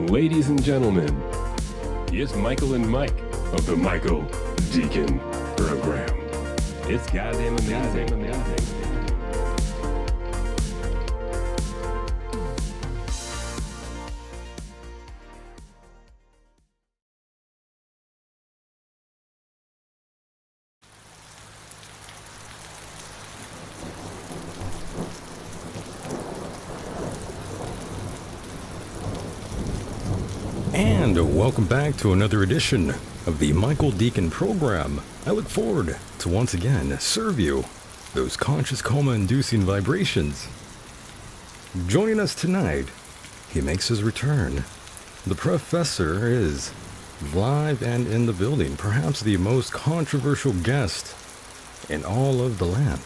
Ladies and gentlemen, it's Michael and Mike of the Michael Decon program. It's goddamn amazing. And welcome back to another edition of the Michael Decon program. I look forward to once again serve you those conscious coma-inducing vibrations. Joining us tonight, he makes his return. The professor is live and in the building, perhaps the most controversial guest in all of the land.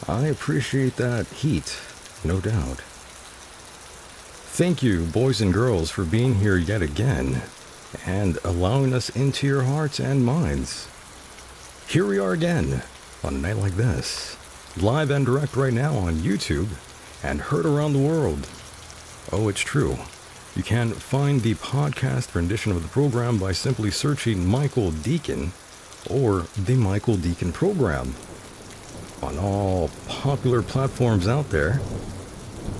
I appreciate that heat, no doubt. Thank you, boys and girls, for being here yet again and allowing us into your hearts and minds. Here we are again on a night like this, live and direct right now on YouTube and heard around the world. Oh, it's true. You can find the podcast rendition of the program by simply searching Michael Decon or the Michael Decon program on all popular platforms out there.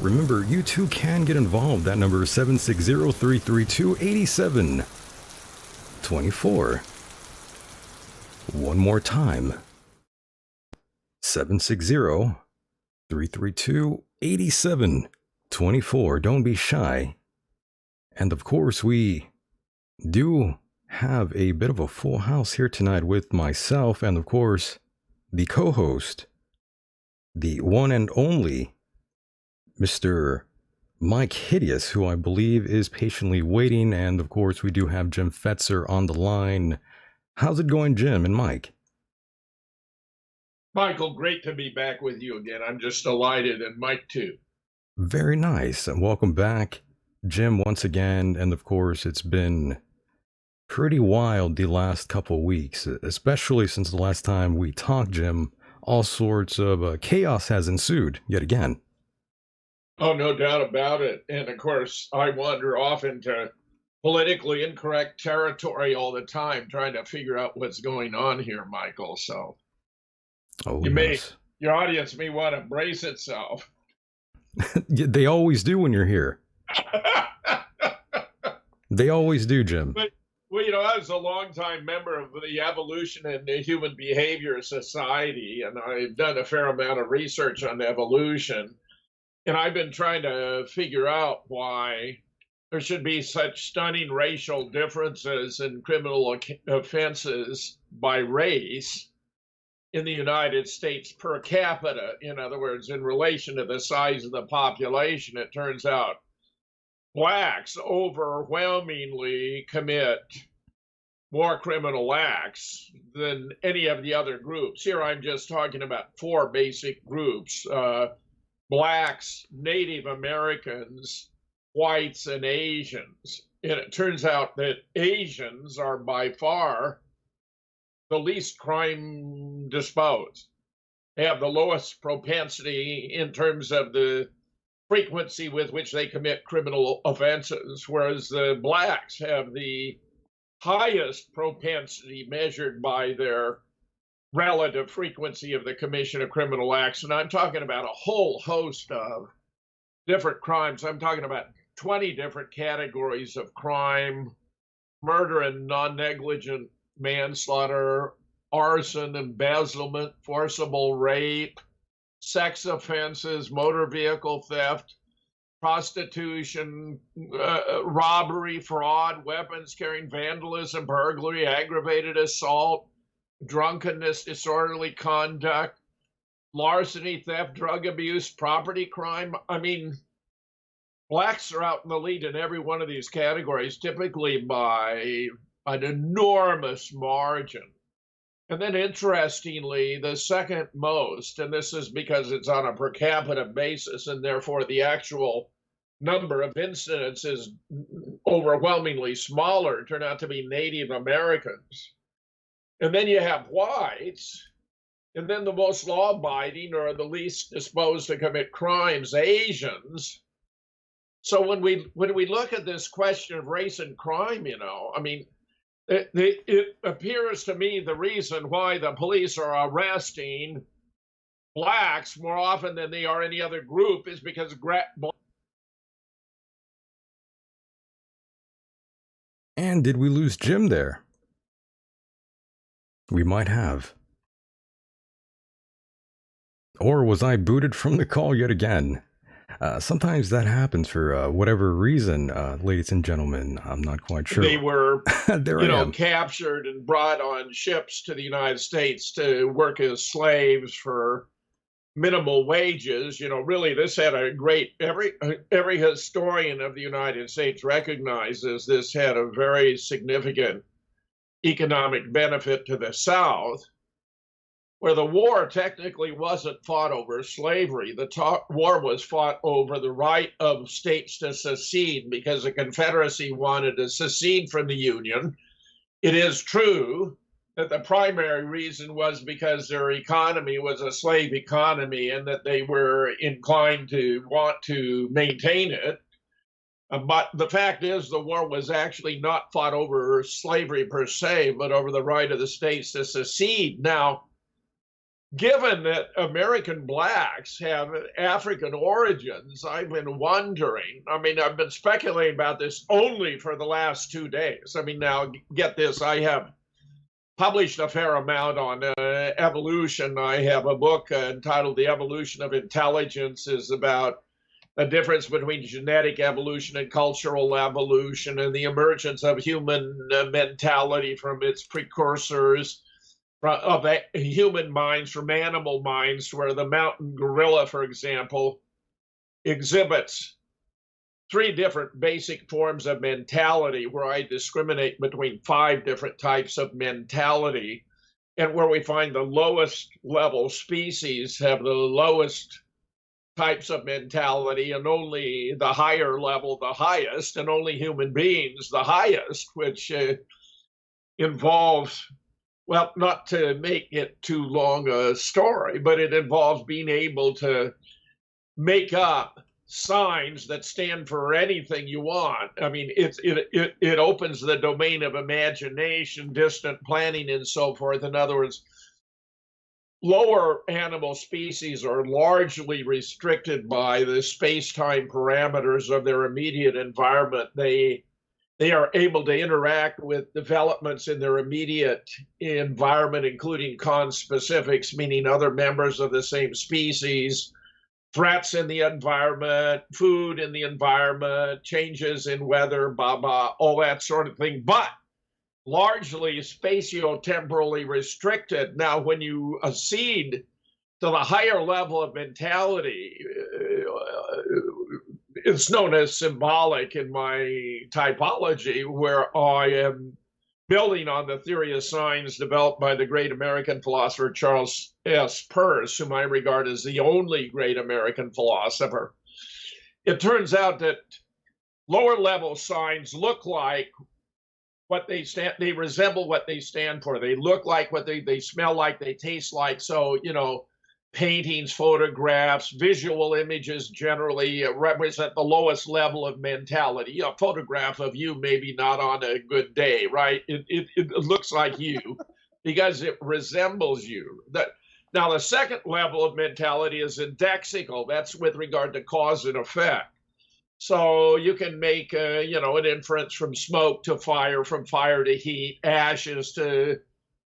Remember, you too can get involved. That number is 760-332-8724. One more time. 760-332-8724. Don't be shy. And of course, we do have a bit of a full house here tonight with myself and, of course, the co-host, the one and only Mr. Mike Hideous, who I believe is patiently waiting. And of course, we do have Jim Fetzer on the line. How's it going, Jim and Mike? Michael, great to be back with you again. I'm just delighted, and Mike too. Very nice. And welcome back, Jim, once again. And of course, it's been pretty wild the last couple weeks, especially since the last time we talked, Jim. All sorts of chaos has ensued yet again. Oh, no doubt about it. And of course, I wander off into politically incorrect territory all the time, trying to figure out what's going on here, Michael. So Oh, your yes. audience may want to brace itself. They always do when you're here. They always do, Jim. Well, I was a longtime member of the Evolution and Human Behavior Society, and I've done a fair amount of research on evolution. And I've been trying to figure out why there should be such stunning racial differences in criminal offenses by race in the United States per capita. In other words, in relation to the size of the population, it turns out blacks overwhelmingly commit more criminal acts than any of the other groups. Here I'm just talking about four basic groups: blacks, Native Americans, whites, and Asians. And it turns out that Asians are by far the least crime disposed. They have the lowest propensity in terms of the frequency with which they commit criminal offenses, whereas the blacks have the highest propensity measured by their relative frequency of the commission of criminal acts. And I'm talking about a whole host of different crimes. I'm talking about 20 different categories of crime: murder and non-negligent manslaughter, arson, embezzlement, forcible rape, sex offenses, motor vehicle theft, prostitution, robbery, fraud, weapons carrying, vandalism, burglary, aggravated assault, drunkenness, disorderly conduct, larceny, theft, drug abuse, property crime. I mean, blacks are out in the lead in every one of these categories, typically by an enormous margin. And then interestingly, the second most, and this is because it's on a per capita basis, and therefore the actual number of incidents is overwhelmingly smaller, turn out to be Native Americans. And then you have whites, and then the most law-abiding or the least disposed to commit crimes, Asians. So when we look at this question of race and crime, I mean, it appears to me the reason why the police are arresting blacks more often than they are any other group is because And did we lose Jim there? We might have. Or was I booted from the call yet again? Sometimes that happens for whatever reason, ladies and gentlemen. I'm not quite sure. They were, there captured and brought on ships to the United States to work as slaves for minimal wages. Really, this had a great, every historian of the United States recognizes this had a very significant economic benefit to the South, where the war technically wasn't fought over slavery. The war was fought over the right of states to secede because the Confederacy wanted to secede from the Union. It is true that the primary reason was because their economy was a slave economy and that they were inclined to want to maintain it. But the fact is, the war was actually not fought over slavery per se, but over the right of the states to secede. Now, given that American blacks have African origins, I've been wondering, I've been speculating about this only for the last 2 days. Now, get this, I have published a fair amount on evolution. I have a book entitled The Evolution of Intelligence, is about the difference between genetic evolution and cultural evolution and the emergence of human mentality from its precursors, of human minds from animal minds, where the mountain gorilla, for example, exhibits 3 different basic forms of mentality, where I discriminate between 5 different types of mentality, and where we find the lowest level species have the lowest types of mentality, and only the higher level the highest, and only human beings the highest, which involves, well, not to make it too long a story, but it involves being able to make up signs that stand for anything you want. I mean, it opens the domain of imagination, distant planning, and so forth. In other words, lower animal species are largely restricted by the space-time parameters of their immediate environment. They are able to interact with developments in their immediate environment, including conspecifics, meaning other members of the same species, threats in the environment, food in the environment, changes in weather, all that sort of thing, but largely spatio-temporally restricted. Now, when you accede to the higher level of mentality, it's known as symbolic in my typology, where I am building on the theory of signs developed by the great American philosopher Charles S. Peirce, whom I regard as the only great American philosopher. It turns out that lower level signs look like what they stand, they resemble what they stand for. They look like what they smell like, they taste like. So, paintings, photographs, visual images generally represent the lowest level of mentality. A photograph of you maybe not on a good day, right? It looks like you because it resembles you. Now, the second level of mentality is indexical. That's with regard to cause and effect. So you can make, an inference from smoke to fire, from fire to heat, ashes to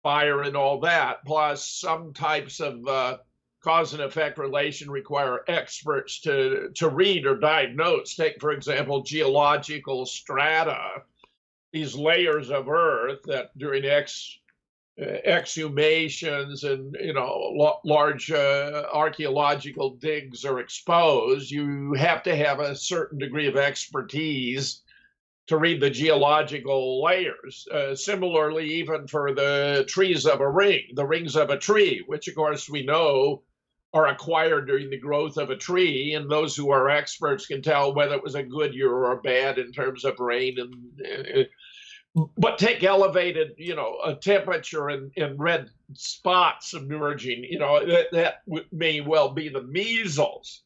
fire, and all that. Plus, some types of cause and effect relation require experts to read or diagnose. Take, for example, geological strata, these layers of earth that during exhumations and large archaeological digs are exposed. You have to have a certain degree of expertise to read the geological layers. Similarly, even for the trees of a ring, the rings of a tree, which of course we know are acquired during the growth of a tree, and those who are experts can tell whether it was a good year or a bad in terms of rain. But take elevated, a temperature and red spots emerging, that may well be the measles.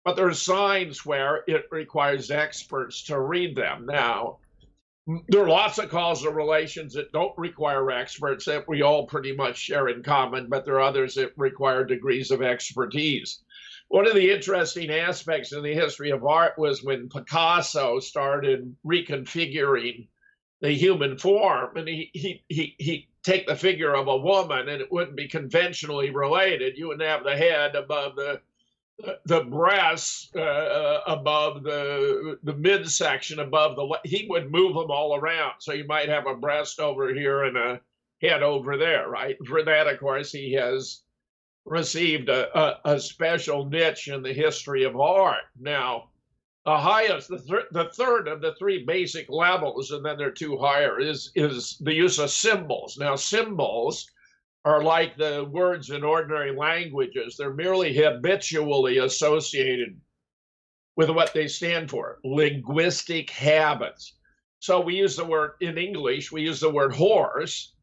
But there are signs where it requires experts to read them. Now, there are lots of causal relations that don't require experts that we all pretty much share in common, but there are others that require degrees of expertise. One of the interesting aspects in the history of art was when Picasso started reconfiguring the human form, and he take the figure of a woman, and it wouldn't be conventionally related. You wouldn't have the head above the breasts, above the midsection, above he would move them all around. So you might have a breast over here and a head over there, right? For that, of course, he has received a special niche in the history of art. Now, the highest, the third of the three basic levels, and then there are two higher, is the use of symbols. Now, symbols are like the words in ordinary languages. They're merely habitually associated with what they stand for, linguistic habits. So we use the word, in English, we use the word horse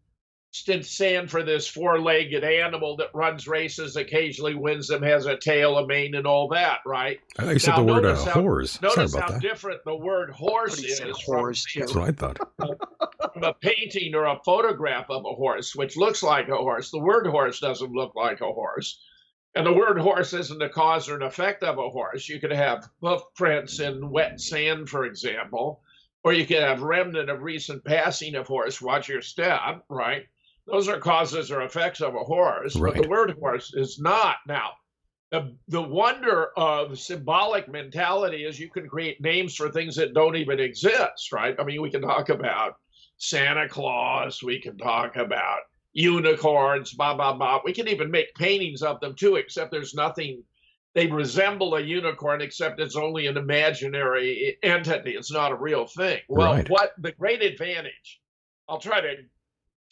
to stand for this four-legged animal that runs races, occasionally wins them, has a tail, a mane, and all that, right? I said the word horse. Notice how different the word horse is That's what I thought. From a painting or a photograph of a horse, which looks like a horse. The word horse doesn't look like a horse. And the word horse isn't a cause or an effect of a horse. You could have hoof prints in wet sand, for example, or you could have remnant of recent passing of horse. Watch your step, right? Those are causes or effects of a horse, right. But the word horse is not. Now, the wonder of symbolic mentality is you can create names for things that don't even exist, right? I mean, we can talk about Santa Claus, we can talk about unicorns, We can even make paintings of them too, except there's nothing. They resemble a unicorn, except it's only an imaginary entity. It's not a real thing. Well, right. What the great advantage, I'll try to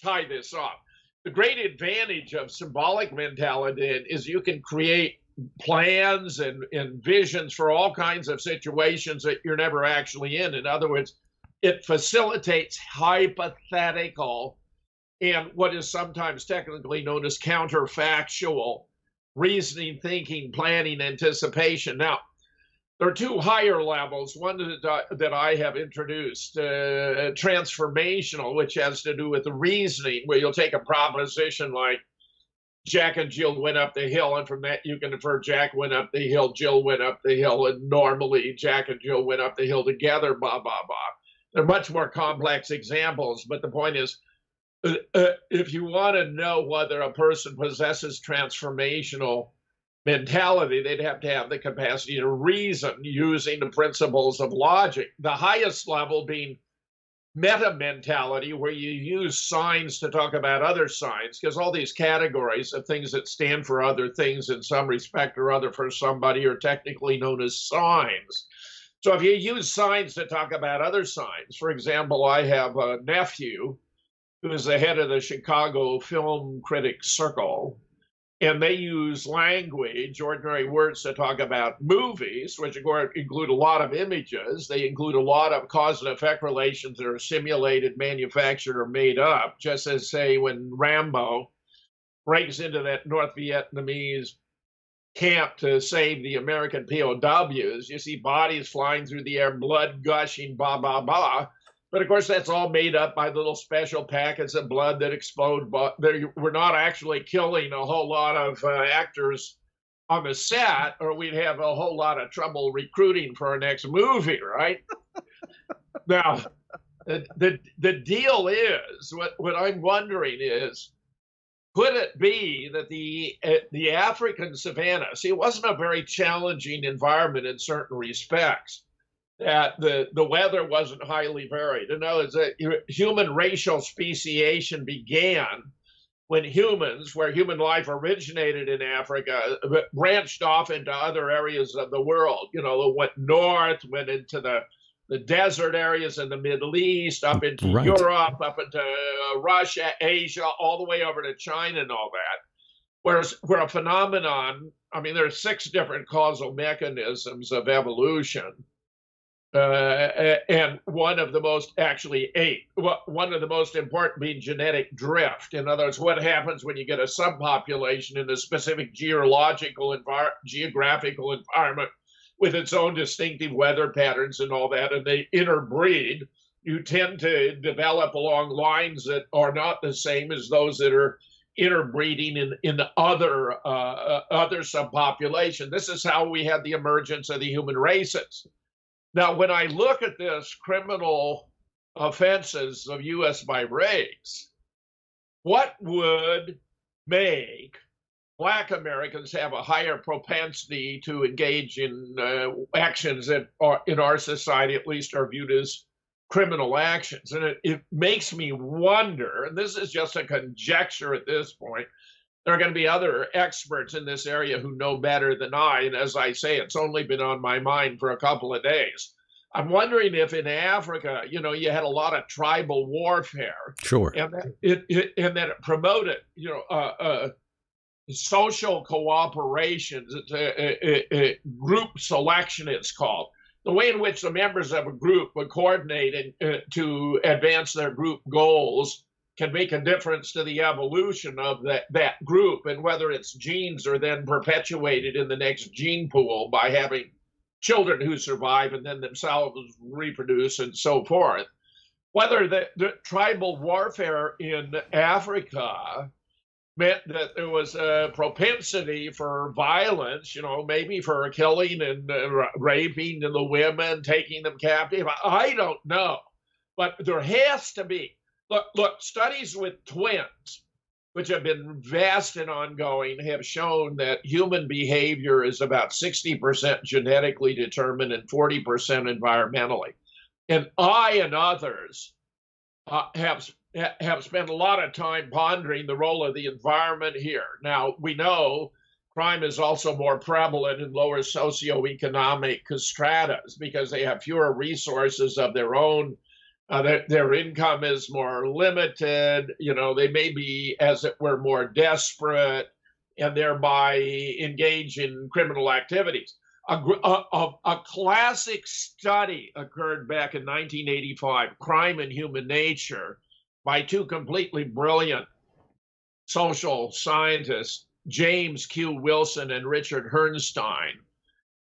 tie this off. The great advantage of symbolic mentality is you can create plans and visions for all kinds of situations that you're never actually in. In other words, it facilitates hypothetical and what is sometimes technically known as counterfactual reasoning, thinking, planning, anticipation. Now, there are two higher levels. One that I have introduced, transformational, which has to do with the reasoning, where you'll take a proposition like Jack and Jill went up the hill, and from that you can infer Jack went up the hill, Jill went up the hill, and normally Jack and Jill went up the hill together, blah, blah, blah. They're much more complex examples, but the point is, if you want to know whether a person possesses transformational mentality, they'd have to have the capacity to reason using the principles of logic. The highest level being meta mentality, where you use signs to talk about other signs, because all these categories of things that stand for other things in some respect or other for somebody are technically known as signs. So if you use signs to talk about other signs, for example, I have a nephew who is the head of the Chicago Film Critics Circle, and they use language, ordinary words, to talk about movies, which include a lot of images. They include a lot of cause and effect relations that are simulated, manufactured, or made up, just as, say, when Rambo breaks into that North Vietnamese camp to save the American POWs, you see bodies flying through the air, blood gushing, blah, blah, blah. But of course, that's all made up by little special packets of blood that explode. But we're not actually killing a whole lot of actors on the set, or we'd have a whole lot of trouble recruiting for our next movie, right? Now, the deal is, what I'm wondering is, could it be that the African savannah, see, it wasn't a very challenging environment in certain respects, that the weather wasn't highly varied. In other words, human racial speciation began when humans, where human life originated in Africa, branched off into other areas of the world. You know, went north, went into the desert areas in the Middle East, up into Europe, up into Russia, Asia, all the way over to China and all that. Whereas where a phenomenon, I mean, there are 6 different causal mechanisms of evolution. And one of the most, actually 8, one of the most important being genetic drift. In other words, what happens when you get a subpopulation in a specific geographical environment with its own distinctive weather patterns and all that, and they interbreed, you tend to develop along lines that are not the same as those that are interbreeding in other subpopulation. This is how we had the emergence of the human races. Now, when I look at this criminal offenses of U.S. by race, what would make Black Americans have a higher propensity to engage in actions that are, in our society at least, are viewed as criminal actions? And it makes me wonder, and this is just a conjecture at this point, there are going to be other experts in this area who know better than I. And as I say, it's only been on my mind for a couple of days. I'm wondering if in Africa, you know, you had a lot of tribal warfare. Sure. And that it promoted, you know, social cooperation, group selection, it's called. The way in which the members of a group would coordinate to advance their group goals can make a difference to the evolution of that group, and whether its genes are then perpetuated in the next gene pool by having children who survive and then themselves reproduce and so forth. Whether the tribal warfare in Africa meant that there was a propensity for violence, you know, maybe for killing and raping the women, taking them captive. I don't know, but there has to be. Look, studies with twins, which have been vast and ongoing, have shown that human behavior is about 60% genetically determined and 40% environmentally. And I and others have spent a lot of time pondering the role of the environment here. Now, we know crime is also more prevalent in lower socioeconomic stratas because they have fewer resources of their own. Their income is more limited. You know, they may be, as it were, more desperate and thereby engage in criminal activities. A classic study occurred back in 1985, Crime and Human Nature, by two completely brilliant social scientists, James Q. Wilson and Richard Herrnstein.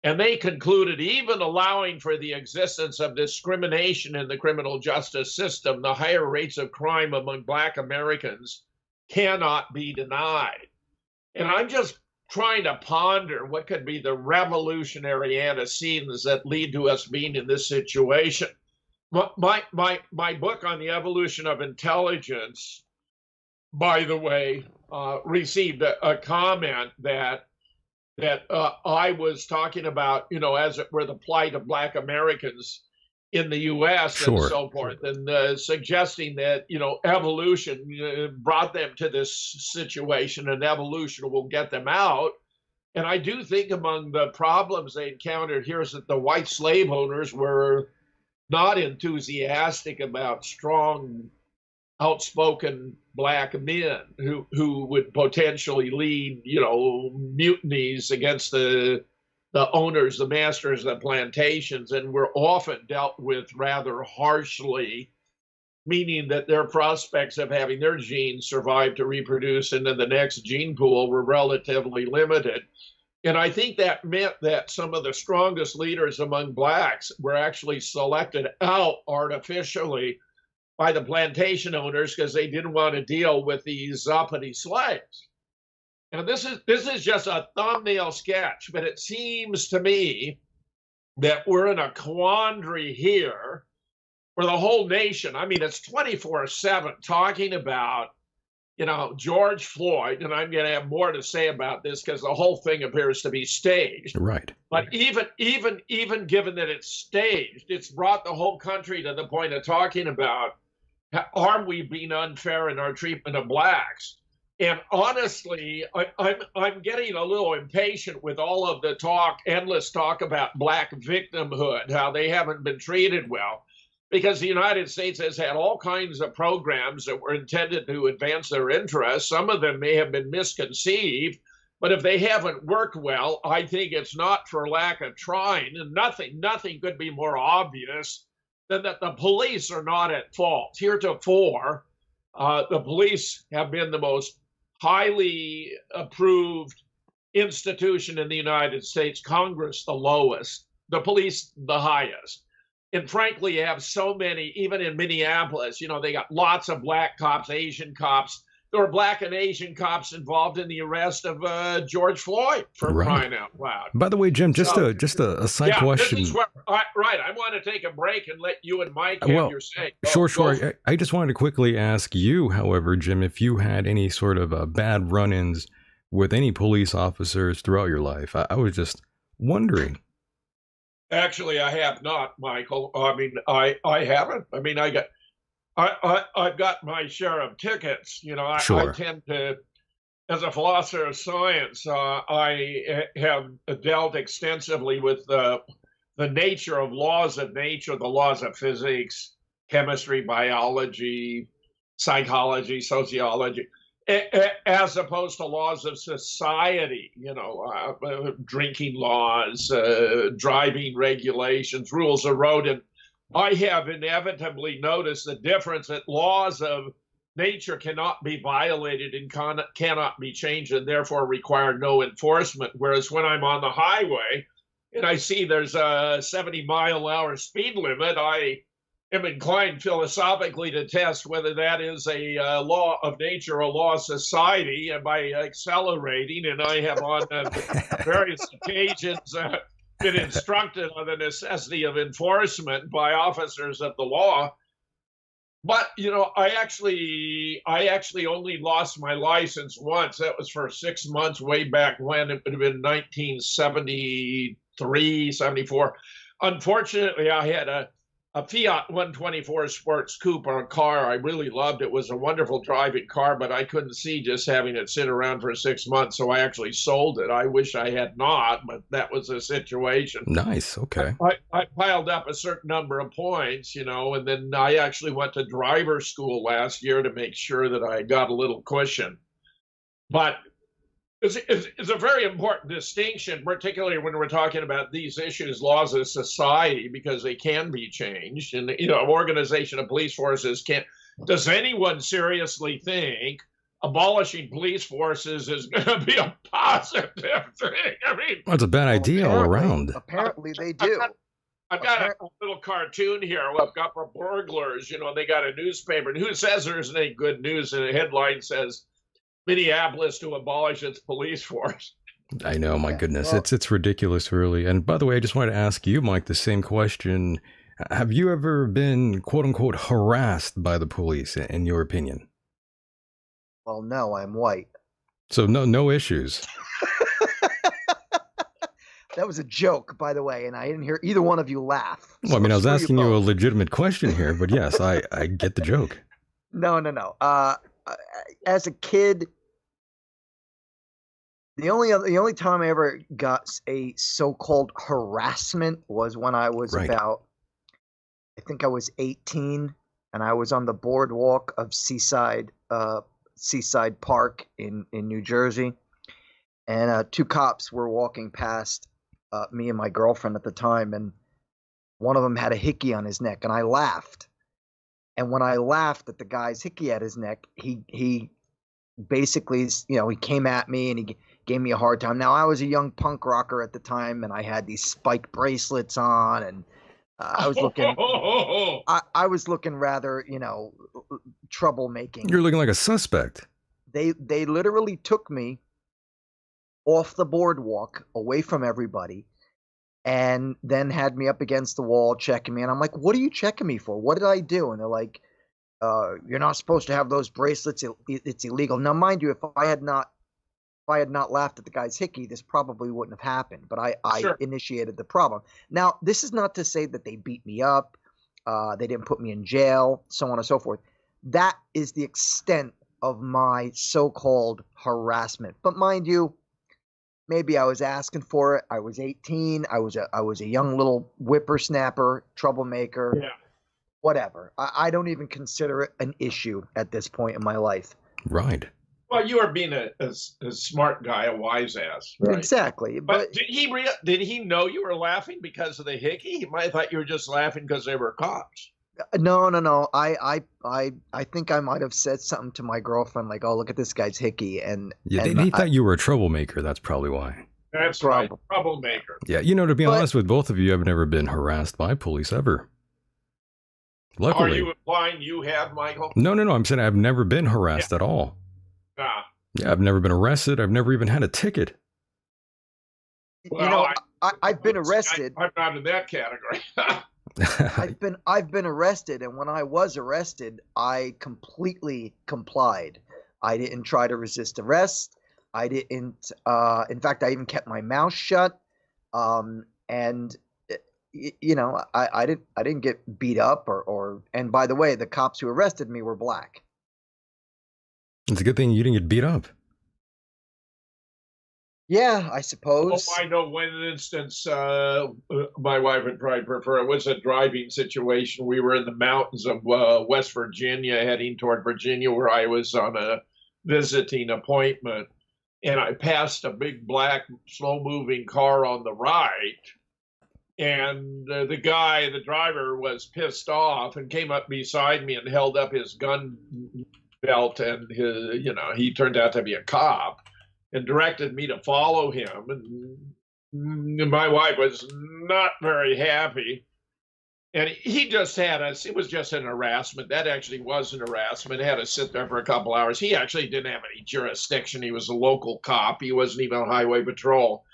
And they concluded, even allowing for the existence of discrimination in the criminal justice system, the higher rates of crime among Black Americans cannot be denied. And I'm just trying to ponder what could be the revolutionary antecedents that lead to us being in this situation. My book on the evolution of intelligence, by the way, received a comment that I was talking about, as it were, the plight of Black Americans in the U.S. Sure. and so forth, and suggesting that, evolution brought them to this situation, and evolution will get them out. And I do think among the problems they encountered here is that the white slave owners were not enthusiastic about strong, outspoken Black men who would potentially lead, mutinies against the owners, the masters of the plantations, and were often dealt with rather harshly, meaning that their prospects of having their genes survive to reproduce into the next gene pool were relatively limited. And I think that meant that some of the strongest leaders among Blacks were actually selected out artificially by the plantation owners because they didn't want to deal with these uppity slaves. And this is just a thumbnail sketch, but it seems to me that we're in a quandary here for the whole nation. I mean, it's 24/7 talking about, George Floyd, and I'm going to have more to say about this because the whole thing appears to be staged. Right. But even given that it's staged, it's brought the whole country to the point of talking about, are we being unfair in our treatment of Blacks? And honestly, I'm getting a little impatient with all of the endless talk about Black victimhood, how they haven't been treated well, because the United States has had all kinds of programs that were intended to advance their interests. Some of them may have been misconceived, but if they haven't worked well, I think it's not for lack of trying. And nothing could be more obvious than that the police are not at fault. Heretofore, the police have been the most highly approved institution in the United States, Congress the lowest, the police the highest. And frankly, you have so many, even in Minneapolis, they got lots of Black cops, Asian cops. There were Black and Asian cops involved in the arrest of George Floyd, for crying out loud. By the way, Jim, just a side question. This is where, right. I want to take a break and let you and Mike have your say. Sure. I just wanted to quickly ask you, however, Jim, if you had any sort of bad run-ins with any police officers throughout your life. I was just wondering. Actually, I have not, Michael. I mean, I haven't. I mean, I've got my share of tickets. Sure. I tend to, as a philosopher of science, I have dealt extensively with the nature of laws of nature, the laws of physics, chemistry, biology, psychology, sociology, as opposed to laws of society, drinking laws, driving regulations, rules of road. And I have inevitably noticed the difference that laws of nature cannot be violated and cannot be changed and therefore require no enforcement. Whereas when I'm on the highway and I see there's a 70-mile-an-hour speed limit, I am inclined philosophically to test whether that is a law of nature or a law of society. And by accelerating, and I have on various occasions been instructed on the necessity of enforcement by officers of the law. But, I actually only lost my license once. That was for 6 months way back when. It would have been 1973, 74. Unfortunately, I had a Fiat 124 Sports Coupe, or a car I really loved. It was a wonderful driving car, but I couldn't see just having it sit around for 6 months, so I actually sold it. I wish I had not, but that was the situation. Nice, okay. I piled up a certain number of points, and then I actually went to driver's school last year to make sure that I got a little cushion. But it's a very important distinction, particularly when we're talking about these issues, laws of society, because they can be changed. And, organization of police forces Does anyone seriously think abolishing police forces is going to be a positive thing? I mean, Well, it's a bad idea all around. Apparently, they I've do. got, I've got a little cartoon here. I've got for burglars. They got a newspaper. And who says there isn't any good news? And the headline says, Minneapolis to abolish its police force. I know, my goodness. Well, it's ridiculous, really. And by the way, I just wanted to ask you, Mike, the same question. Have you ever been, quote unquote, harassed by the police, in your opinion? Well, no, I'm white. So no issues. That was a joke, by the way, and I didn't hear either one of you laugh. Well, I mean, I was asking you a legitimate question here, but yes, I get the joke. No. As a kid, the only time I ever got a so-called harassment was when I was about, I think I was 18, and I was on the boardwalk of Seaside Park in New Jersey, and two cops were walking past me and my girlfriend at the time, and one of them had a hickey on his neck, and I laughed. And when I laughed at the guy's hickey at his neck, he basically, he came at me and he gave me a hard time. Now, I was a young punk rocker at the time, and I had these spike bracelets on, and I was looking, I was looking rather, troublemaking. You're looking like a suspect. They literally took me off the boardwalk, away from everybody, and then had me up against the wall checking me. And I'm like, what are you checking me for? What did I do? And they're like, you're not supposed to have those bracelets. It's illegal. Now, mind you, if I had not laughed at the guy's hickey, this probably wouldn't have happened. But I initiated the problem. Now, this is not to say that they beat me up. They didn't put me in jail, so on and so forth. That is the extent of my so-called harassment. But mind you, maybe I was asking for it. I was 18. I was a young little whippersnapper, troublemaker. Yeah. Whatever. I don't even consider it an issue at this point in my life. Right. Well, you are being a smart guy, a wise ass. Right? Exactly. But did he know you were laughing because of the hickey? He might have thought you were just laughing because they were cops. No. I think I might have said something to my girlfriend like, "Oh, look at this guy's hickey," and he thought you were a troublemaker. That's probably why. That's right, troublemaker. Yeah, to be honest with both of you, I've never been harassed by police ever. Luckily. Are you implying you have, Michael? No. I'm saying I've never been harassed at all. Yeah, I've never been arrested. I've never even had a ticket. Well, I've been arrested. I'm not in that category. I've been arrested, and when I was arrested, I completely complied. I didn't try to resist arrest. I didn't. In fact, I even kept my mouth shut. And I didn't get beat up or. And by the way, the cops who arrested me were black. It's a good thing you didn't get beat up. Yeah, I suppose. I know one instance, my wife would probably prefer, it was a driving situation. We were in the mountains of West Virginia, heading toward Virginia, where I was on a visiting appointment. And I passed a big black, slow-moving car on the right. And the driver was pissed off and came up beside me and held up his gun belt. And he turned out to be a cop. And directed me to follow him. And my wife was not very happy. And he just had us, it was just an harassment. That actually was an harassment. Had us sit there for a couple hours. He actually didn't have any jurisdiction. He was a local cop. He wasn't even on highway patrol.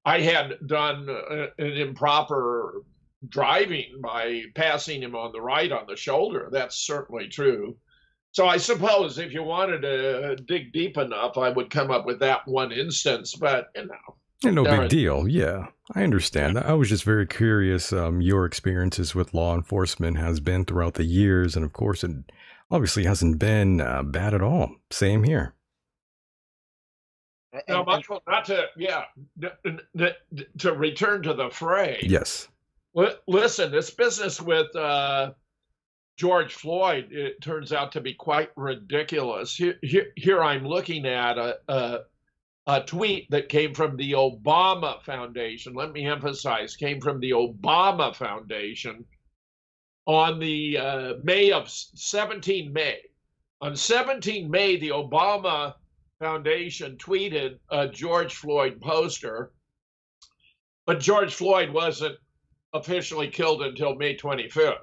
I had done an improper driving by passing him on the right on the shoulder. That's certainly true. So I suppose if you wanted to dig deep enough, I would come up with that one instance, but no big deal. Yeah, I understand. I was just very curious. Your experiences with law enforcement has been throughout the years, and of course, it obviously hasn't been bad at all. Same here. Now, Michael, to return to the fray. Yes. Listen, this business with George Floyd, it turns out to be quite ridiculous. Here I'm looking at a tweet that came from the Obama Foundation. Let me emphasize, came from the Obama Foundation. on the May of 17 May. On 17 May, the Obama Foundation tweeted a George Floyd poster, but George Floyd wasn't officially killed until May 25th.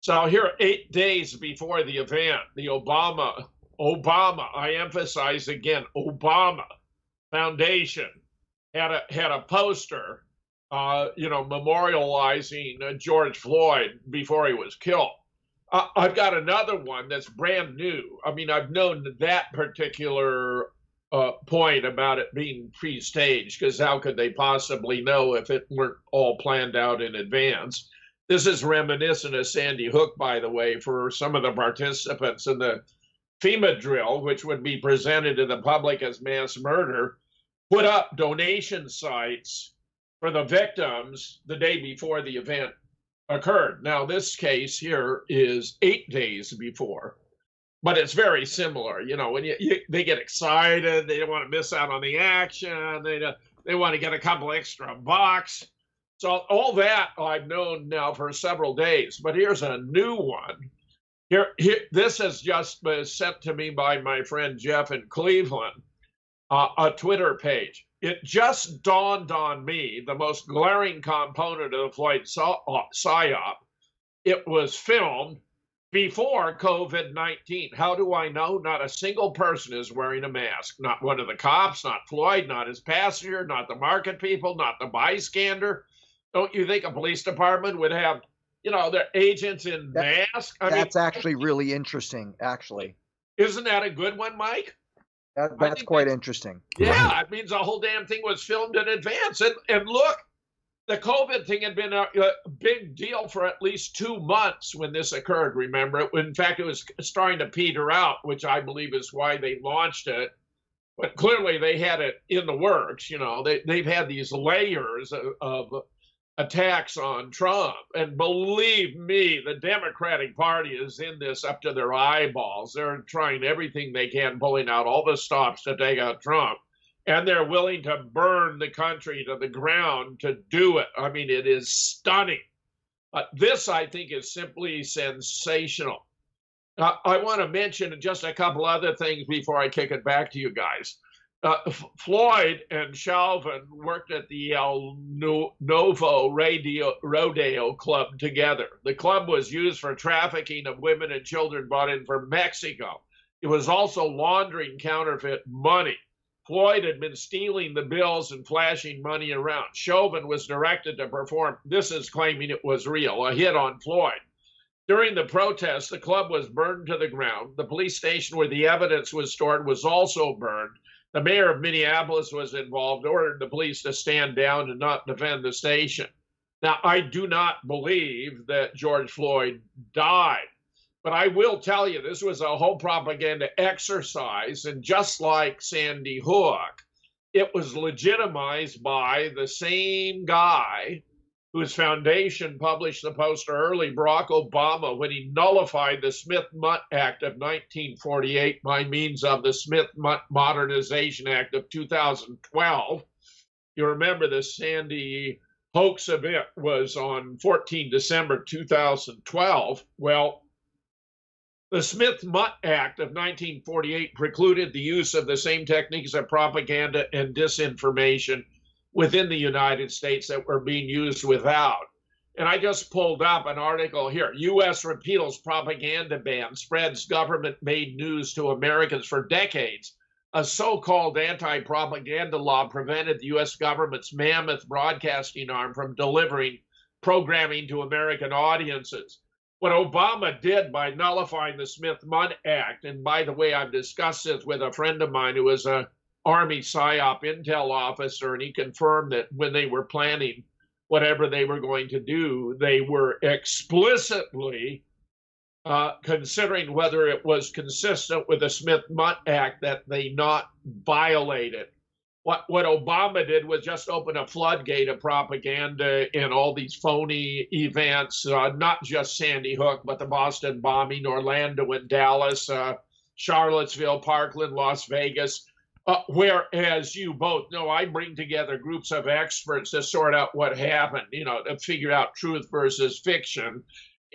So here, 8 days before the event, the Obama, I emphasize again, Obama Foundation had a poster, memorializing George Floyd before he was killed. I've got another one that's brand new. I mean, I've known that particular point about it being pre-staged, because how could they possibly know if it weren't all planned out in advance? This is reminiscent of Sandy Hook, by the way, for some of the participants in the FEMA drill, which would be presented to the public as mass murder, put up donation sites for the victims the day before the event occurred. Now, this case here is 8 days before, but it's very similar. When they get excited, they don't want to miss out on the action. They want to get a couple extra bucks. So all that I've known now for several days. But here's a new one. Here, this has just been sent to me by my friend Jeff in Cleveland, a Twitter page. It just dawned on me, the most glaring component of the Floyd psyop. It was filmed before COVID-19. How do I know? Not a single person is wearing a mask. Not one of the cops, not Floyd, not his passenger, not the market people, not the bystander. Don't you think a police department would have, their agents in masks? That's actually really interesting, actually. Isn't that a good one, Mike? That's quite interesting. Yeah, right. It means the whole damn thing was filmed in advance. And look, the COVID thing had been a big deal for at least 2 months when this occurred, remember? In fact, it was starting to peter out, which I believe is why they launched it. But clearly they had it in the works. They've had these layers of attacks on Trump. And believe me, the Democratic Party is in this up to their eyeballs. They're trying everything they can, pulling out all the stops to take out Trump. And they're willing to burn the country to the ground to do it. I mean, it is stunning. This, I think, is simply sensational. I want to mention just a couple other things before I kick it back to you guys. Floyd and Chauvin worked at the El Novo Rodeo Club together. The club was used for trafficking of women and children brought in from Mexico. It was also laundering counterfeit money. Floyd had been stealing the bills and flashing money around. Chauvin was directed to perform, this is claiming it was real, a hit on Floyd. During the protests, the club was burned to the ground. The police station where the evidence was stored was also burned. The mayor of Minneapolis was involved, ordered the police to stand down and not defend the station. Now, I do not believe that George Floyd died, but I will tell you this was a whole propaganda exercise, and just like Sandy Hook, it was legitimized by the same guy whose foundation published the poster early, Barack Obama, when he nullified the Smith-Mutt Act of 1948 by means of the Smith-Mutt Modernization Act of 2012. You remember the Sandy hoax event was on 14 December 2012. Well, the Smith-Mutt Act of 1948 precluded the use of the same techniques of propaganda and disinformation within the United States that were being used without. And I just pulled up an article here. U.S. repeals propaganda ban, spreads government-made news to Americans for decades. A so-called anti-propaganda law prevented the U.S. government's mammoth broadcasting arm from delivering programming to American audiences. What Obama did by nullifying the Smith-Mutt Act, and by the way, I've discussed this with a friend of mine who was a Army PSYOP intel officer, and he confirmed that when they were planning whatever they were going to do, they were explicitly considering whether it was consistent with the Smith-Mutt Act that they not violate it. What Obama did was just open a floodgate of propaganda in all these phony events, not just Sandy Hook, but the Boston bombing, Orlando and Dallas, Charlottesville, Parkland, Las Vegas. Whereas you both know, I bring together groups of experts to sort out what happened, to figure out truth versus fiction.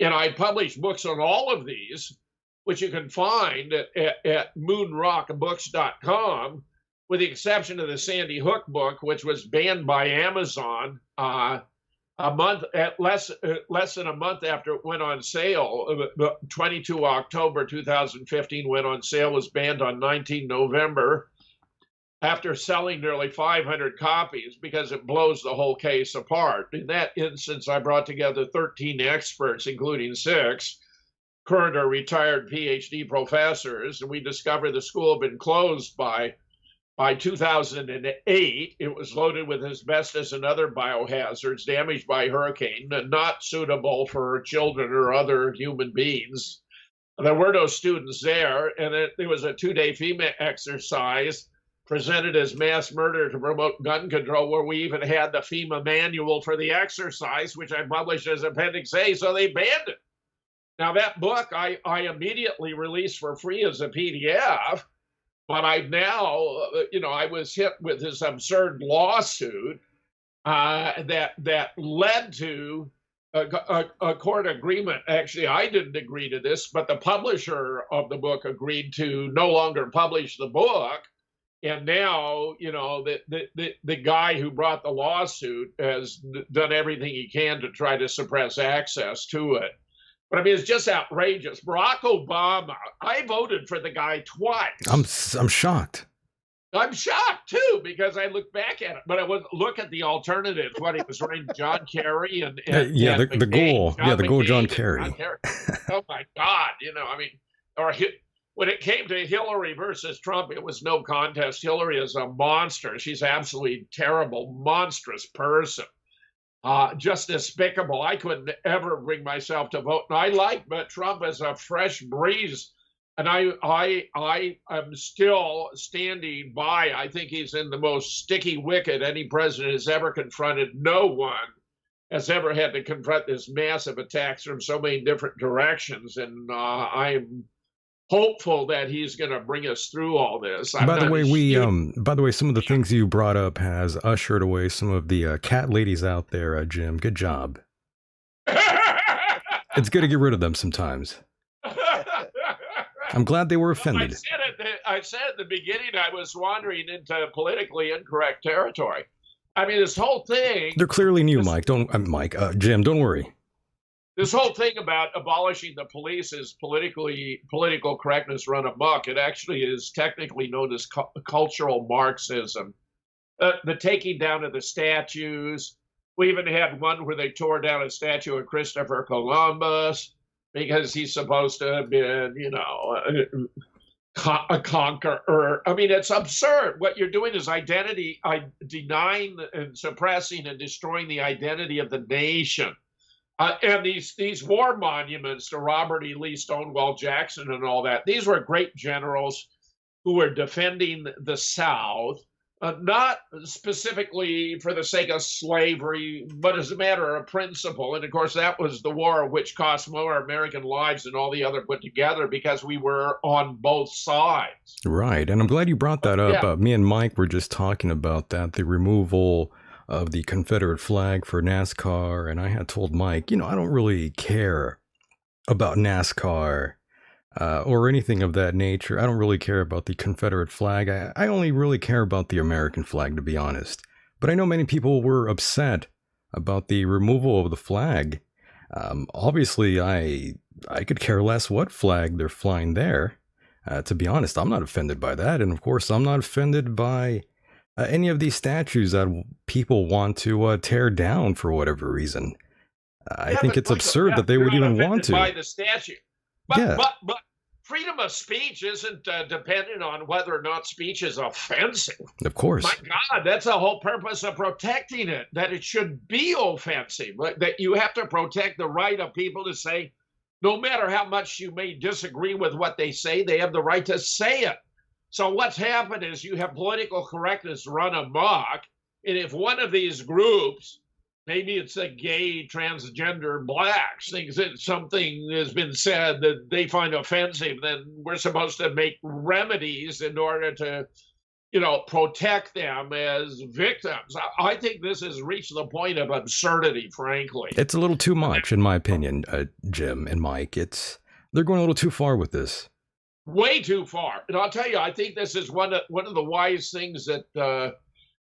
And I published books on all of these, which you can find at moonrockbooks.com, with the exception of the Sandy Hook book, which was banned by Amazon less than a month after it went on sale. 22 October 2015 went on sale, was banned on 19 November after selling nearly 500 copies because it blows the whole case apart. In that instance, I brought together 13 experts, including 6 current or retired PhD professors, and we discovered the school had been closed by 2008. It was loaded with asbestos and other biohazards, damaged by hurricane, and not suitable for children or other human beings. There were no students there, and it was a 2-day FEMA exercise presented as mass murder to promote gun control, where we even had the FEMA manual for the exercise, which I published as Appendix A, so they banned it. Now, that book I immediately released for free as a PDF, but I now, I was hit with this absurd lawsuit that led to a court agreement. Actually, I didn't agree to this, but the publisher of the book agreed to no longer publish the book. And now, the guy who brought the lawsuit has done everything he can to try to suppress access to it. But I mean, it's just outrageous. Barack Obama, I voted for the guy twice. I'm shocked. I'm shocked too, because I look back at it, but I would look at the alternatives. What he was running, John Kerry and the goal, John Kerry. Oh my God, when it came to Hillary versus Trump, it was no contest. Hillary is a monster. She's absolutely terrible, monstrous person. Just despicable. I couldn't ever bring myself to vote. And I like Trump as a fresh breeze. And I am still standing by. I think he's in the most sticky wicket any president has ever confronted. No one has ever had to confront this massive attacks from so many different directions. And I'm hopeful that he's going to bring us through all this. By the way, some of the things you brought up has ushered away some of the cat ladies out there, Jim. Good job. It's good to get rid of them sometimes. I'm glad they were offended. I said at the beginning I was wandering into politically incorrect territory. I mean, this whole thing. They're clearly new, Mike. Jim, don't worry. This whole thing about abolishing the police is political correctness run amok. It actually is technically known as cultural Marxism. The taking down of the statues. We even had one where they tore down a statue of Christopher Columbus because he's supposed to have been, a conqueror. I mean, it's absurd. What you're doing is denying and suppressing and destroying the identity of the nation. And these war monuments to Robert E. Lee, Stonewall Jackson, and all that, these were great generals who were defending the South, not specifically for the sake of slavery, but as a matter of principle. And of course, that was the war which cost more American lives than all the other put together because we were on both sides. Right. And I'm glad you brought that up. Yeah. Me and Mike were just talking about that, the removal of the Confederate flag for NASCAR. And I had told Mike, I don't really care about NASCAR or anything of that nature. I don't really care about the Confederate flag. I only really care about the American flag, to be honest. But I know many people were upset about the removal of the flag. Obviously, I could care less what flag they're flying there. To be honest, I'm not offended by that. And of course, I'm not offended by any of these statues that people want to tear down for whatever reason. I think it's absurd that they would even want to. By the statue. But freedom of speech isn't dependent on whether or not speech is offensive. Of course. My God, that's the whole purpose of protecting it, that it should be offensive, that you have to protect the right of people to say, no matter how much you may disagree with what they say, they have the right to say it. So what's happened is you have political correctness run amok, and if one of these groups, maybe it's a gay, transgender blacks, thinks that something has been said that they find offensive, then we're supposed to make remedies in order to protect them as victims. I think this has reached the point of absurdity, frankly. It's a little too much, in my opinion, Jim and Mike. They're going a little too far with this. Way too far. And I'll tell you, I think this is one of the wise things that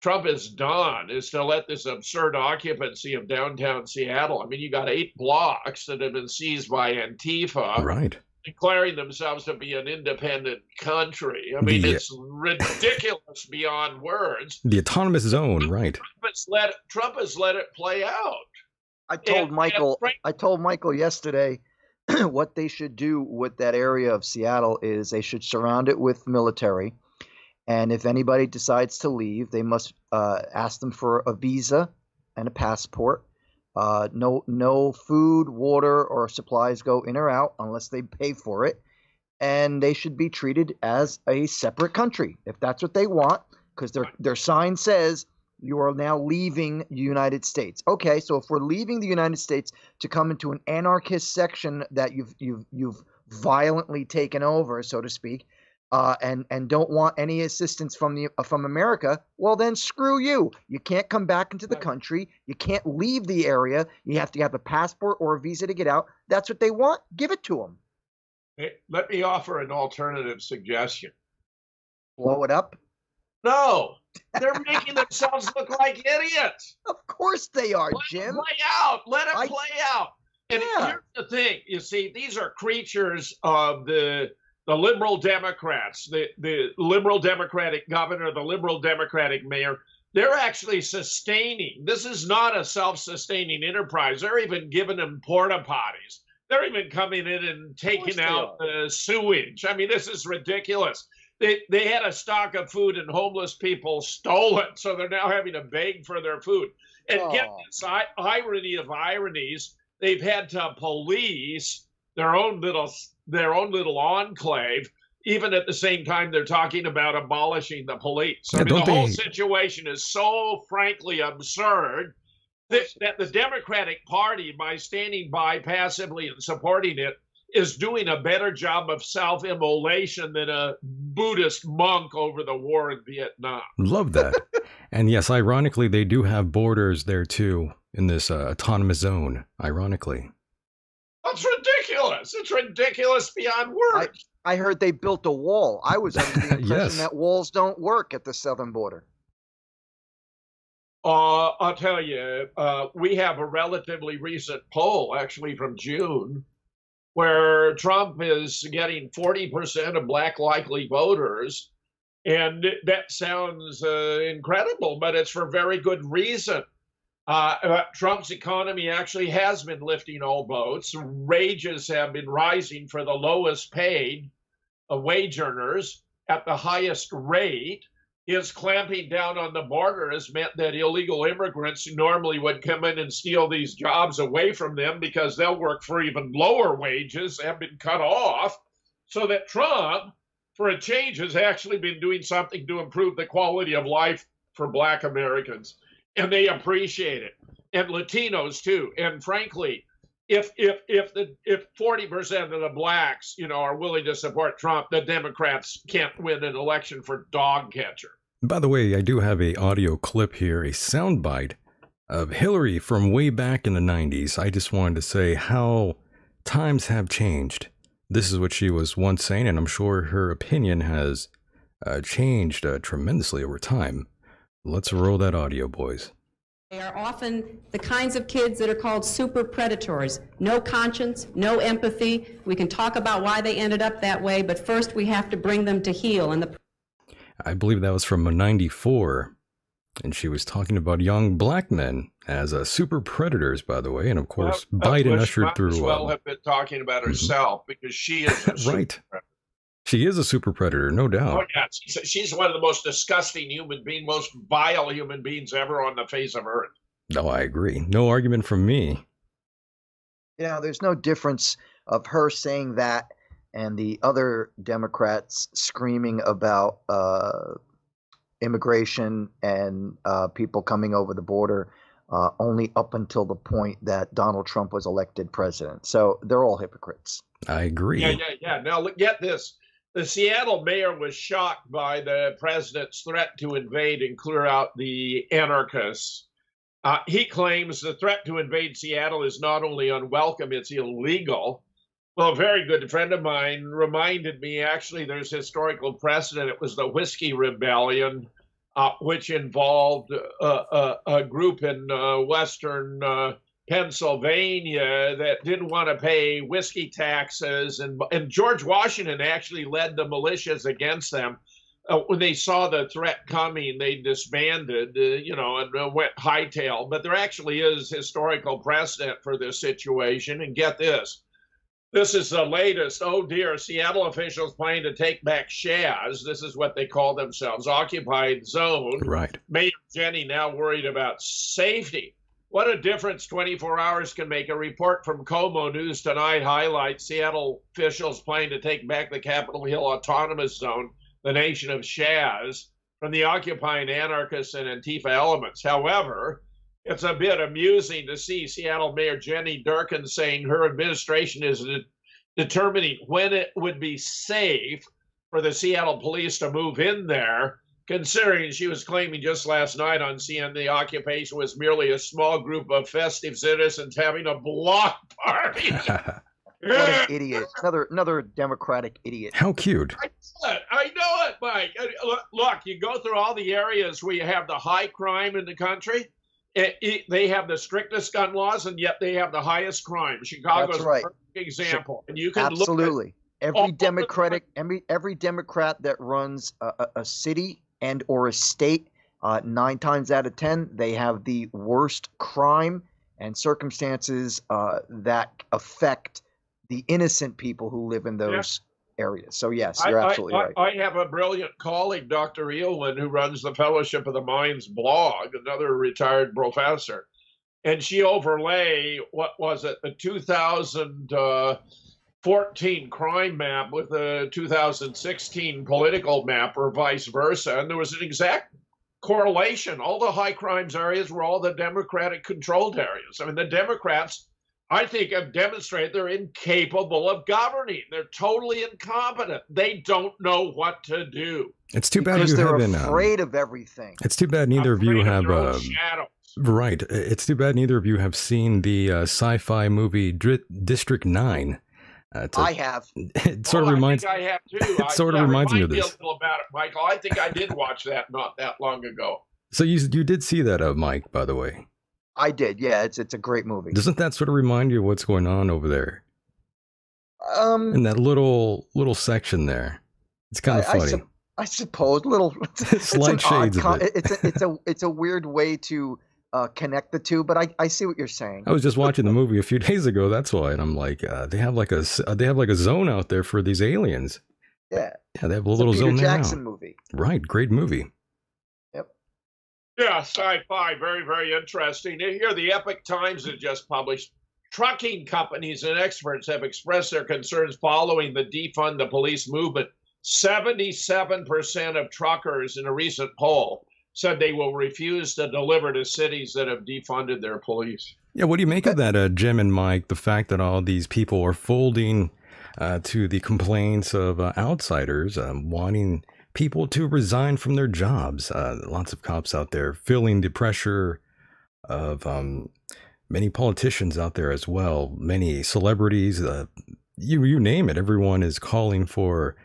Trump has done, is to let this absurd occupancy of downtown Seattle. I mean, you got 8 blocks that have been seized by Antifa, right, declaring themselves to be an independent country. I mean, it's ridiculous beyond words. The autonomous zone, right? Trump has let it play out. I told Michael yesterday what they should do with that area of Seattle is they should surround it with military. And if anybody decides to leave, they must ask them for a visa and a passport. No food, water, or supplies go in or out unless they pay for it. And they should be treated as a separate country if that's what they want, because their sign says you are now leaving the United States. Okay, so if we're leaving the United States to come into an anarchist section that you've violently taken over, so to speak, and don't want any assistance from America, well then screw you. You can't come back into the country. You can't leave the area. You have to have a passport or a visa to get out. That's what they want. Give it to them. Hey, let me offer an alternative suggestion. Blow it up? No, they're making themselves look like idiots. Of course they are, Jim. Let it play out. And here's the thing. You see, these are creatures of the liberal Democrats, the liberal Democratic governor, the liberal Democratic mayor. They're actually sustaining. This is not a self-sustaining enterprise. They're even giving them porta potties. They're even coming in and taking out the sewage. I mean, this is ridiculous. They had a stock of food and homeless people stole it, so they're now having to beg for their food. And get this irony of ironies, they've had to police their own little enclave, even at the same time they're talking about abolishing the police. I mean, the whole situation is so frankly absurd that the Democratic Party, by standing by passively and supporting it, is doing a better job of self-immolation than a Buddhist monk over the war in Vietnam. Love that. And yes, ironically, they do have borders there too in this autonomous zone, ironically. That's ridiculous. It's ridiculous beyond words. I heard they built a wall. I was under the impression that walls don't work at the southern border. I'll tell you, we have a relatively recent poll, actually from June, where Trump is getting 40% of black likely voters. And that sounds incredible, but it's for very good reason. Trump's economy actually has been lifting all boats. Wages have been rising for the lowest paid wage earners at the highest rate. His clamping down on the border has meant that illegal immigrants who normally would come in and steal these jobs away from them because they'll work for even lower wages have been cut off, so that Trump, for a change, has actually been doing something to improve the quality of life for Black Americans. And they appreciate it. And Latinos too. And frankly, if 40% of the blacks, are willing to support Trump, the Democrats can't win an election for dog catcher. By the way, I do have a audio clip here, a soundbite of Hillary from way back in the 90s. I just wanted to say how times have changed. This is what she was once saying, and I'm sure her opinion has changed tremendously over time. Let's roll that audio, boys. They are often the kinds of kids that are called super predators. No conscience, no empathy. We can talk about why they ended up that way, but first we have to bring them to heel. And I believe that was from 94, and she was talking about young black men as super predators, by the way, and of course Biden ushered through. Well, have been talking about herself because she is a right. Super predator. She is a super predator, no doubt. Oh, yeah. She's one of the most disgusting most vile human beings ever on the face of Earth. No, I agree. No argument from me. There's no difference of her saying that and the other Democrats screaming about immigration and people coming over the border only up until the point that Donald Trump was elected president. So they're all hypocrites. I agree. Yeah. Now, get this. the Seattle mayor was shocked by the president's threat to invade and clear out the anarchists. He claims the threat to invade Seattle is not only unwelcome, it's illegal. Well, a very good friend of mine reminded me, actually, there's historical precedent. It was the Whiskey Rebellion, which involved a group in western Pennsylvania that didn't want to pay whiskey taxes. And George Washington actually led the militias against them. When they saw the threat coming, they disbanded, and went hightail. But there actually is historical precedent for this situation. And get this. This is the latest. Oh, dear. Seattle officials plan to take back Shaz. This is what they call themselves, occupied zone. Right. Mayor Jenny now worried about safety. What a difference 24 hours can make. A report from Como News Tonight highlights Seattle officials plan to take back the Capitol Hill Autonomous Zone, the nation of Shaz, from the occupying anarchists and Antifa elements. However, it's a bit amusing to see Seattle Mayor Jenny Durkan saying her administration is determining when it would be safe for the Seattle police to move in there, considering she was claiming just last night on CNN the occupation was merely a small group of festive citizens having a block party. What an idiot. Another Democratic idiot. How cute. I know it, Mike. Look, you go through all the areas where you have the high crime in the country. They have the strictest gun laws, and yet they have the highest crime. Chicago's That's right. a perfect example. And you can Absolutely. look at Every Democrat that runs a city and or a state, 9 times out of 10, they have the worst crime and circumstances that affect the innocent people who live in those areas. So yes, you're absolutely right. I have a brilliant colleague, Dr. Eowyn, who runs the Fellowship of the Mind's blog, another retired professor. And she overlay, what was it, the 2014 crime map with the 2016 political map or vice versa. And there was an exact correlation. All the high crimes areas were all the Democratic controlled areas. I mean, the Democrats, I think, have demonstrated they're incapable of governing. They're totally incompetent. They don't know what to do. It's too bad Because you they're haven't. afraid of everything. It's too bad neither of you Afraid have. their own shadows. Right. It's too bad neither of you have seen the sci-fi movie District 9. I have. It sort of reminds. I think I have too. It sort of reminds me of Remind this. a little about it, Michael. I think I did watch that not that long ago. So you did see that, Mike, by the way. I did. Yeah, it's a great movie. Doesn't that sort of remind you of what's going on over there in Um, that little section there? It's kind of funny. I suppose little Slight shades of it. It's a weird way to connect the two, but I see what you're saying. I was just watching the movie a few days ago. That's why, and I'm like, they have like a zone out there for these aliens. Yeah. Yeah, they have a It's little Peter zone there Jackson now. movie. Right, great movie. Yep. Yeah, sci-fi, very, very interesting. Here, the Epic Times has just published. Trucking companies and experts have expressed their concerns following the defund the police movement. 77% of truckers in a recent poll said they will refuse to deliver to cities that have defunded their police. Yeah, what do you make of that, Jim and Mike? The fact that all these people are folding to the complaints of outsiders, wanting people to resign from their jobs. Lots of cops out there feeling the pressure of many politicians out there as well. Many celebrities, you name it. Everyone is calling for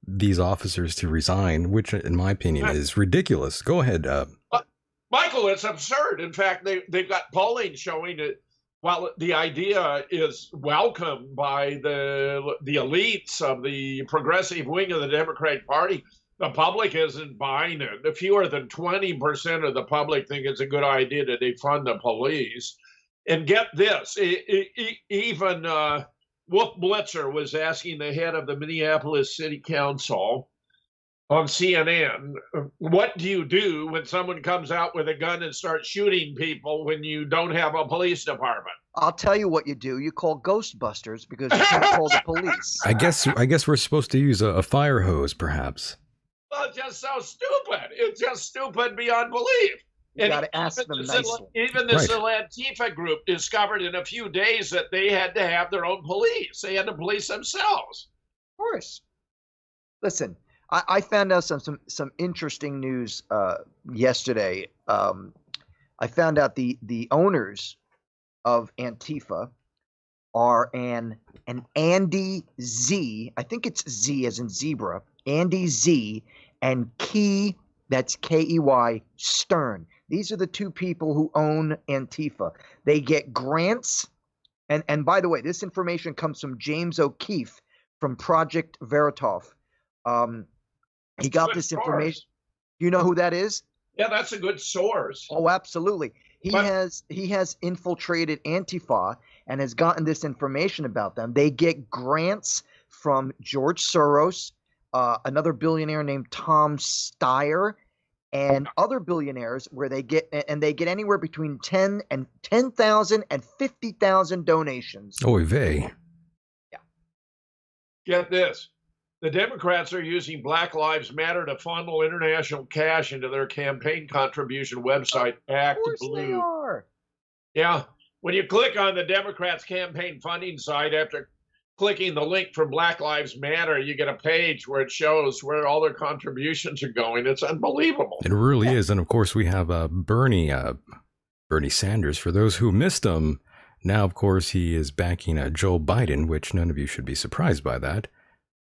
these officers to resign, which, in my opinion, is ridiculous. Go ahead. Michael, it's absurd. In fact, they've got polling showing that while the idea is welcomed by the elites of the progressive wing of the Democratic Party, the public isn't buying it. Fewer than 20% of the public think it's a good idea to defund the police. And get this, even Wolf Blitzer was asking the head of the Minneapolis City Council on CNN, what do you do when someone comes out with a gun and starts shooting people when you don't have a police department? I'll tell you what you do. You call Ghostbusters because you can't call the police. I guess we're supposed to use a fire hose, perhaps. Well, it's just so stupid. It's just stupid beyond belief. You got to ask them nicely. Even this Right. little Antifa group discovered in a few days that they had to have their own police. They had to police themselves. Of course. Listen, I found out some interesting news yesterday. I found out the owners of Antifa are an Andy Z. I think it's Z as in zebra. Andy Z and Key. That's Key Stern. These are the two people who own Antifa. They get grants. And by the way, this information comes from James O'Keefe from Project Veritov. He got this information. You know who that is? Yeah, that's a good source. Oh, absolutely. He has infiltrated Antifa and has gotten this information about them. They get grants from George Soros, another billionaire named Tom Steyer, and other billionaires where they get anywhere between 10,000 and 50,000 donations. Oy vey. Yeah. Get this. The Democrats are using Black Lives Matter to funnel international cash into their campaign contribution website, Act Of course Blue. they are. Yeah. When you click on the Democrats' campaign funding site, after clicking the link for Black Lives Matter, you get a page where it shows where all their contributions are going. It's unbelievable. It really is. And of course, we have Bernie Sanders. For those who missed him, now, of course, he is backing Joe Biden, which none of you should be surprised by that.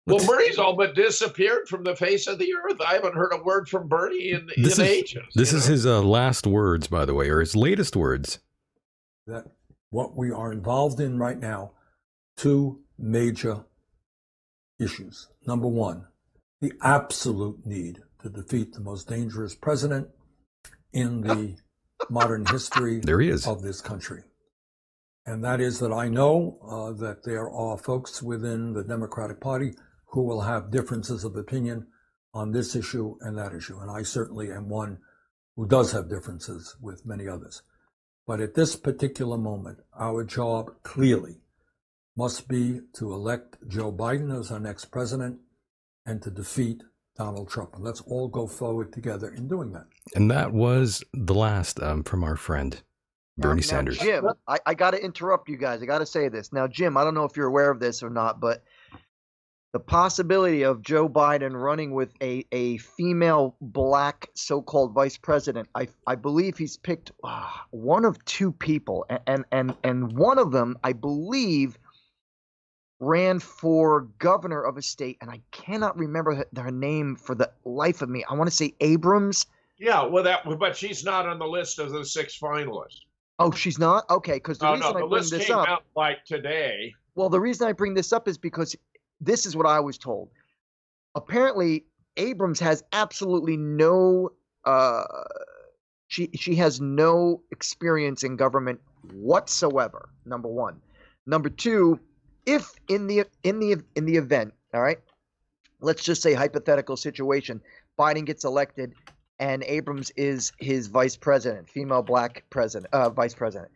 Well, Bernie's all but disappeared from the face of the earth. I haven't heard a word from Bernie in ages. This is his last words, by the way, or his latest words. That what we are involved in right now, two major issues. Number one, the absolute need to defeat the most dangerous president in the modern history There he is. of this country. And that is that I know that there are folks within the Democratic Party who will have differences of opinion on this issue and that issue. And I certainly am one who does have differences with many others. But at this particular moment, our job clearly must be to elect Joe Biden as our next president and to defeat Donald Trump. And let's all go forward together in doing that. And that was the last from our friend, Bernie Sanders. Jim, I got to interrupt you guys. I got to say this. Now, Jim, I don't know if you're aware of this or not, but the possibility of Joe Biden running with a female black so-called vice president, I believe he's picked one of two people, and one of them, I believe, ran for governor of a state, and I cannot remember her name for the life of me. I want to say Abrams. Yeah, well, but she's not on the list of the 6 finalists. Oh, she's not? Okay, because the reason I bring list this came up, out like today. well, the reason I bring this up is because this is what I was told. Apparently, Abrams has absolutely no she has no experience in government whatsoever. Number one. Number two, if in the event, all right, let's just say hypothetical situation, Biden gets elected and Abrams is his vice president, female black president, vice president.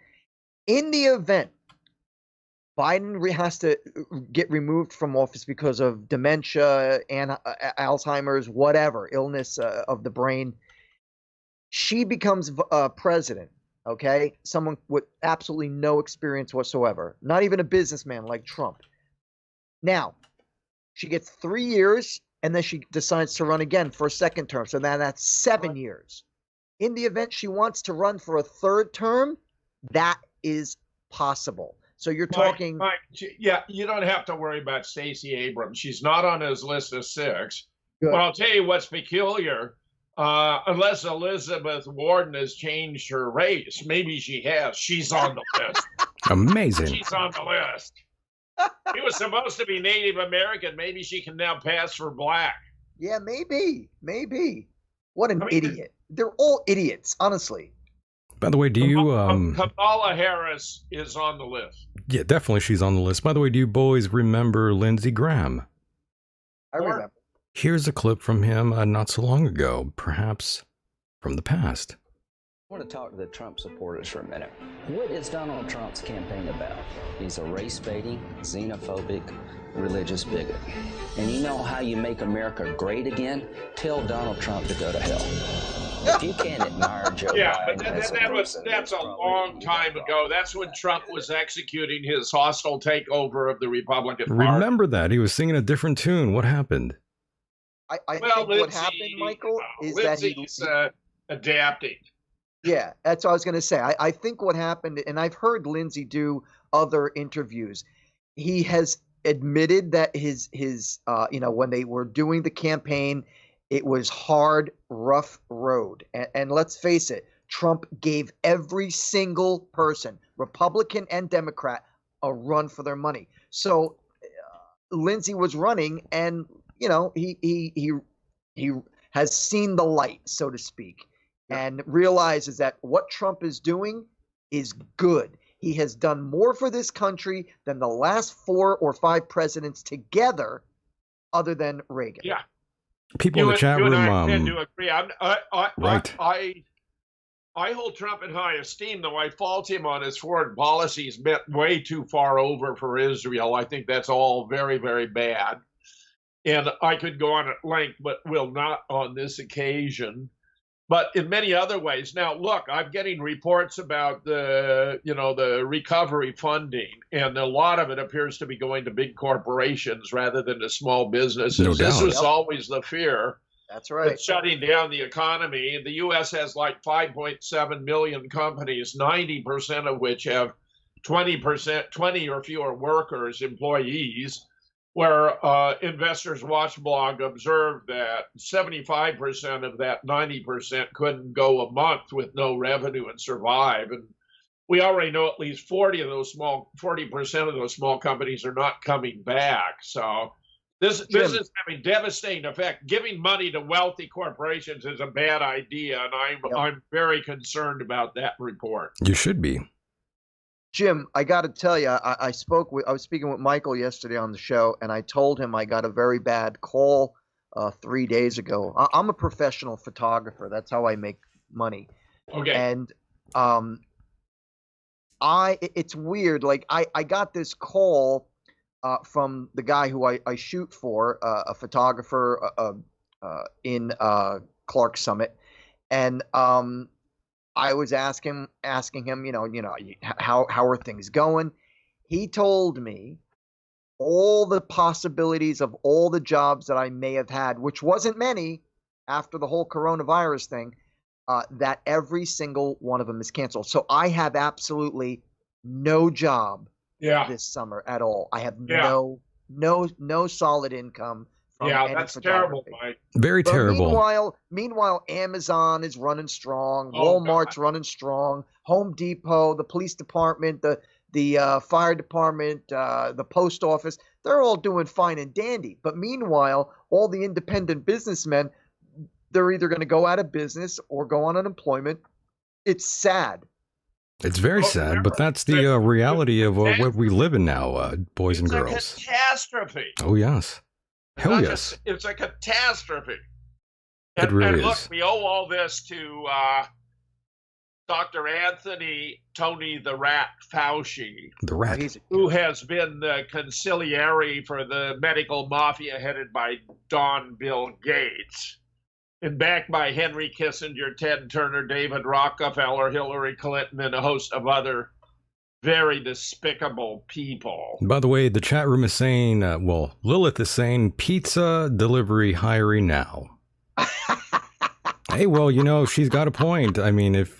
In the event Biden has to get removed from office because of dementia and Alzheimer's, whatever, illness of the brain, she becomes president, okay? Someone with absolutely no experience whatsoever, not even a businessman like Trump. Now, she gets 3 years, and then she decides to run again for a second term. So now that's 7 years. In the event she wants to run for a third term, that is possible. So you're talking. Mike, yeah, you don't have to worry about Stacey Abrams. She's not on his list of 6. Good. But I'll tell you what's peculiar. Unless Elizabeth Warren has changed her race, maybe she has. She's on the list. Amazing. She's on the list. She was supposed to be Native American. Maybe she can now pass for black. Yeah, maybe. What an idiot. They're all idiots, honestly. By the way, do you Kamala Harris is on the list. Yeah, definitely she's on the list. By the way, do you boys remember Lindsey Graham? I remember. Here's a clip from him not so long ago, perhaps from the past. I want to talk to the Trump supporters for a minute. What is Donald Trump's campaign about? He's a race-baiting, xenophobic, religious bigot. And you know how you make America great again? Tell Donald Trump to go to hell. If you can't admire Joe Biden, but that's a long time ago. That's when Trump was executing his hostile takeover of the Republican Party. Remember that. He was singing a different tune. What happened? I Well, think what happened, Lindsay, Michael, is that Lindsay's adapting. yeah, that's what I was going to say. I think what happened, and I've heard Lindsay do other interviews. He has admitted that his when they were doing the campaign, it was hard, rough road. And let's face it, Trump gave every single person, Republican and Democrat, a run for their money. So Lindsay was running, and he has seen the light, so to speak, and realizes that what Trump is doing is good. He has done more for this country than the last 4 or 5 presidents together, other than Reagan. Yeah. People in the chat room, I tend to agree. right. I hold Trump in high esteem, though I fault him on his foreign policies bent way too far over for Israel. I think that's all very, very bad. And I could go on at length, but will not on this occasion. But in many other ways. Now, look, I'm getting reports about the recovery funding, and a lot of it appears to be going to big corporations rather than to small businesses. No doubt. This was always the fear. That's right. It's shutting down the economy. The U.S. has like 5.7 million companies, 90% of which have 20 or fewer workers, employees, where Investors Watch blog observed that 75% of that 90% couldn't go a month with no revenue and survive. And we already know at least 40% of those small companies are not coming back. So this is having devastating effect. Giving money to wealthy corporations is a bad idea, and I'm very concerned about that report. You should be. Jim, I got to tell you, I was speaking with Michael yesterday on the show, and I told him I got a very bad call 3 days ago. I'm a professional photographer. That's how I make money. Okay. And it's weird. Like I got this call from the guy who I shoot for, a photographer in Clark Summit, and I was asking him, how are things going? He told me all the possibilities of all the jobs that I may have had, which wasn't many after the whole coronavirus thing, that every single one of them is canceled. So I have absolutely no job this summer at all. I have no solid income. That's terrible, Mike. Very terrible. Meanwhile, Amazon is running strong. Walmart's running strong. Home Depot, the police department, the fire department, the post office, they're all doing fine and dandy. But meanwhile, all the independent businessmen, they're either going to go out of business or go on unemployment. It's sad. It's very sad, but that's the reality of what we live in now, boys and girls. It's a catastrophe. Oh, yes. Hell yes. It's a catastrophe. It really and look, is. we owe all this to Dr. Anthony Tony the Rat Fauci. The rat. Who has been the consigliere for the medical mafia headed by Don Bill Gates. And backed by Henry Kissinger, Ted Turner, David Rockefeller, Hillary Clinton, and a host of other very despicable people. By the way, the chat room is saying, Lilith is saying, pizza delivery hiring now. Hey, well, she's got a point. I mean, if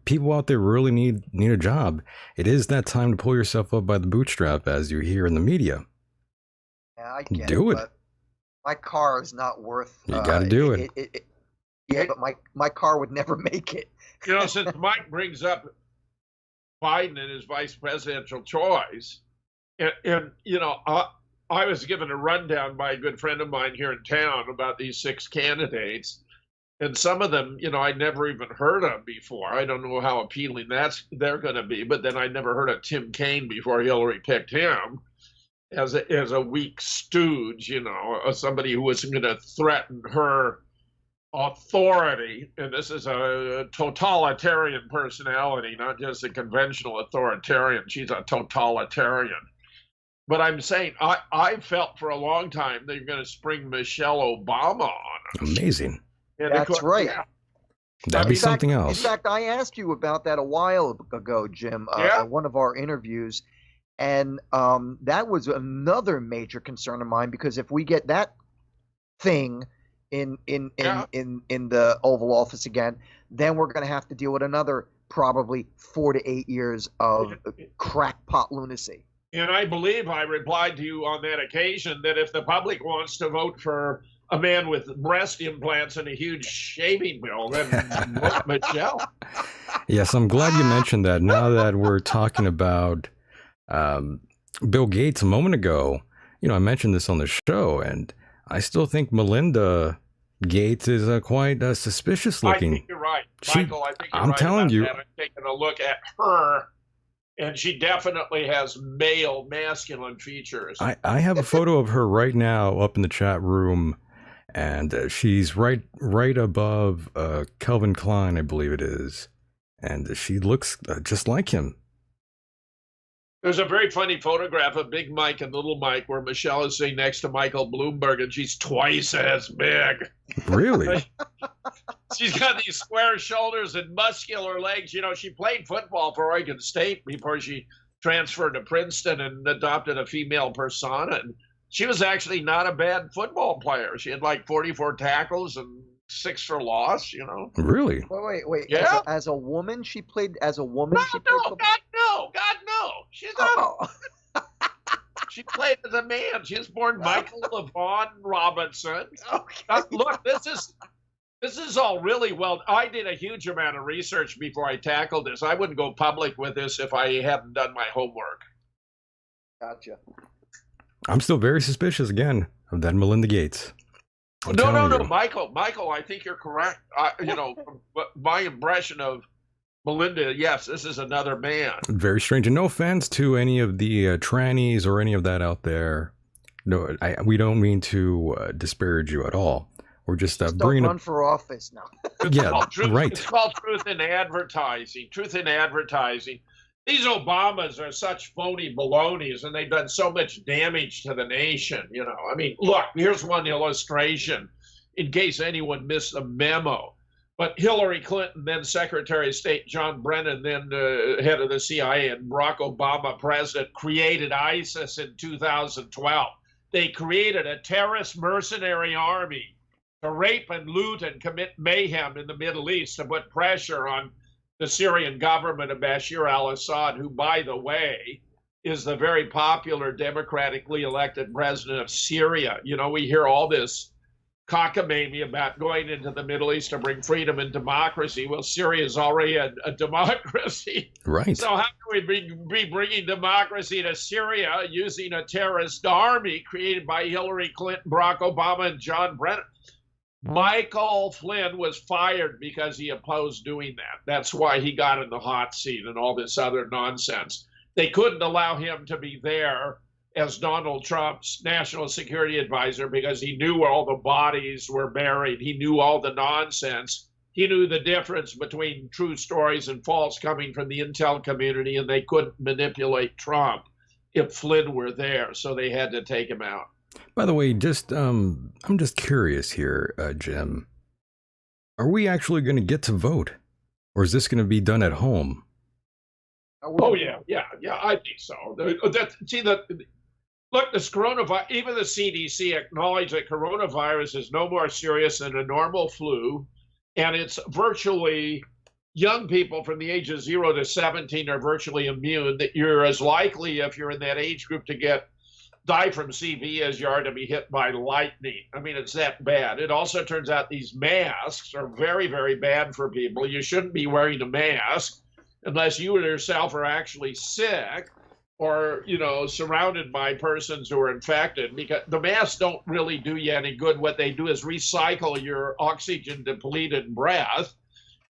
people out there really need a job, it is that time to pull yourself up by the bootstrap, as you hear in the media. Yeah, I get do it. But my car is not worth. You got to do it. Yeah, but my car would never make it. Since Mike brings up Biden and his vice presidential choice, and I was given a rundown by a good friend of mine here in town about these 6 candidates, and some of them, I'd never even heard of before. I don't know how appealing they're going to be, but then I'd never heard of Tim Kaine before Hillary picked him as a weak stooge, somebody who was going to threaten her authority. And this is a totalitarian personality, not just a conventional authoritarian. She's a totalitarian. But I'm saying I felt for a long time they're going to spring Michelle Obama on us. Amazing. And That's right. That'd be something else. In fact, I asked you about that a while ago, Jim, one of our interviews. And that was another major concern of mine, because if we get that thing in Yeah. the Oval Office again, then we're going to have to deal with another probably 4 to 8 years of crackpot lunacy. And I believe I replied to you on that occasion that if the public wants to vote for a man with breast implants and a huge shaving bill, then vote Michelle. Yes, I'm glad you mentioned that. Now that we're talking about Bill Gates a moment ago, I mentioned this on the show, and I still think Melinda Gates is quite suspicious looking. I think you're right, Michael. I think you're I'm right telling about you. that. I'm taking a look at her, and she definitely has male, masculine features. I have a photo of her right now up in the chat room, and she's right above Calvin Klein, I believe it is, and she looks just like him. There's a very funny photograph of Big Mike and Little Mike where Michelle is sitting next to Michael Bloomberg, and she's twice as big. Really? She's got these square shoulders and muscular legs. She played football for Oregon State before she transferred to Princeton and adopted a female persona. And she was actually not a bad football player. She had like 44 tackles and 6 for loss, Really? Wait. Yeah. As a woman, she played as a woman. No, God, no. She's not. She played as a man. She was born Michael Levon Robinson. Look, this is all really well. I did a huge amount of research before I tackled this. I wouldn't go public with this if I hadn't done my homework. Gotcha. I'm still very suspicious again of that Melinda Gates. No, Michael, I think you're correct. My impression of Melinda, yes, this is another man. Very strange. And no offense to any of the trannies or any of that out there. No, we don't mean to disparage you at all. We're just bringing don't run for office now. Yeah, right. It's called truth in advertising. Truth in advertising. These Obamas are such phony balonies, and they've done so much damage to the nation. Look, here's one illustration in case anyone missed the memo. But Hillary Clinton, then Secretary of State John Brennan, then head of the CIA, and Barack Obama, president, created ISIS in 2012. They created a terrorist mercenary army to rape and loot and commit mayhem in the Middle East to put pressure on the Syrian government of Bashar al-Assad, who, by the way, is the very popular democratically elected president of Syria. We hear all this cockamamie about going into the Middle East to bring freedom and democracy. Well, Syria is already a democracy. Right. So how can we be bringing democracy to Syria using a terrorist army created by Hillary Clinton, Barack Obama, and John Brennan? Michael Flynn was fired because he opposed doing that. That's why he got in the hot seat and all this other nonsense. They couldn't allow him to be there as Donald Trump's national security advisor because he knew where all the bodies were buried. He knew all the nonsense. He knew the difference between true stories and false coming from the intel community, and they couldn't manipulate Trump if Flynn were there, so they had to take him out. By the way, I'm just curious here, Jim. Are we actually going to get to vote, or is this going to be done at home? Oh yeah, I think so. Look, this coronavirus. Even the CDC acknowledged that coronavirus is no more serious than a normal flu, and it's virtually young people from the age of 0 to 17 are virtually immune. That you're as likely, if you're in that age group, to die from CV as you are to be hit by lightning. I mean, it's that bad. It also turns out these masks are very, very bad for people. You shouldn't be wearing a mask unless you yourself are actually sick or, surrounded by persons who are infected, because the masks don't really do you any good. What they do is recycle your oxygen depleted breath,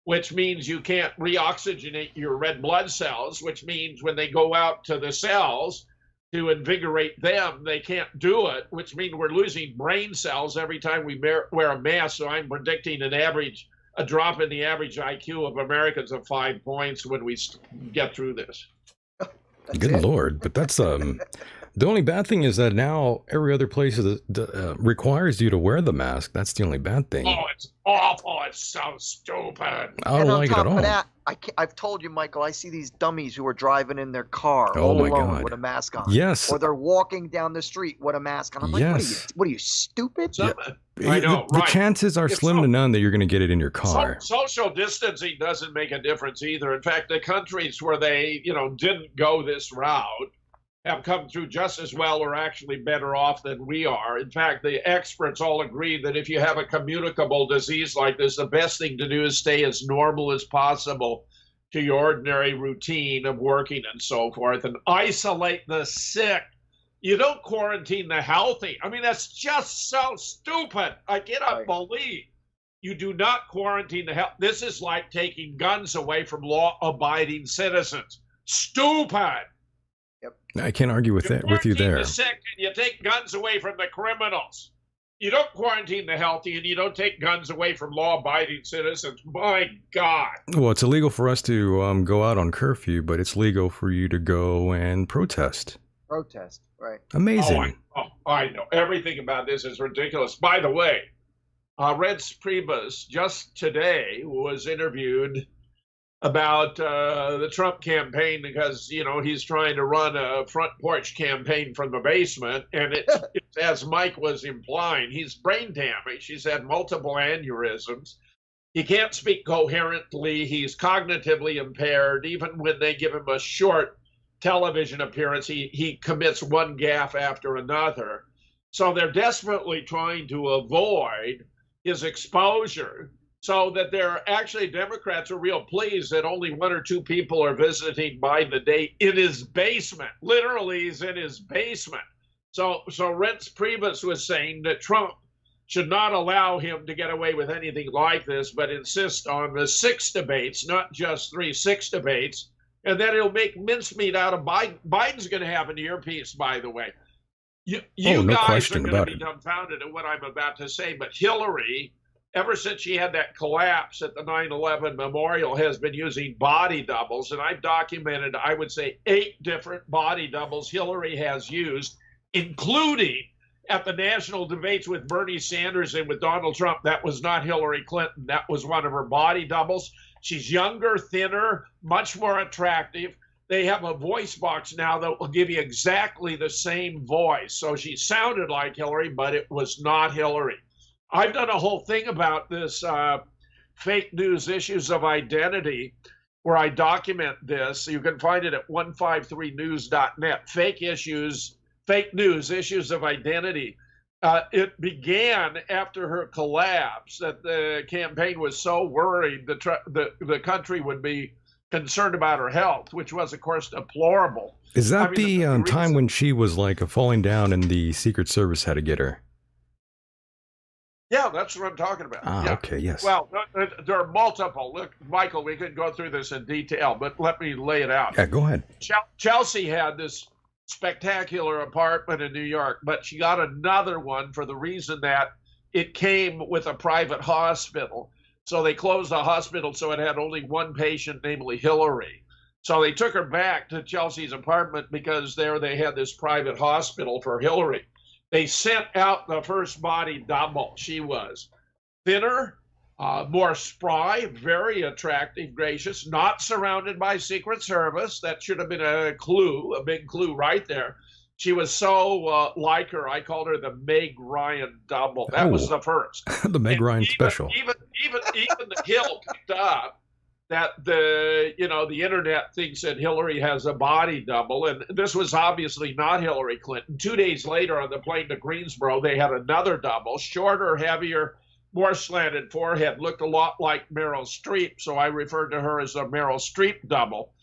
which means you can't reoxygenate your red blood cells, which means when they go out to the cells to invigorate them, they can't do it, which means we're losing brain cells every time we wear a mask. So I'm predicting a drop in the average IQ of Americans of 5 points when we get through this. Good Lord, but that's The only bad thing is that now every other place requires you to wear the mask. That's the only bad thing. Oh, it's awful. It's so stupid. I And don't on like it top at all. of that, I've told you, Michael, I see these dummies who are driving in their car Oh all my alone God. with a mask on. Yes. Or they're walking down the street with a mask on. I'm like, Yes. what are you, stupid? Some- I know, the right. chances are It's slim so- to none that you're going to get it in your car. Social distancing doesn't make a difference either. In fact, the countries where they, didn't go this route have come through just as well or actually better off than we are. In fact, the experts all agree that if you have a communicable disease like this, the best thing to do is stay as normal as possible to your ordinary routine of working and so forth, and isolate the sick. You don't quarantine the healthy. I mean, that's just so stupid. I cannot believe you do not quarantine the health. This is like taking guns away from law-abiding citizens. Stupid. I can't argue with you quarantine there. the sick and you take guns away from the criminals. You don't quarantine the healthy and you don't take guns away from law-abiding citizens. My God. Well, it's illegal for us to go out on curfew, but it's legal for you to go and protest. Protest, right. Amazing. I know. Everything about this is ridiculous. By the way, Reds Priebus just today was interviewed about the Trump campaign because, he's trying to run a front porch campaign from the basement. And it's as Mike was implying, he's brain damaged. He's had multiple aneurysms. He can't speak coherently. He's cognitively impaired. Even when they give him a short television appearance, he commits one gaffe after another. So they're desperately trying to avoid his exposure, so that Democrats are real pleased that only one or two people are visiting Biden a day in his basement. Literally, he's in his basement. So Reince Priebus was saying that Trump should not allow him to get away with anything like this, but insist on the 6 debates, not just 6 debates, and then he'll make mincemeat out of Biden. Biden's going to have an earpiece, by the way. You no guys question are going about to be it. dumbfounded at what I'm about to say, but Hillary, ever since she had that collapse at the 9/11 memorial, has been using body doubles, and I've documented, I would say, 8 different body doubles Hillary has used, including at the national debates with Bernie Sanders and with Donald Trump. That was not Hillary Clinton. That was one of her body doubles. She's younger, thinner, much more attractive. They have a voice box now that will give you exactly the same voice. So she sounded like Hillary, but it was not Hillary. I've done a whole thing about this fake news issues of identity where I document this. You can find it at 153news.net. Fake news issues of identity. It began after her collapse that the campaign was so worried the country would be concerned about her health, which was, of course, deplorable. Is that the time when she was like falling down and the Secret Service had to get her? Yeah, that's what I'm talking about. Ah, yeah. okay, yes. Well, there are multiple. Look, Michael, we could go through this in detail, but let me lay it out. Yeah, go ahead. Chelsea had this spectacular apartment in New York, but she got another one for the reason that it came with a private hospital. So they closed the hospital so it had only one patient, namely Hillary. So they took her back to Chelsea's apartment because there they had this private hospital for Hillary. They sent out the first body double. She was thinner, more spry, very attractive, gracious, not surrounded by Secret Service. That should have been a clue, a big clue right there. She was so like her, I called her the Meg Ryan double. That was the first. The Meg Ryan special. Even the Hill picked up that the internet thinks that Hillary has a body double, and this was obviously not Hillary Clinton. 2 days later on the plane to Greensboro, they had another double, shorter, heavier, more slanted forehead, looked a lot like Meryl Streep, so I referred to her as a Meryl Streep double.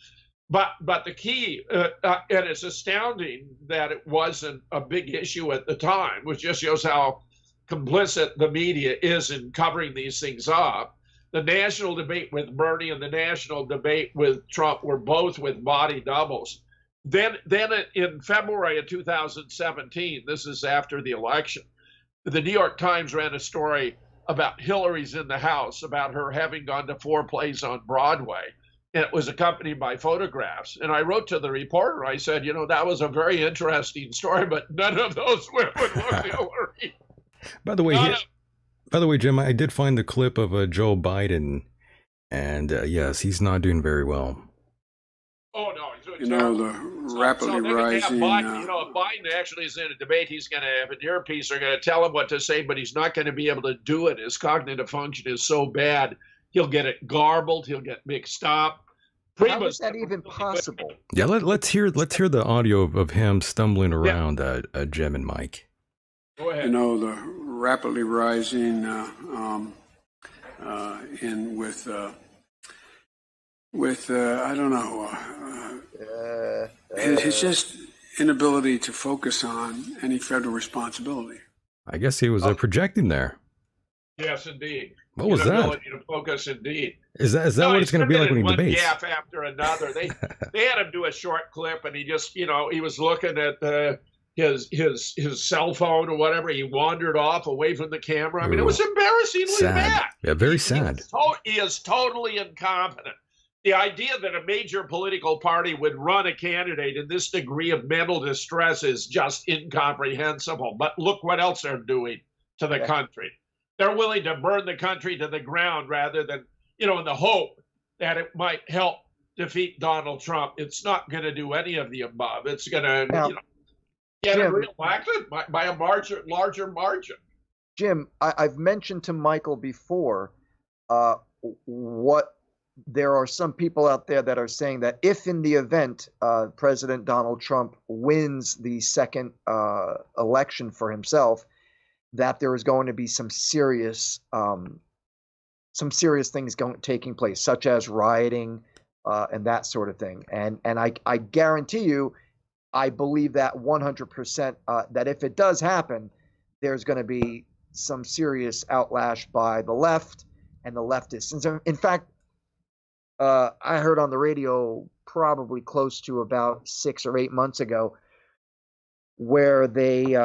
But the key, and it's astounding that it wasn't a big issue at the time, which just shows how complicit the media is in covering these things up. The national debate with Bernie and the national debate with Trump were both with body doubles. Then in February of 2017, this is after the election, the New York Times ran a story about Hillary's in the house, about her having gone to 4 plays on Broadway. and it was accompanied by photographs. And I wrote to the reporter, I said, that was a very interesting story, but none of those women look Hillary. By the way, Jim, I did find the clip of Joe Biden, and yes, he's not doing very well. Oh no, he's doing the rapidly rising. Biden, if Biden actually is in a debate, he's going to have an earpiece. They're going to tell him what to say, but he's not going to be able to do it. His cognitive function is so bad, he'll get it garbled. He'll get mixed up. How is that even possible? Yeah, let's hear the audio of him stumbling around, Jim and Mike. Go ahead. The rapidly rising in with I don't know, his just inability to focus on any federal responsibility. I guess he was projecting there. Yes, indeed. What was that? Inability to focus, indeed. Is that what it's going to be like when he debates? One gaffe after another. They had him do a short clip, and he just, he was looking at his cell phone or whatever. He wandered off away from the camera. I mean, it was embarrassingly bad. Yeah, very sad. He is totally incompetent. The idea that a major political party would run a candidate in this degree of mental distress is just incomprehensible. But look what else they're doing to the country. They're willing to burn the country to the ground rather than, in the hope that it might help defeat Donald Trump. It's not going to do any of the above. It's going to, get him reelected by a larger margin. Jim, I've mentioned to Michael before what there are some people out there that are saying that if in the event President Donald Trump wins the second election for himself, that there is going to be some serious things taking place, such as rioting and that sort of thing. And I guarantee you, I believe that 100% that if it does happen, there's going to be some serious outlash by the left and the leftists. And in fact, I heard on the radio probably close to about 6 or 8 months ago where they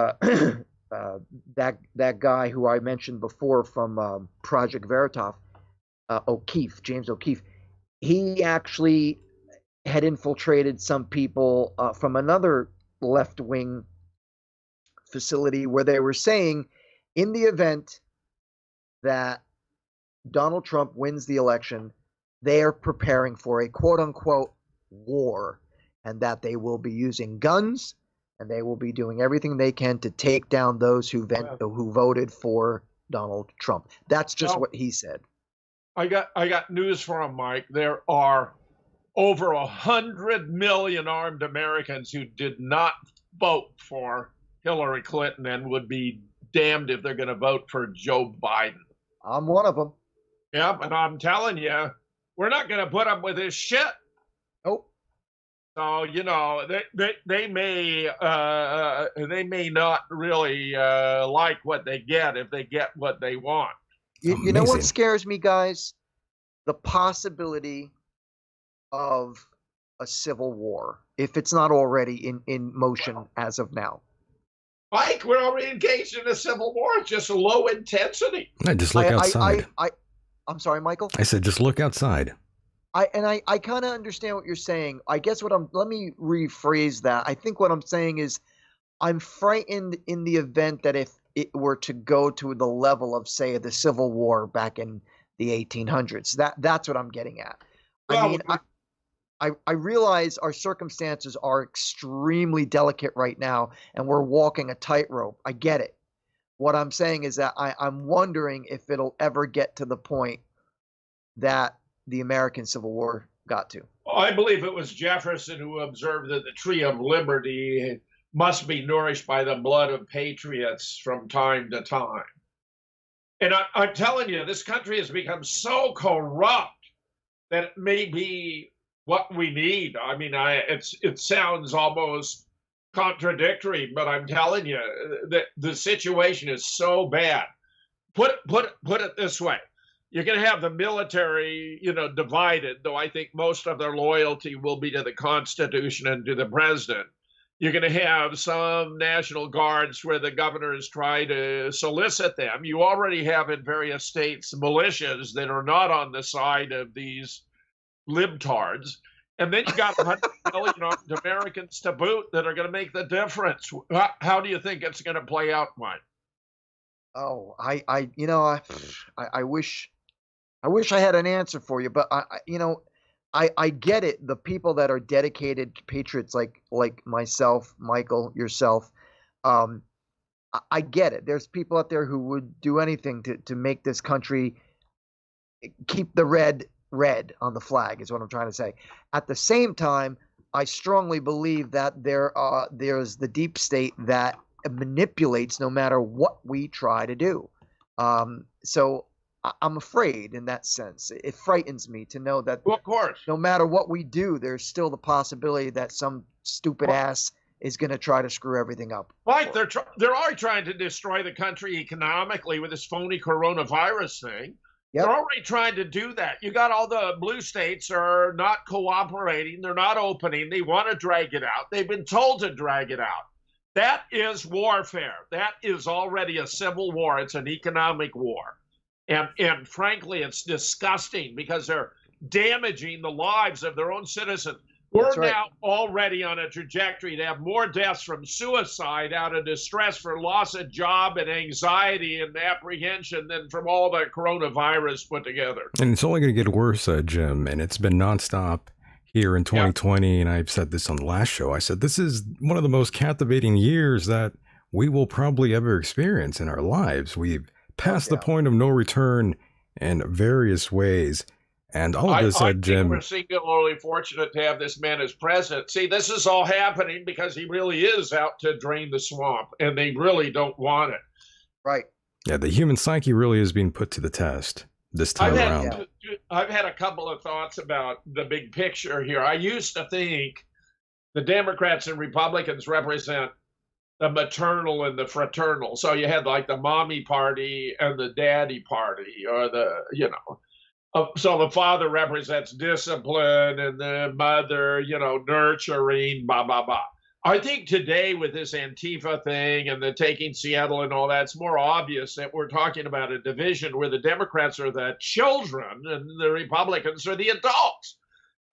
that guy who I mentioned before from Project Veritas, James O'Keefe, he actually had infiltrated some people from another left-wing facility where they were saying in the event that Donald Trump wins the election, they are preparing for a quote-unquote war, and that they will be using guns and they will be doing everything they can to take down those who voted for Donald Trump. That's just what he said. I got news for him, Mike. There are over 100 million armed Americans who did not vote for Hillary Clinton and would be damned if they're going to vote for Joe Biden. I'm one of them. Yep, and I'm telling you, we're not going to put up with this shit. Nope. So they may not really like what they get if they get what they want. You know what scares me, guys? The possibility of a civil war, if it's not already in motion as of now. Mike, we're already engaged in a civil war. It's just low intensity. No, just look outside. I'm sorry, Michael? I said just look outside. I kind of understand what you're saying. I guess let me rephrase that. I think what I'm saying is I'm frightened in the event that if it were to go to the level of, say, the Civil War back in the 1800s. That's what I'm getting at. I realize our circumstances are extremely delicate right now, and we're walking a tightrope. I get it. What I'm saying is that I'm wondering if it'll ever get to the point that the American Civil War got to. I believe it was Jefferson who observed that the tree of liberty must be nourished by the blood of patriots from time to time. And I'm telling you, this country has become so corrupt that it may be what we need. I mean, it sounds almost contradictory, but I'm telling you that the situation is so bad. Put it this way. You're going to have the military, divided, though I think most of their loyalty will be to the Constitution and to the president. You're going to have some National Guards where the governors try to solicit them. You already have in various states militias that are not on the side of these libtards. And then you got 100 million armed Americans to boot that are going to make the difference. How do you think it's going to play out, Mike? Oh, I wish I had an answer for you, but I get it. The people that are dedicated patriots like myself, Michael, yourself, I get it. There's people out there who would do anything to make this country keep the red on the flag, is what I'm trying to say. At the same time, I strongly believe that there's the deep state that manipulates no matter what we try to do. So I'm afraid in that sense. It frightens me to know that, well, of course, no matter what we do, there's still the possibility that some stupid ass is going to try to screw everything up. Like they're already trying to destroy the country economically with this phony coronavirus thing. Yep. They're already trying to do that. You got all the blue states are not cooperating. They're not opening. They want to drag it out. They've been told to drag it out. That is warfare. That is already a civil war. It's an economic war. And frankly, it's disgusting because they're damaging the lives of their own citizens. We're now already on a trajectory to have more deaths from suicide out of distress for loss of job and anxiety and apprehension than from all the coronavirus put together. And it's only going to get worse, Jim, and it's been nonstop here in 2020, and I've said this on the last show. I said this is one of the most captivating years that we will probably ever experience in our lives. We've passed the point of no return in various ways. And all of this, Jim, we're singularly fortunate to have this man as president. See, this is all happening because he really is out to drain the swamp, and they really don't want it. Right. Yeah, the human psyche really is being put to the test this time around. I've had a couple of thoughts about the big picture here. I used to think the Democrats and Republicans represent the maternal and the fraternal. So you had like the mommy party and the daddy party, or so the father represents discipline and the mother, nurturing, blah, blah, blah. I think today with this Antifa thing and the taking Seattle and all that, it's more obvious that we're talking about a division where the Democrats are the children and the Republicans are the adults.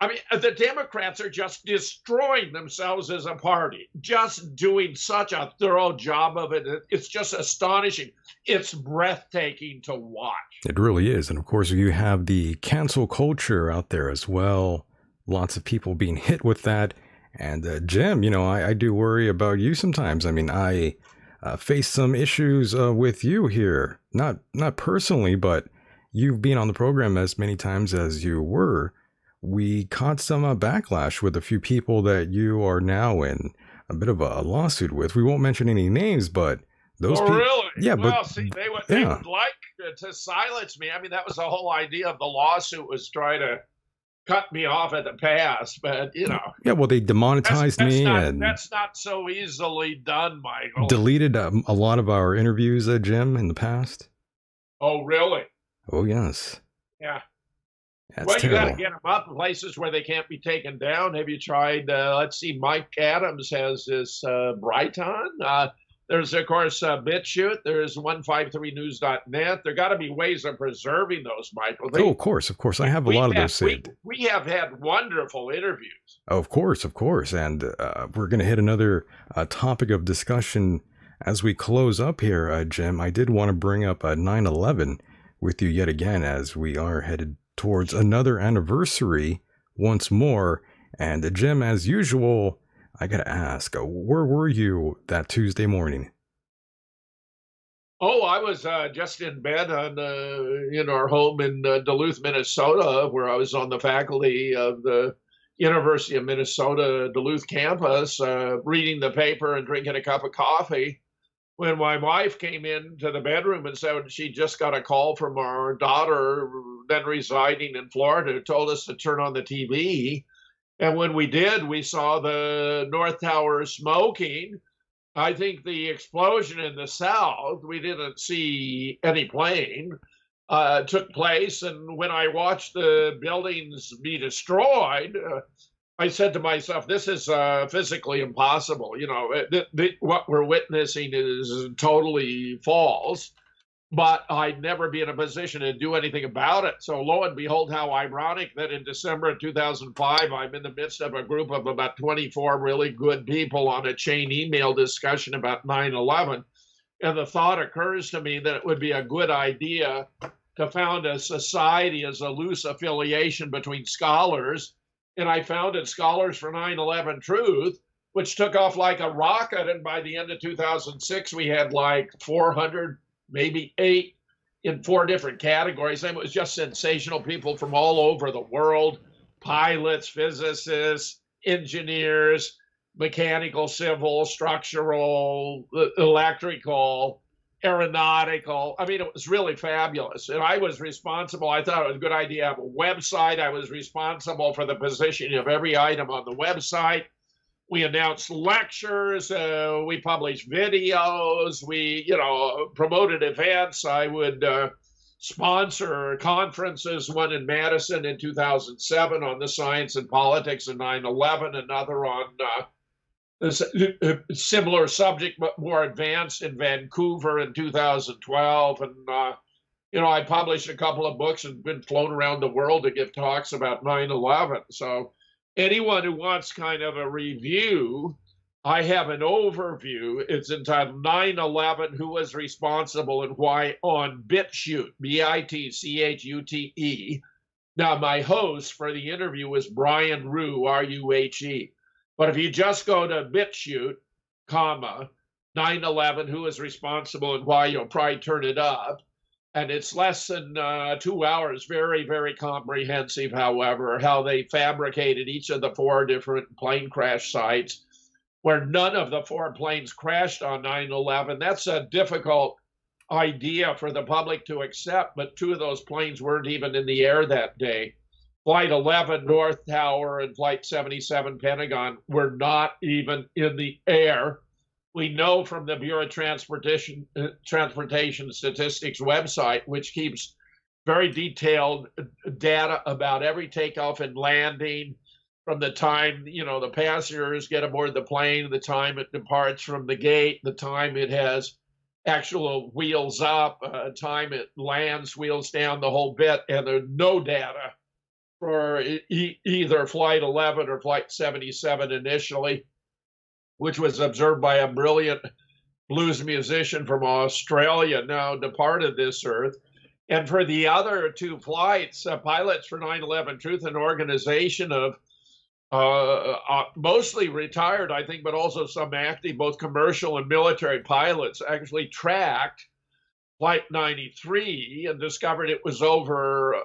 I mean, the Democrats are just destroying themselves as a party, just doing such a thorough job of it. It's just astonishing. It's breathtaking to watch. It really is. And of course, you have the cancel culture out there as well. Lots of people being hit with that. And Jim, I do worry about you sometimes. I mean, I face some issues with you here. Not personally, but you've been on the program as many times as you were. We caught some backlash with a few people that you are now in a bit of a lawsuit with. We won't mention any names, but those people. Really? Yeah, well, see, they would like to silence me. I mean, that was the whole idea of the lawsuit, was try to cut me off at the pass. But yeah, well, they demonetized me, and that's not so easily done, Michael. Deleted a lot of our interviews, Jim, in the past. Oh, really? Oh, yes. Yeah. That's you got to get them up in places where they can't be taken down. Have you tried? Let's see, Mike Adams has this Brighton. There's, of course, BitChute. There's 153news.net. There got to be ways of preserving those, Michael. Of course. I have a lot of those saved. We have had wonderful interviews. Of course. And we're going to hit another topic of discussion as we close up here, Jim. I did want to bring up 9/11 with you yet again, as we are headed towards another anniversary once more. And Jim, as usual, I gotta ask, where were you that Tuesday morning? Oh, I was just in bed in our home in Duluth, Minnesota, where I was on the faculty of the University of Minnesota Duluth campus, reading the paper and drinking a cup of coffee, when my wife came into the bedroom and said she just got a call from our daughter, then residing in Florida, who told us to turn on the TV. And when we did, we saw the North Tower smoking. I think the explosion in the south, we didn't see any plane, took place. And when I watched the buildings be destroyed, I said to myself, this is physically impossible. What we're witnessing is totally false. but I'd never be in a position to do anything about it. So lo and behold, how ironic that in December of 2005, I'm in the midst of a group of about 24 really good people on a chain email discussion about 9/11. And the thought occurs to me that it would be a good idea to found a society as a loose affiliation between scholars. And I founded Scholars for 9/11 Truth, which took off like a rocket. And by the end of 2006, we had like 400, maybe 8 in 4 different categories. And it was just sensational people from all over the world, pilots, physicists, engineers, mechanical, civil, structural, electrical, aeronautical. I mean, it was really fabulous. And I was responsible. I thought it was a good idea to have a website. I was responsible for the positioning of every item on the website. We announced lectures. We published videos. We, promoted events. I would sponsor conferences, one in Madison in 2007 on the science and politics of 9/11, another on a similar subject, but more advanced in Vancouver in 2012. And, I published a couple of books and been flown around the world to give talks about 9/11. So anyone who wants kind of a review, I have an overview. It's entitled 9/11, Who Was Responsible and Why on BitChute, BITCHUTE. Now, my host for the interview was Brian Ruhe, RUHE. But if you just go to BitChute, 9/11, Who Was Responsible and Why, you'll probably turn it up. And it's less than 2 hours, very, very comprehensive, however, how they fabricated each of the 4 different plane crash sites where none of the 4 planes crashed on 9/11. That's a difficult idea for the public to accept, but 2 of those planes weren't even in the air that day. Flight 11 North Tower and Flight 77 Pentagon were not even in the air. We know from the Bureau of Transportation Statistics website, which keeps very detailed data about every takeoff and landing, from the time, the passengers get aboard the plane, the time it departs from the gate, the time it has actual wheels up, time it lands, wheels down, the whole bit, and there's no data for either Flight 11 or Flight 77 initially, which was observed by a brilliant blues musician from Australia, now departed this earth. And for the other 2 flights, pilots for 9/11 Truth, an organization of mostly retired, I think, but also some active, both commercial and military pilots, actually tracked Flight 93 and discovered it was over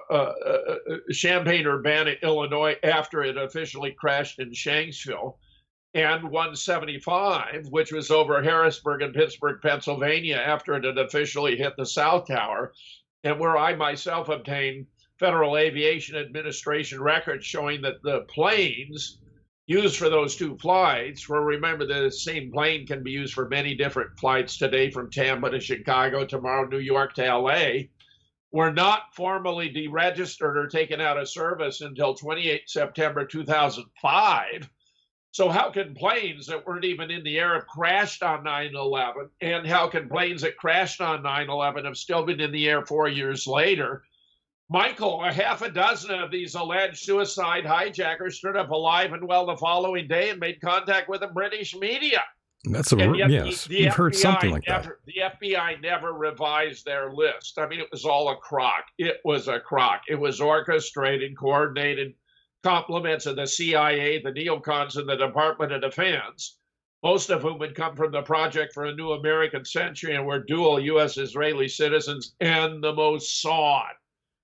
Champaign-Urbana, Illinois, after it officially crashed in Shanksville, and 175, which was over Harrisburg and Pittsburgh, Pennsylvania, after it had officially hit the South Tower, and where I myself obtained Federal Aviation Administration records showing that the planes used for those 2 flights, where remember the same plane can be used for many different flights today, from Tampa to Chicago, tomorrow New York to LA, were not formally deregistered or taken out of service until 28 September 2005. So how can planes that weren't even in the air have crashed on 9/11? And how can planes that crashed on 9/11 have still been in the air 4 years later? Michael, a half a dozen of these alleged suicide hijackers stood up alive and well the following day and made contact with the British media. That's yes. We've heard something like that. The FBI never revised their list. I mean, it was all a crock. It was a crock. It was orchestrated, coordinated, compliments of the CIA, the neocons, and the Department of Defense, most of whom had come from the Project for a New American Century and were dual U.S.-Israeli citizens and the Mossad.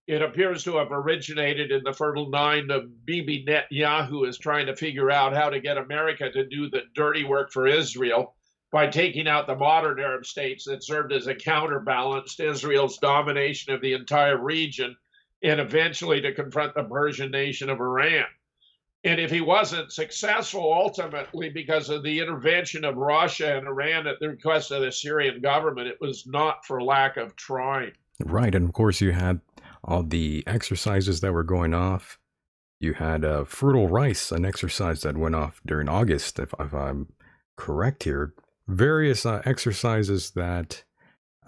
It appears to have originated in the Fertile Nine of Bibi Netanyahu is trying to figure out how to get America to do the dirty work for Israel by taking out the modern Arab states that served as a counterbalance to Israel's domination of the entire region, and eventually to confront the Persian nation of Iran. And if he wasn't successful ultimately because of the intervention of Russia and Iran at the request of the Syrian government, it was not for lack of trying. Right, and of course you had all the exercises that were going off. You had Fertile Rice, an exercise that went off during August, if I'm correct here. Various exercises that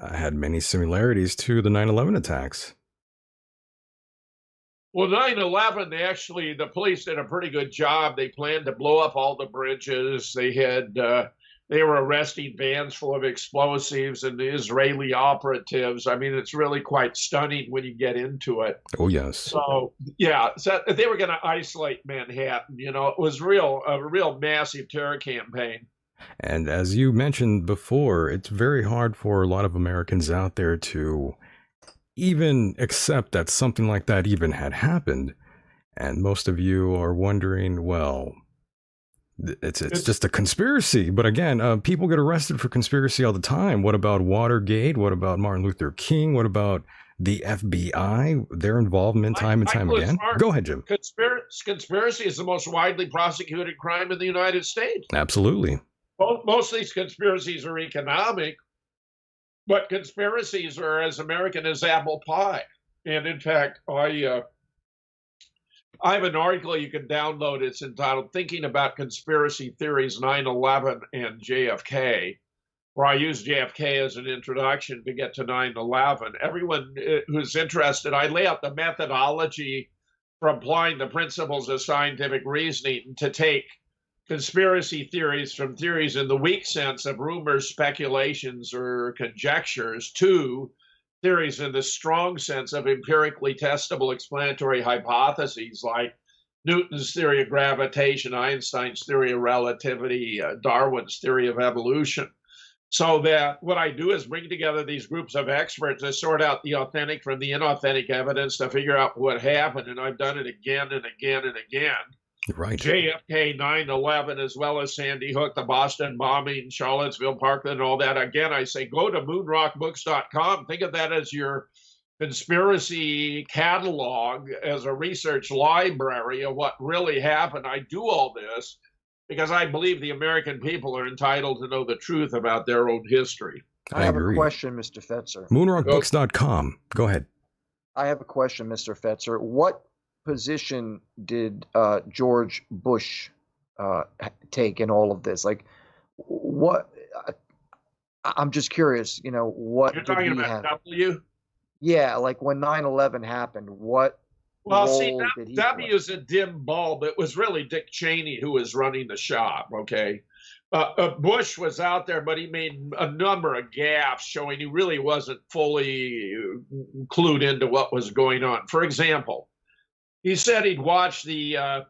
had many similarities to the 9/11 attacks. Well, 9/11, actually, the police did a pretty good job. They planned to blow up all the bridges. They were arresting vans full of explosives and the Israeli operatives. I mean, it's really quite stunning when you get into it. Oh, yes. So, yeah, so they were going to isolate Manhattan. You know, it was a real massive terror campaign. And as you mentioned before, it's very hard for a lot of Americans out there to even accept that something like that even had happened. And most of you are wondering, well, it's just a conspiracy. But again, people get arrested for conspiracy all the time. What about Watergate? What about Martin Luther King? What about the FBI? Their involvement time and time again? Go ahead, Jim. Conspiracy is the most widely prosecuted crime in the United States. Absolutely. Most of these conspiracies are economic, but conspiracies are as American as apple pie. And in fact, I have an article you can download. It's entitled Thinking About Conspiracy Theories, 9/11 and JFK, where I use JFK as an introduction to get to 9/11. Everyone who's interested, I lay out the methodology for applying the principles of scientific reasoning to take conspiracy theories from theories in the weak sense of rumors, speculations, or conjectures to theories in the strong sense of empirically testable explanatory hypotheses like Newton's theory of gravitation, Einstein's theory of relativity, Darwin's theory of evolution. So that what I do is bring together these groups of experts to sort out the authentic from the inauthentic evidence to figure out what happened. And I've done it again and again and again. Right. JFK, 9/11, as well as Sandy Hook, the Boston bombing, Charlottesville, Parkland, and all that. Again, I say go to moonrockbooks.com. Think of that as your conspiracy catalog, as a research library of what really happened. I do all this because I believe the American people are entitled to know the truth about their own history. I have agree. a question, Mr. Fetzer. Moonrockbooks.com. Go ahead. I have a question, Mr. Fetzer. What position did George Bush take in all of this? Like, what? I'm just curious. You know, what You're did talking he about have? W? Yeah, like when 9/11 happened, what Well, role see, did he W play? is a dim bulb. It was really Dick Cheney who was running the shop, okay? Bush was out there, but he made a number of gaffes showing he really wasn't fully clued into what was going on. For example, he said he'd watched the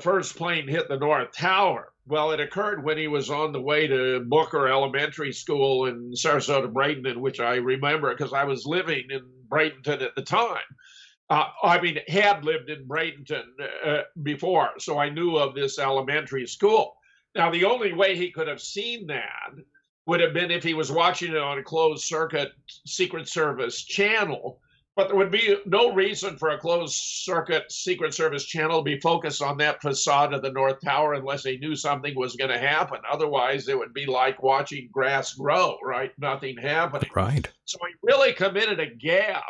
first plane hit the North Tower. Well, it occurred when he was on the way to Booker Elementary School in Sarasota, Bradenton, which I remember because I was living in Bradenton at the time. Had lived in Bradenton before, so I knew of this elementary school. Now, the only way he could have seen that would have been if he was watching it on a closed circuit Secret Service channel. But there would be no reason for a closed circuit Secret Service channel to be focused on that facade of the North Tower unless they knew something was going to happen. Otherwise, it would be like watching grass grow, right? Nothing happening. Right. So he really committed a gaffe.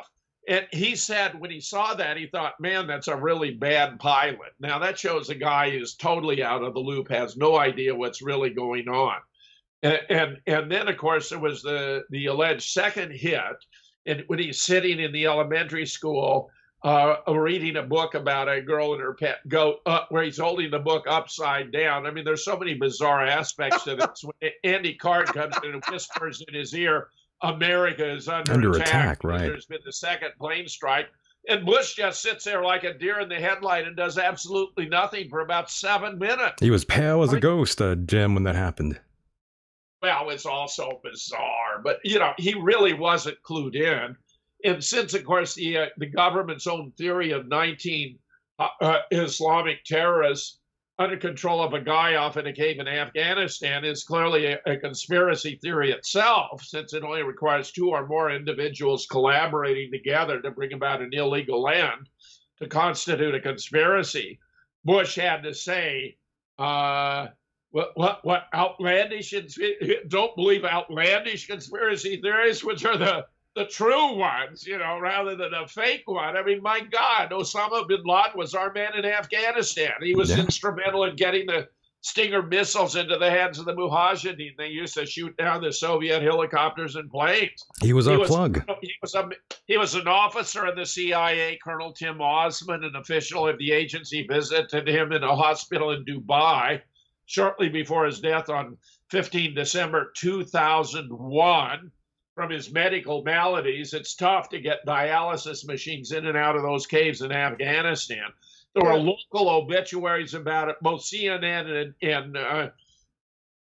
And he said when he saw that, he thought, man, that's a really bad pilot. Now, that shows a guy who's totally out of the loop, has no idea what's really going on. And then, of course, there was the alleged second hit. And when he's sitting in the elementary school reading a book about a girl and her pet goat, where he's holding the book upside down. I mean, there's so many bizarre aspects to this. When Andy Card comes in and whispers in his ear, America is under attack. Right. There's been the second plane strike. And Bush just sits there like a deer in the headlight and does absolutely nothing for about 7 minutes. He was pale as a ghost, Jim, when that happened. Well, it's also bizarre, but, you know, he really wasn't clued in. And since, of course, the government's own theory of 19 Islamic terrorists under control of a guy off in a cave in Afghanistan is clearly a conspiracy theory itself, since it only requires 2 or more individuals collaborating together to bring about an illegal end to constitute a conspiracy. Bush had to say, what outlandish, don't believe outlandish conspiracy theories, which are the true ones, you know, rather than a fake one. I mean, my God, Osama bin Laden was our man in Afghanistan. He was instrumental in getting Stinger missiles into the hands of the Mujahideen. They used to shoot down the Soviet helicopters and planes. He was our plug. He was an officer in the CIA. Colonel Tim Osman, an official of the agency, visited him in a hospital in Dubai shortly before his death on 15 December 2001. From his medical maladies, it's tough to get dialysis machines in and out of those caves in Afghanistan. There were local obituaries about it. Both CNN and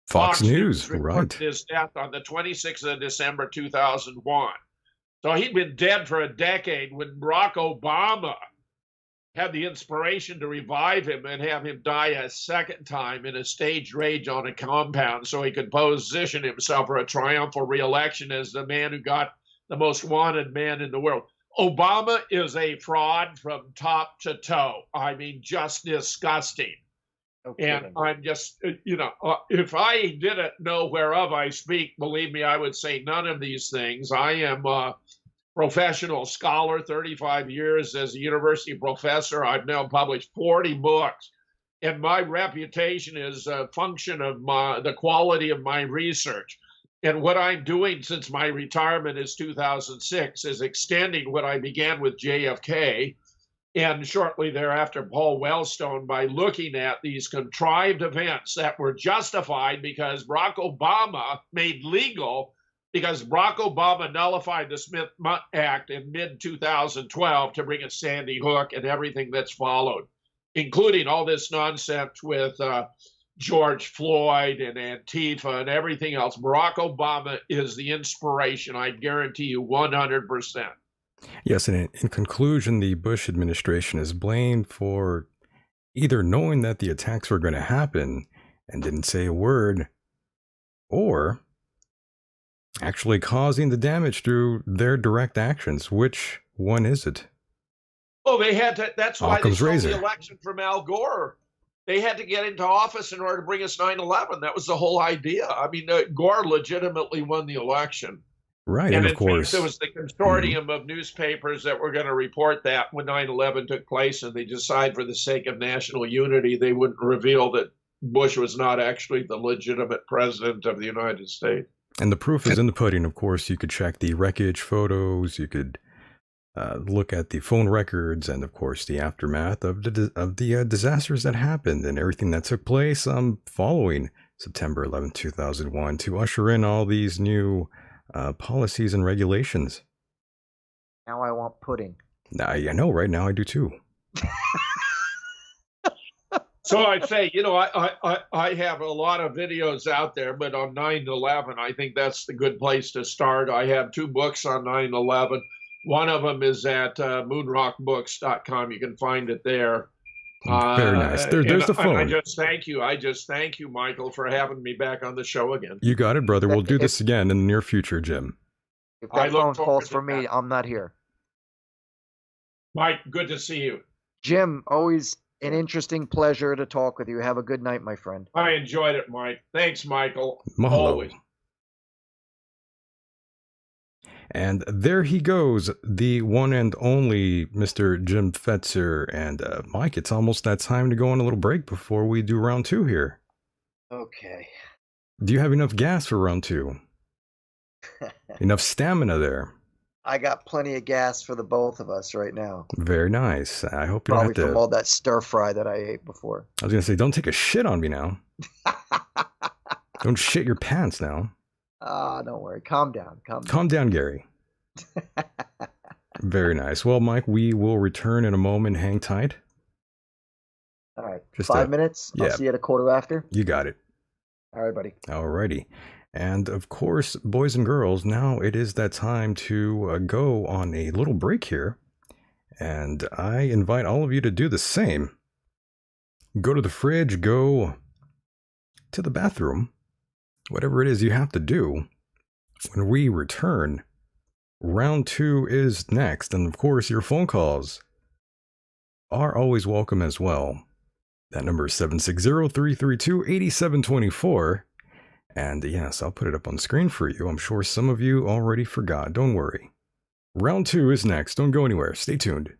Fox News, right? His death on the 26th of December 2001. So he'd been dead for a decade when Barack Obama had the inspiration to revive him and have him die a second time in a staged rage on a compound so he could position himself for a triumphal re-election as the man who got the most wanted man in the world. Obama is a fraud from top to toe. I mean, just disgusting. Okay. And I'm just, if I didn't know whereof I speak, believe me, I would say none of these things. I am a professional scholar, 35 years as a university professor. I've now published 40 books. And my reputation is a function of the quality of my research. And what I'm doing since my retirement is 2006 is extending what I began with JFK and shortly thereafter Paul Wellstone by looking at these contrived events that were justified because Barack Obama made legal, because Barack Obama nullified the Smith-Mutt Act in mid-2012 to bring a Sandy Hook and everything that's followed, including all this nonsense with George Floyd and Antifa and everything else. Barack Obama is the inspiration, I guarantee you 100%. Yes, and in conclusion, the Bush administration is blamed for either knowing that the attacks were going to happen and didn't say a word, or actually causing the damage through their direct actions. Which one is it? Oh, they had to. That's why they stole razor. The election from Al Gore. They had to get into office in order to bring us 9/11. That was the whole idea. I mean, Gore legitimately won the election. Right, and of course, there was the consortium of newspapers that were going to report that when 9/11 took place, and they decided for the sake of national unity, they wouldn't reveal that Bush was not actually the legitimate president of the United States. And the proof is in the pudding, of course. You could check the wreckage photos, you could look at the phone records, and of course the aftermath of the disasters that happened and everything that took place following September 11, 2001 to usher in all these new policies and regulations. Now I want pudding. I know, right? Now I do too. So I'd say, I have a lot of videos out there, but on 9/11, I think that's the good place to start. I have 2 books on 9/11. One of them is at moonrockbooks.com. You can find it there. Very nice. There's the phone. I just thank you, Michael, for having me back on the show again. You got it, brother. We'll do this again in the near future, Jim. If that phone calls for me, I'm not here. Mike, good to see you. Jim, always an interesting pleasure to talk with you. Have a good night, my friend. I enjoyed it, Mike. Thanks, Michael. Mahalo. Always. And there he goes, the one and only Mr. Jim Fetzer. And Mike, it's almost that time to go on a little break before we do round 2 here. Okay. Do you have enough gas for round 2? Enough stamina there? I got plenty of gas for the both of us right now. Very nice. I hope you don't have to... from all that stir fry that I ate before. I was going to say, don't take a shit on me now. Don't shit your pants now. Don't worry. Calm down. Calm down, Gary. Very nice. Well, Mike, we will return in a moment. Hang tight. All right. Just 5 minutes. I'll see you at 1:15. You got it. All right, buddy. All righty. And of course, boys and girls, now it is that time to go on a little break here. And I invite all of you to do the same. Go to the fridge, go to the bathroom. Whatever it is you have to do. When we return, round 2 is next. And of course, your phone calls are always welcome as well. That number is 760-332-8724. And yes, I'll put it up on screen for you. I'm sure some of you already forgot. Don't worry. Round 2 is next. Don't go anywhere. Stay tuned.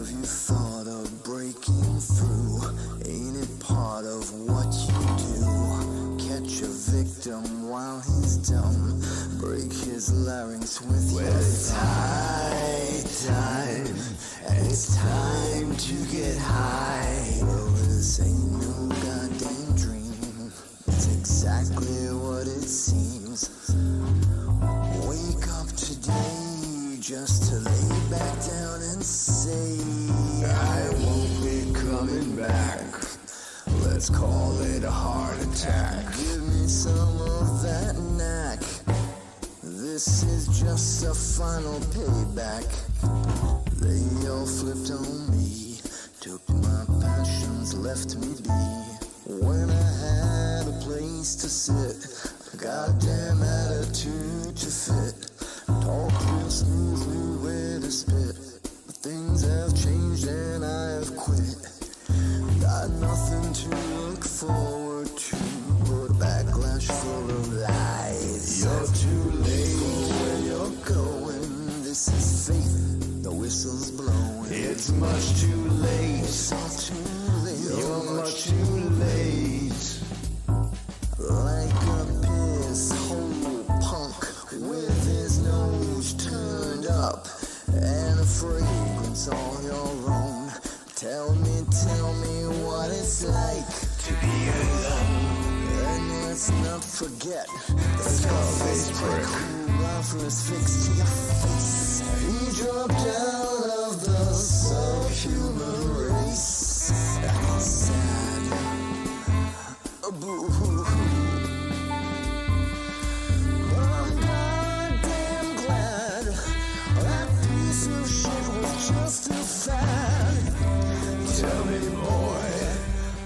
Have you thought of breaking through? Ain't it part of what you do? Catch a victim while he's dumb, break his larynx with your time, and it's time to get high. Well, this ain't no goddamn dream, it's exactly what it seems. Wake up today just to lay back down and say, I won't be coming back. Let's call it a heart attack. Give me some of that knack. This is just a final payback. They all flipped on me, took my passions, left me be. When I had a place to sit, a goddamn attitude to fit. Talk real smooth, knew where to spit. But things have changed and I've quit. Got nothing to look forward to but a backlash full of lies. You're too late for where you're going. This is fate, the whistle's blowing. It's much too late. It's all too late. You're much too late. Like a piss hole punk with his nose turned up and a fragrance all your own. Tell me what it's like to be alone. And let's not forget the Scarface prick who offers fix to your face. He dropped out of the subhuman race. Sad. Boo-hoo-hoo. But I'm goddamn glad that piece of shit was just a fad. Tell me, boy,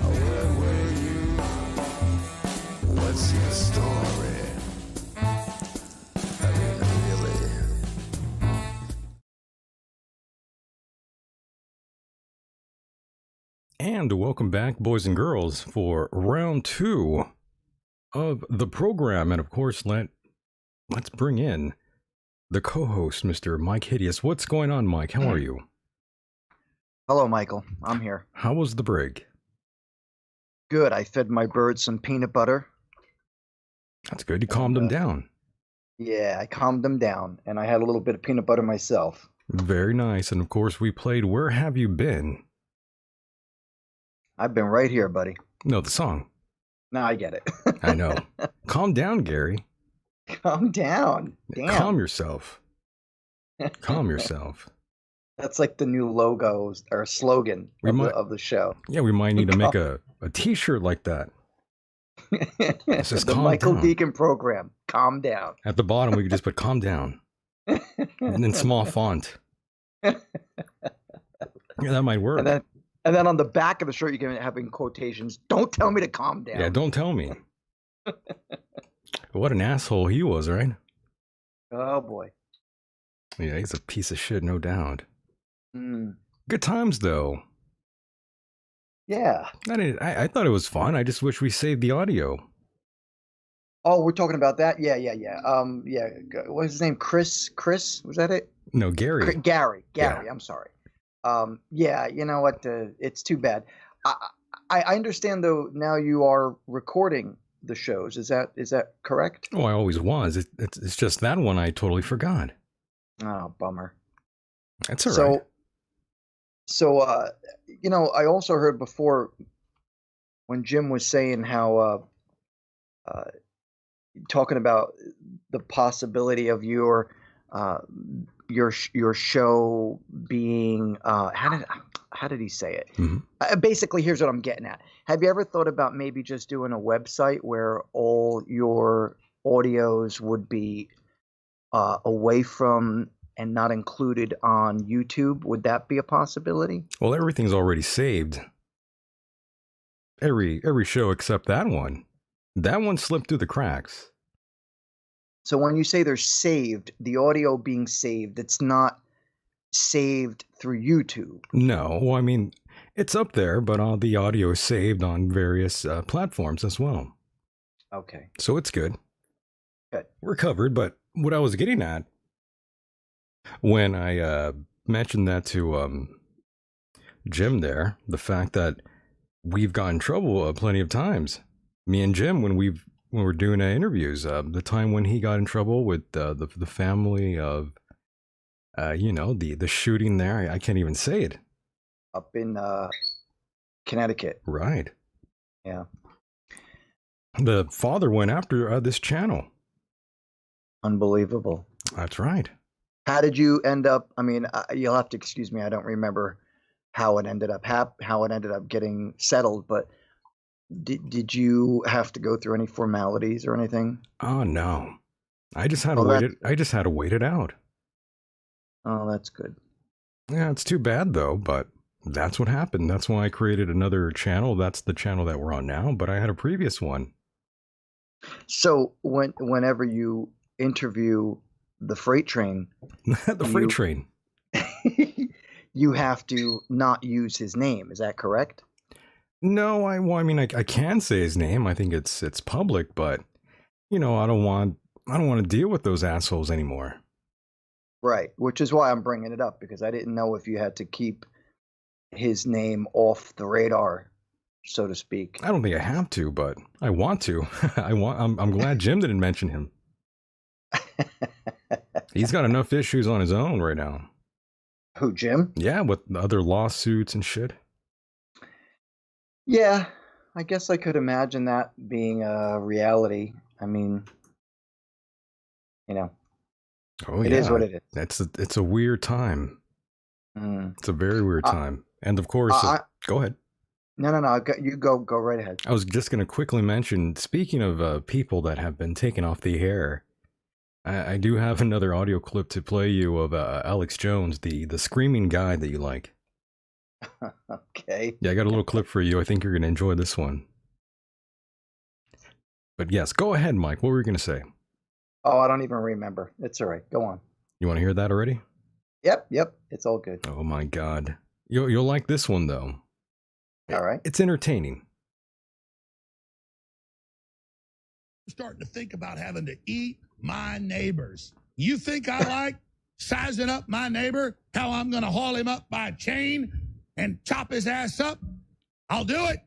where were you? What's your story? I mean, really? And welcome back, boys and girls, for round 2 of the program. And of course, let's bring in the co-host, Mr. Mike Hideous. What's going on, Mike? How are you? Hello, Michael. I'm here. How was the break? Good. I fed my birds some peanut butter. That's good. You calmed them down. Yeah, I calmed them down, and I had a little bit of peanut butter myself. Very nice. And of course, we played Where Have You Been? I've been right here, buddy. No, the song. No, I get it. I know. Calm down, Gary. Calm down. Damn. Calm yourself. Calm yourself. That's like the new logo or slogan of the show. Yeah, we might need to make a t-shirt like that. It says, the Michael Decon program. Calm down. At the bottom, we could just put calm down. And in small font. Yeah, that might work. And then on the back of the shirt, you can have in quotations, don't tell me to calm down. Yeah, don't tell me. What an asshole he was, right? Oh, boy. Yeah, he's a piece of shit, no doubt. Mm. Good times, though. Yeah. I thought it was fun. I just wish we saved the audio. Oh, we're talking about that? Yeah. What was his name? Chris? Was that it? No, Gary. Gary. Yeah. I'm sorry. Yeah, you know what? It's too bad. I understand, though, now you are recording the shows. Is that correct? Oh, I always was. It's just that one I totally forgot. Oh, bummer. That's all right. So, I also heard before when Jim was saying how, talking about the possibility of your show being, how did he say it? Mm-hmm. Basically, here's what I'm getting at. Have you ever thought about maybe just doing a website where all your audios would be away from and not included on YouTube? Would that be a possibility? Well, everything's already saved. Every show except that one. That one slipped through the cracks. So when you say they're saved, the audio being saved, it's not saved through YouTube. No, well, I mean, it's up there, but all the audio is saved on various platforms as well. Okay. So it's good. Good. We're covered, but what I was getting at when I mentioned that to Jim there, the fact that we've gotten in trouble plenty of times. Me and Jim, when we're doing interviews, the time when he got in trouble with the family of, the shooting there, I can't even say it. Up in Connecticut. Right. Yeah. The father went after this channel. Unbelievable. That's right. How did you end up? I mean, you'll have to excuse me. I don't remember how it ended up getting settled. But did you have to go through any formalities or anything? Oh no, I just had to wait it. I just had to wait it out. Oh, that's good. Yeah, it's too bad though, but that's what happened. That's why I created another channel. That's the channel that we're on now. But I had a previous one. So whenever you interview the freight train, train, you have to not use his name. Is that correct? No, I mean, I can say his name. I think it's public, but I don't want to deal with those assholes anymore. Right, which is why I'm bringing it up, because I didn't know if you had to keep his name off the radar, so to speak. I don't think I have to, but I want to. I'm glad Jim didn't mention him. He's got enough issues on his own right now. Who, Jim? Yeah, with other lawsuits and shit. Yeah, I guess I could imagine that being a reality. I mean, it is what it is. It's a weird time. It's a very weird time. And of course, go ahead. No. You go right ahead. I was just going to quickly mention, speaking of people that have been taken off the air, I do have another audio clip to play you of Alex Jones, the screaming guy that you like. Okay. Yeah, I got a little clip for you. I think you're going to enjoy this one. But yes, go ahead, Mike. What were you going to say? Oh, I don't even remember. It's all right. Go on. You want to hear that already? Yep. It's all good. Oh my God. You'll like this one though. All right. It's entertaining. Starting to think about having to eat my neighbors. You think I like sizing up my neighbor, how I'm going to haul him up by a chain and chop his ass up? I'll do it.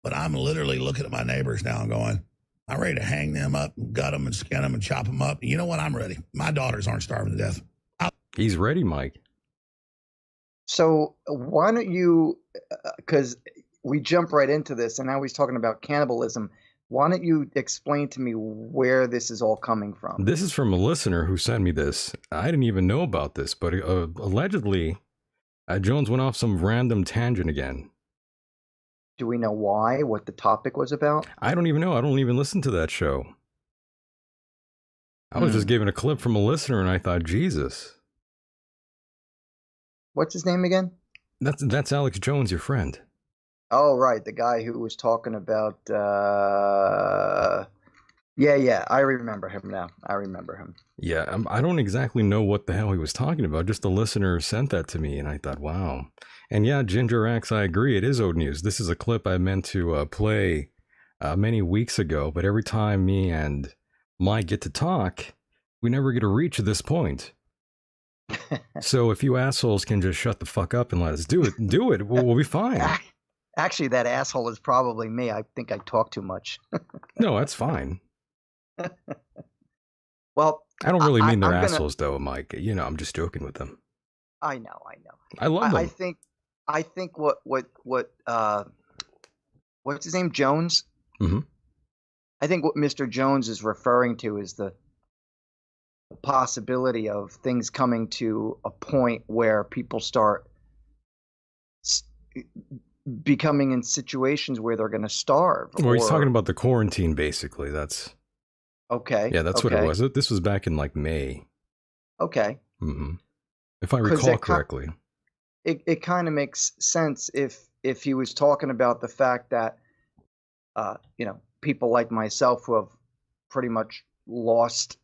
But I'm literally looking at my neighbors now and going, I'm ready to hang them up and gut them and skin them and chop them up. You know what? I'm ready. My daughters aren't starving to death. He's ready, Mike. So why don't you, because we jump right into this and now he's talking about cannibalism. Why don't you explain to me where this is all coming from? This is from a listener who sent me this. I didn't even know about this, but allegedly, Jones went off some random tangent again. Do we know why? What the topic was about? I don't even know. I don't even listen to that show. I was just given a clip from a listener and I thought, Jesus. What's his name again? That's Alex Jones, your friend. Oh, right. The guy who was talking about, yeah. I remember him now. Yeah, I don't exactly know what the hell he was talking about. Just the listener sent that to me, and I thought, wow. And yeah, Ginger X, I agree. It is old news. This is a clip I meant to play many weeks ago, but every time me and Mike get to talk, we never get to reach this point. So if you assholes can just shut the fuck up and let us do it. We'll be fine. Actually, that asshole is probably me. I think I talk too much. No, that's fine. Well, I don't really mean they're assholes, though, Mike. I'm just joking with them. I know. I love them. I think what what's his name? Jones? Mm-hmm. I think what Mr. Jones is referring to is the possibility of things coming to a point where people start becoming in situations where they're going to starve. Well, he's talking about the quarantine, basically. That's okay. Yeah, that's what it was. This was back in like May. Okay. Mm-hmm. If I recall correctly. It kind of makes sense if he was talking about the fact that people like myself who have pretty much lost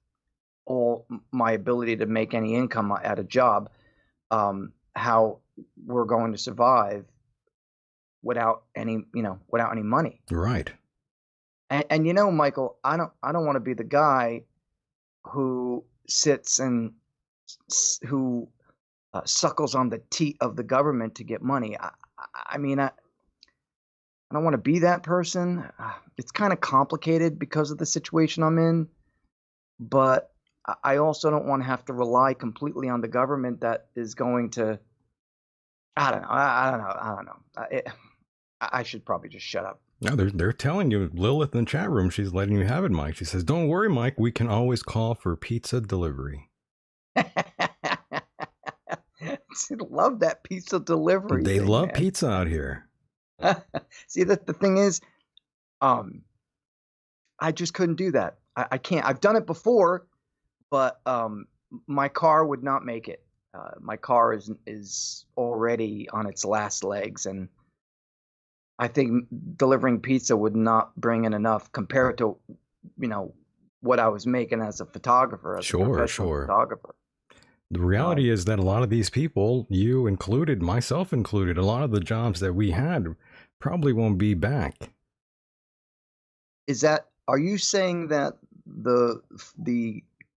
all my ability to make any income at a job, how we're going to survive without any money. Right. And Michael, I don't want to be the guy who sits and who suckles on the teat of the government to get money. I mean, I don't want to be that person. It's kind of complicated because of the situation I'm in, but I also don't want to have to rely completely on the government that is going to. I don't know. I don't know. I should probably just shut up. No, they're telling you, Lilith in the chat room, she's letting you have it, Mike. She says, "Don't worry, Mike. We can always call for pizza delivery." Love that pizza delivery. They thing, love man. pizza out here. See, the thing is, I just couldn't do that. I can't. I've done it before, but my car would not make it. My car is already on its last legs, and I think delivering pizza would not bring in enough compared to, what I was making as a photographer, as a professional photographer. The reality is that a lot of these people, you included, myself included, a lot of the jobs that we had probably won't be back. Are you saying that the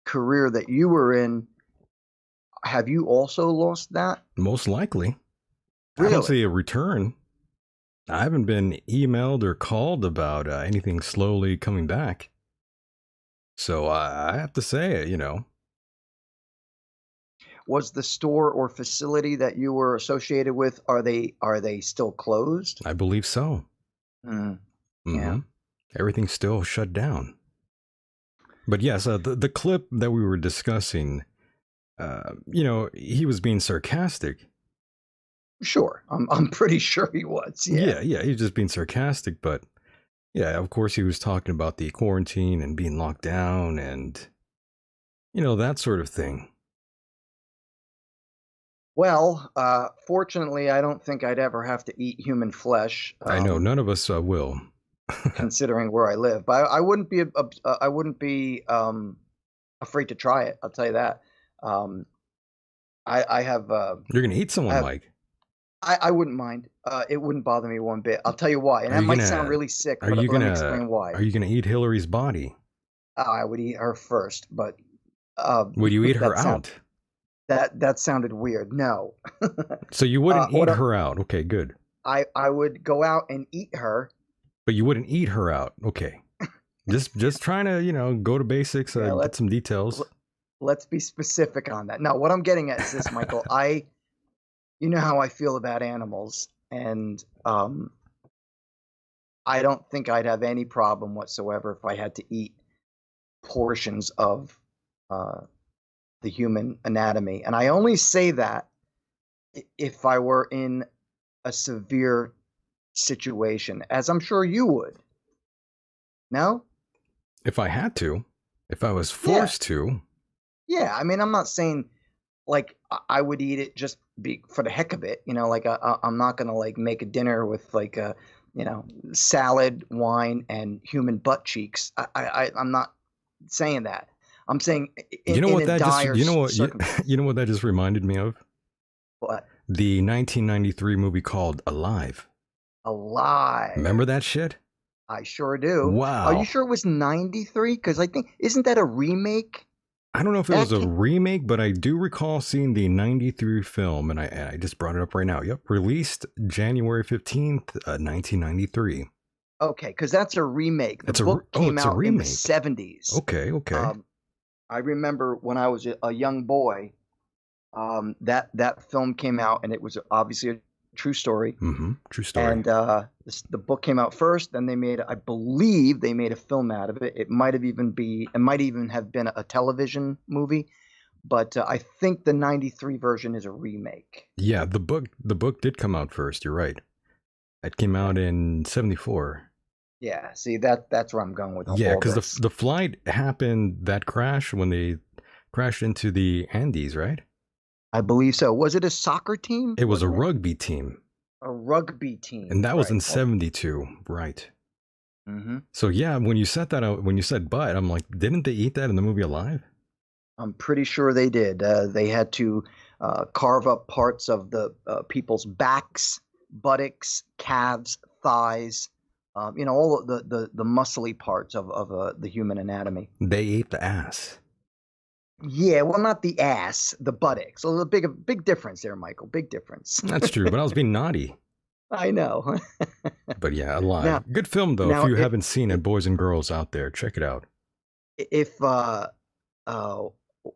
career that you were in, have you also lost that? Most likely. Really? I don't see a return. I haven't been emailed or called about anything slowly coming back. So I have to say it, Was the store or facility that you were associated with, are they still closed? I believe so. Yeah. Everything's still shut down. But yes, the clip that we were discussing, he was being sarcastic. Sure, I'm pretty sure he was. Yeah, he was just being sarcastic. But yeah, of course, he was talking about the quarantine and being locked down and that sort of thing. Well, fortunately, I don't think I'd ever have to eat human flesh. I know none of us will, considering where I live. But I wouldn't be afraid to try it. I'll tell you that. I have. You're gonna eat someone, Mike. I wouldn't mind. It wouldn't bother me one bit. I'll tell you why. And that might sound really sick, but let me explain why. Are you gonna eat Hillary's body? I would eat her first, but would you eat her out? That sounded weird. No. So you wouldn't eat her out. Okay, good. I would go out and eat her. But you wouldn't eat her out. Okay. Just trying to, go to basics, get some details. Let's be specific on that. Now, what I'm getting at is this, Michael. You know how I feel about animals, and I don't think I'd have any problem whatsoever if I had to eat portions of the human anatomy. And I only say that if I were in a severe situation, as I'm sure you would. No? If I had to, if I was forced to. Yeah, I mean, I'm not saying like I would eat it just for the heck of it, like I'm not gonna like make a dinner with like salad, wine, and human butt cheeks. I'm not saying that. I'm saying you know what that just reminded me of? What? The 1993 movie called Alive. Alive. Remember that shit? I sure do. Wow. Are you sure it was 93? Because I think, isn't that a remake? I don't know if it was a remake, but I do recall seeing the 93 film, and I just brought it up right now. Yep, released January 15th, 1993. Okay, because that's a remake. The book came out in the 70s. Okay. I remember when I was a young boy, that film came out, and it was obviously a true story. Mm-hmm. True story. And the book came out first. Then I believe they made a film out of it. It might even have been a television movie, but I think the 93 version is a remake. Yeah, the book did come out first. You're right. It came out in 74. Yeah, see that's where I'm going with. Yeah, because the flight happened, that crash when they crashed into the Andes, right? I believe so. Was it a soccer team? It was a rugby team. A rugby team. And that was in 72, right? Mm-hmm. So yeah, when you said butt, I'm like, didn't they eat that in the movie Alive? I'm pretty sure they did. They had to carve up parts of the people's backs, buttocks, calves, thighs, all of the muscly parts of the human anatomy. They ate the ass. Yeah, well, not the ass, the buttocks. So a big difference there, Michael. Big difference. That's true, but I was being naughty. I know. But yeah, Alive. Now- Good film, though. now If you it- haven't seen it, boys and girls out there, check it out. If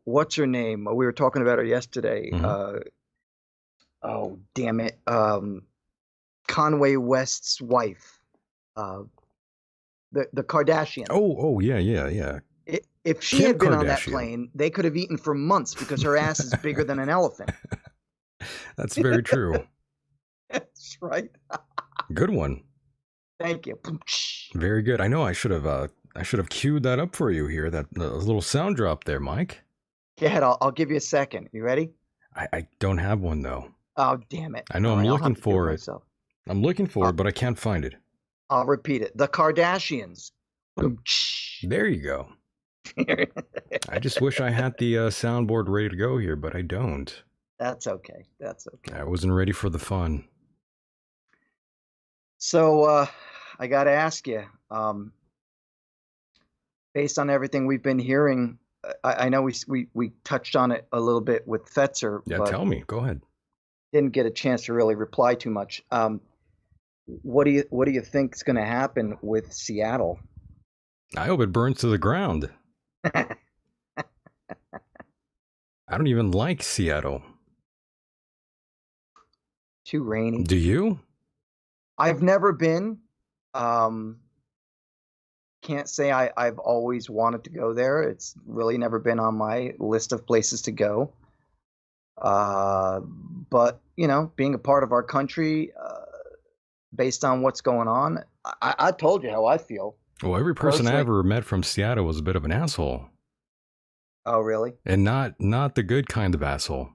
what's her name? We were talking about her yesterday. Oh, damn it. Conway West's wife, the Kardashian. Oh, yeah. If she Kim had been on that Kardashian. plane, they could have eaten for months because her ass is bigger than an elephant. That's very true. That's right. Good one. Thank you. Very good. I know I should have queued that up for you here. That little sound drop there, Mike. Go ahead. I'll give you a second. You ready? I don't have one though. Oh, damn it. I know. All I'm right, I'll looking have to do for it. myself. I'm looking for it, but I can't find it. I'll repeat it. The Kardashians. There you go. I just wish I had the soundboard ready to go here, but I don't. That's okay. That's okay. I wasn't ready for the fun. So I got to ask you, based on everything we've been hearing, I know we touched on it a little bit with Fetzer. Yeah, but tell me. Go ahead. didn't get a chance to really reply too much. What do you think is going to happen with Seattle? I hope it burns to the ground. I don't even like Seattle. Too rainy. Do you? I've never been. Can't say I've always wanted to go there. It's really never been on my list of places to go. But, you know, being a part of our country, based on what's going on, I told you how I feel. Well, every person I Personally- ever met from Seattle was a bit of an asshole. Oh, really? And not the good kind of asshole.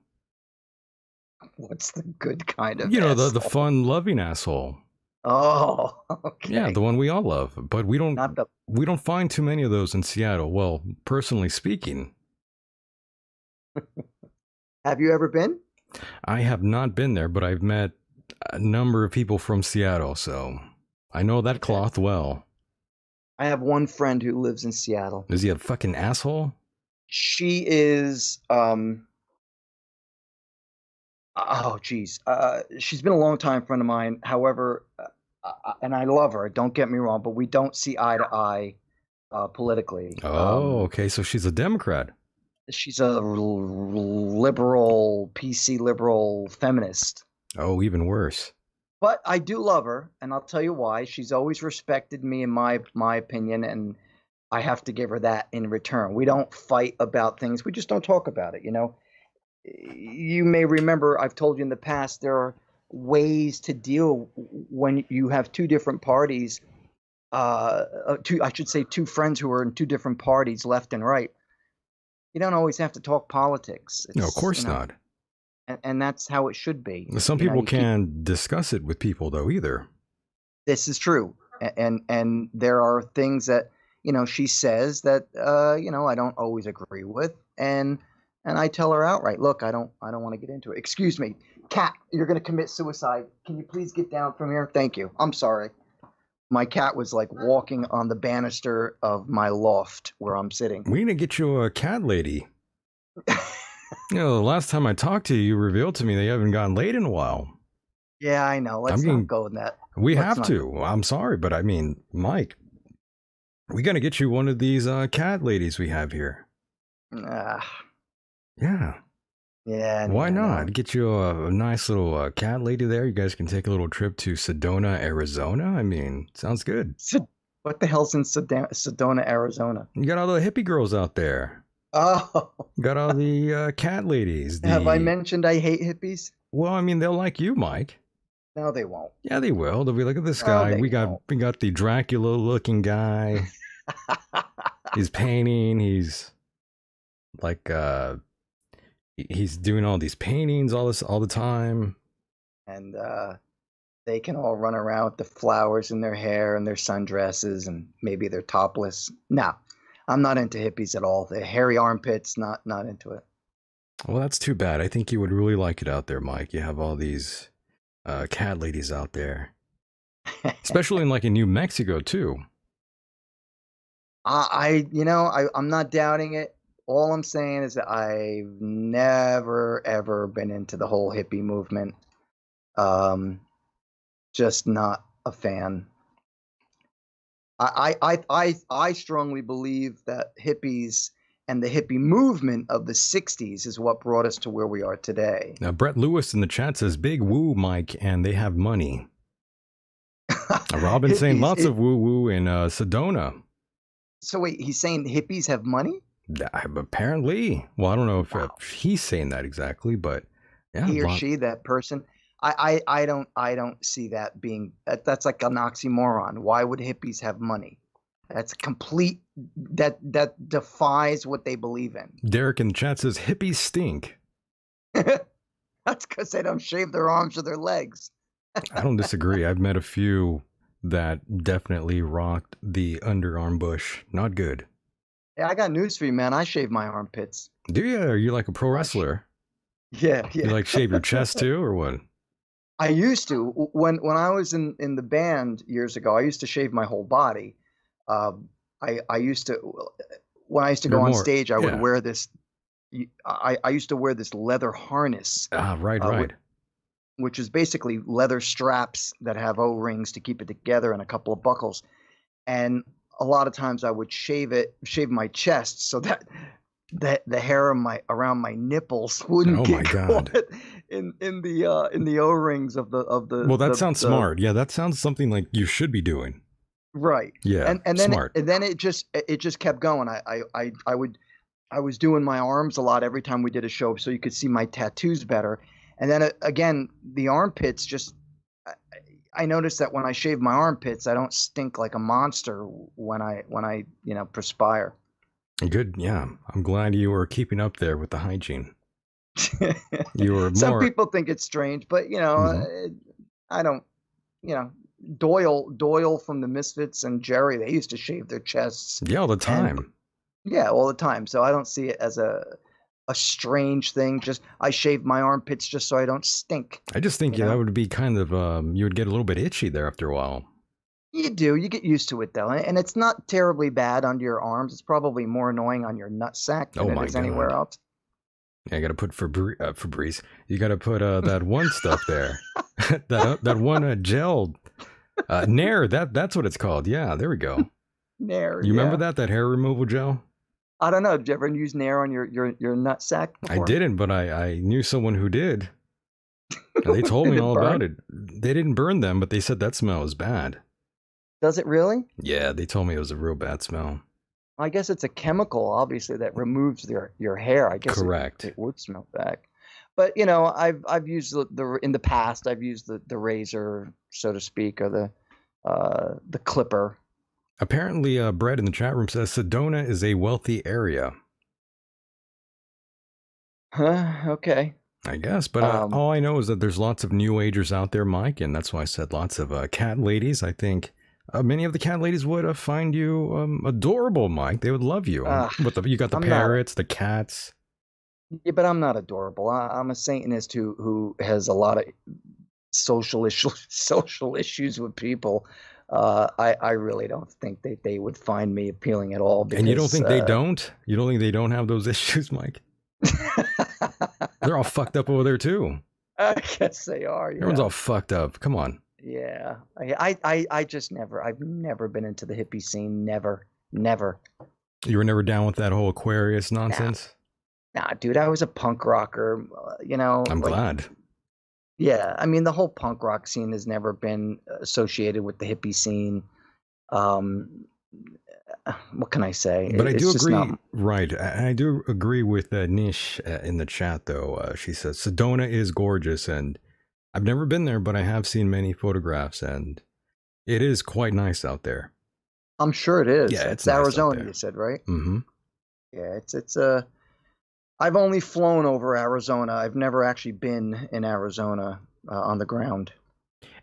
What's the good kind of You know, the asshole? fun, loving asshole. Oh, okay. Yeah, the one we all love. But we don't Not the we don't find too many of those in Seattle. Well, personally speaking. Have you ever been? I have not been there, but I've met a number of people from Seattle, so I know that cloth well. I have one friend who lives in Seattle. Is he a fucking asshole? She is oh geez. She's been a long time friend of mine. However, and I love her, don't get me wrong, but we don't see eye to eye politically. Oh, okay, so she's a Democrat. She's a liberal, PC liberal feminist. Oh, even worse. But I do love her, and I'll tell you why. She's always respected me in my opinion, and I have to give her that in return. We don't fight about things. We just don't talk about it, you know. You may remember I've told you in the past there are ways to deal when you have two different parties, two friends who are in two different parties, left and right. You don't always have to talk politics. No, of It's, course you know, not. and that's how it should be. Some You know, people you keep- can't discuss it with people, though, either. This is true, and there are things that, you know, she says that you know, I don't always agree with, and I tell her outright, look, I don't want to get into it. Excuse me, cat, you're going to commit suicide. Can you please get down from here? Thank you. I'm sorry. My cat was like walking on the banister of my loft where I'm sitting. We need to get you a cat lady. You know, the last time I talked to you, you revealed to me that you haven't gotten laid in a while. Yeah, I know. Let's getting- not go in that. We Let's have not- to. I'm sorry, but I mean, Mike, we got to get you one of these cat ladies we have here. Yeah. Yeah. No. Why not? Get you a nice little cat lady there. You guys can take a little trip to Sedona, Arizona. I mean, sounds good. What the hell's in Sedona, Arizona? You got all the hippie girls out there. Oh, You got all the cat ladies. have I the- mentioned I hate hippies? Well, I mean, they'll like you, Mike. No, they won't. Yeah, they will. They'll be like, look at this No, guy. they we won't. got the Dracula looking guy. He's painting. He's like he's doing all these paintings all the time. And they can all run around with the flowers in their hair and their sundresses, and maybe they're topless. No, I'm not into hippies at all. The hairy armpits, not into it. Well, that's too bad. I think you would really like it out there, Mike. You have all these cat ladies out there, especially in New Mexico too. I'm not doubting it. All I'm saying is that I've never ever been into the whole hippie movement. Just not a fan. I strongly believe that hippies and the hippie movement of the 60s is what brought us to where we are today. Now, Brett Lewis in the chat says, big woo, Mike, and they have money. Robin's saying lots of woo-woo in Sedona. So wait, he's saying hippies have money? Apparently. Well, I don't know if he's saying that exactly, but yeah. He or she, that person. I don't see that being, that's like an oxymoron. Why would hippies have money? That's complete, that defies what they believe in. Derek in the chat says hippies stink. That's because they don't shave their arms or their legs. I don't disagree. I've met a few that definitely rocked the underarm bush. Not good. Yeah, I got news for you, man. I shave my armpits. Do you? Are you like a pro wrestler? Yeah. You like shave your chest too, or what? I used to. When I was in the band years ago, I used to shave my whole body. I used to, when I used to go on stage, I would wear this. I used to wear this leather harness. Right. Which is basically leather straps that have O-rings to keep it together and a couple of buckles. And a lot of times I would shave my chest so that the hair around my nipples wouldn't get caught in the O-rings of the. Well, that sounds smart. Yeah, that sounds something like you should be doing. Right. Yeah. And then smart. And then it just kept going. I was doing my arms a lot every time we did a show, so you could see my tattoos better. And then again, the armpits just. I noticed that when I shave my armpits, I don't stink like a monster when I perspire. Good, yeah. I'm glad you were keeping up there with the hygiene. You were more. Some people think it's strange, but I don't. Doyle from the Misfits and Jerry, they used to shave their chests. Yeah, all the time. All the time. So I don't see it as a strange thing. Just I shave my armpits just so I don't stink. I just think that would be kind of you would get a little bit itchy there after a while. You do. You get used to it though, and it's not terribly bad under your arms. It's probably more annoying on your nutsack than it is anywhere else. Yeah, I got to put Febreze. You got to put that one stuff there, that one gel, Nair. That's what it's called. Yeah, there we go. Nair. You remember that hair removal gel? I don't know. Did you ever use Nair on your nutsack before? I didn't, but I knew someone who did. And they told me all about it. They didn't burn them, but they said that smell is bad. Does it really? Yeah, they told me it was a real bad smell. I guess it's a chemical, obviously, that removes your hair. I guess correct. It would smell back. But I've used in the past. I've used the razor, so to speak, or the clipper. Apparently, Brett in the chat room says Sedona is a wealthy area. Okay. I guess, but all I know is that there's lots of new agers out there, Mike, and that's why I said lots of cat ladies. I think many of the cat ladies would find you adorable, Mike. They would love you. But you got the parrots, the cats. Yeah, but I'm not adorable. I'm a Satanist who has a lot of social issues with people. I really don't think they would find me appealing at all. Because, and you don't think they don't? You don't think they don't have those issues, Mike? They're all fucked up over there too. I guess they are. Everyone's all fucked up. Come on. Yeah, I just I've never been into the hippie scene. Never. You were never down with that whole Aquarius nonsense? Nah, dude, I was a punk rocker. I'm glad. Yeah, I mean, the whole punk rock scene has never been associated with the hippie scene. What can I say? But I do agree, right? I do agree with Nish in the chat, though. She says Sedona is gorgeous, and I've never been there, but I have seen many photographs, and it is quite nice out there. I'm sure it is. Yeah, it's nice Arizona, you said, right? Mm-hmm. Yeah, it's I've only flown over Arizona. I've never actually been in Arizona on the ground.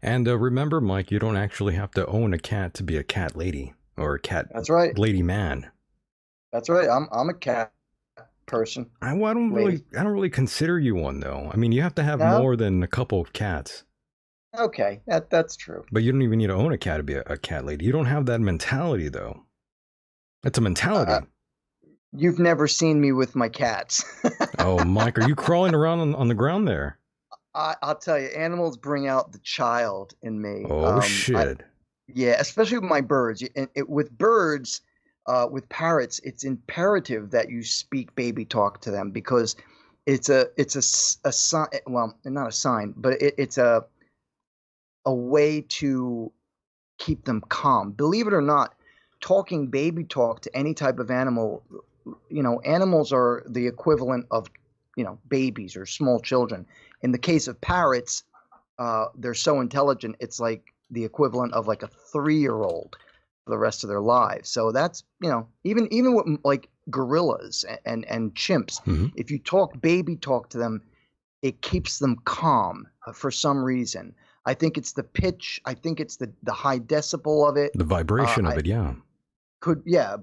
And remember, Mike, you don't actually have to own a cat to be a cat lady or a cat lady man. That's right. I'm a cat person. I don't really consider you one, though. I mean, you have to have more than a couple of cats. Okay, that's true. But you don't even need to own a cat to be a cat lady. You don't have that mentality, though. It's a mentality. You've never seen me with my cats. Oh, Mike, are you crawling around on the ground there? I'll tell you, animals bring out the child in me. Oh, shit. Yeah, especially with my birds. With birds, with parrots, it's imperative that you speak baby talk to them because it's a sign. Well, not a sign, but it's a way to keep them calm. Believe it or not, talking baby talk to any type of animal, animals are the equivalent of, babies or small children. In the case of parrots, they're so intelligent, it's like the equivalent of like a 3-year-old for the rest of their lives. So that's, even with like gorillas and chimps, if you talk baby talk to them, it keeps them calm for some reason. I think it's the pitch. I think it's the high decibel of it. The vibration of it, yeah.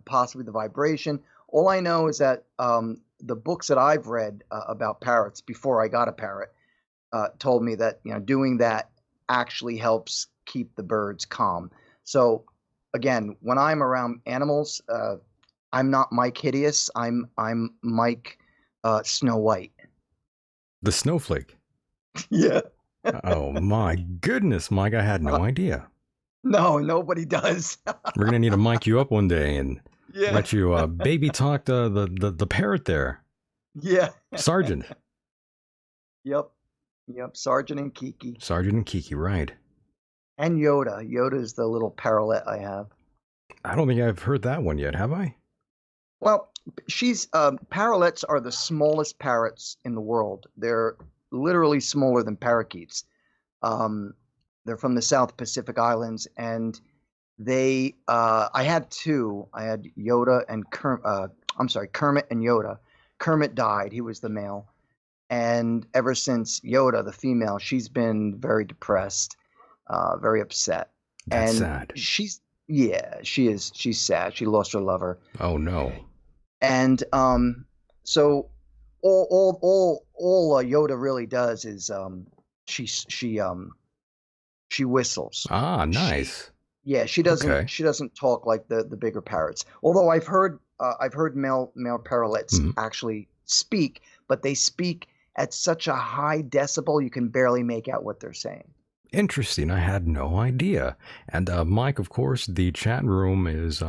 Possibly the vibration. All I know is that the books that I've read about parrots before I got a parrot told me that doing that actually helps keep the birds calm. So again, when I'm around animals, I'm not Mike Hideous. I'm Mike Snow White. The snowflake. Yeah. Oh my goodness, Mike! I had no idea. No, nobody does. We're gonna need to mic you up one day and let you baby talk to the parrot there. Yeah. Sergeant. Yep. Sergeant and Kiki. Sergeant and Kiki, right? And Yoda. Yoda is the little parrotlet I have. I don't think I've heard that one yet, have I? Well, parrotlets are the smallest parrots in the world. They're literally smaller than parakeets. They're from the South Pacific Islands, and they I had two. I had Yoda and Kermit and Yoda. Kermit died. He was the male. And ever since Yoda, the female, she's been very depressed, very upset. That's and sad. She is. She's sad. She lost her lover. Oh no. And so all Yoda really does is she whistles. Ah, nice. She doesn't talk like the bigger parrots. Although I've heard male parrotlets actually speak, but they speak at such a high decibel you can barely make out what they're saying. Interesting. I had no idea. And Mike, of course, the chat room is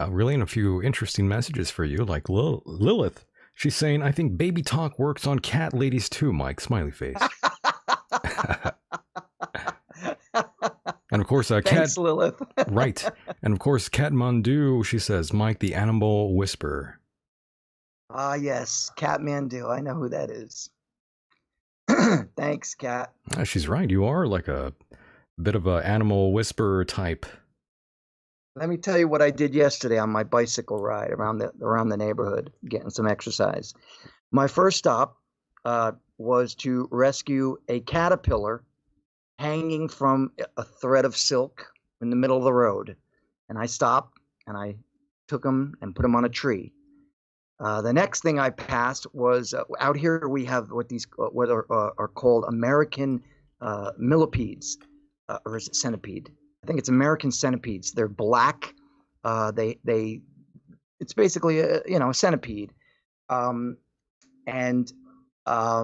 relaying a few interesting messages for you, like Lilith. She's saying, I think baby talk works on cat ladies too, Mike. Smiley face. And of course, Thanks, Lilith. Right. And of course, Cat Mandu, she says, Mike, the animal whisperer. Ah, yes. Cat Mandu. I know who that is. Thanks, Cat. She's right. You are like a bit of an animal whisperer type. Let me tell you what I did yesterday on my bicycle ride around the neighborhood, getting some exercise. My first stop was to rescue a caterpillar hanging from a thread of silk in the middle of the road. And I stopped and I took him and put him on a tree. The next thing I passed was out here we have what are called American millipedes, or is it centipede? I think it's American centipedes. They're black. It's basically a centipede. And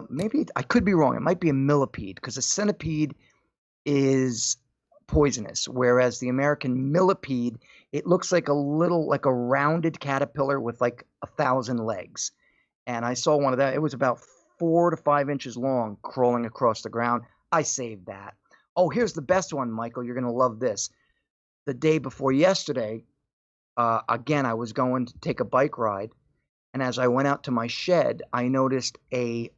maybe I could be wrong. It might be a millipede because a centipede is poisonous, whereas the American millipede, it looks like like a rounded caterpillar with like 1,000 legs. And I saw one of that. It was about 4 to 5 inches long, crawling across the ground. I saved that. Oh, here's the best one, Michael. You're going to love this. The day before yesterday, again, I was going to take a bike ride. And as I went out to my shed, I noticed a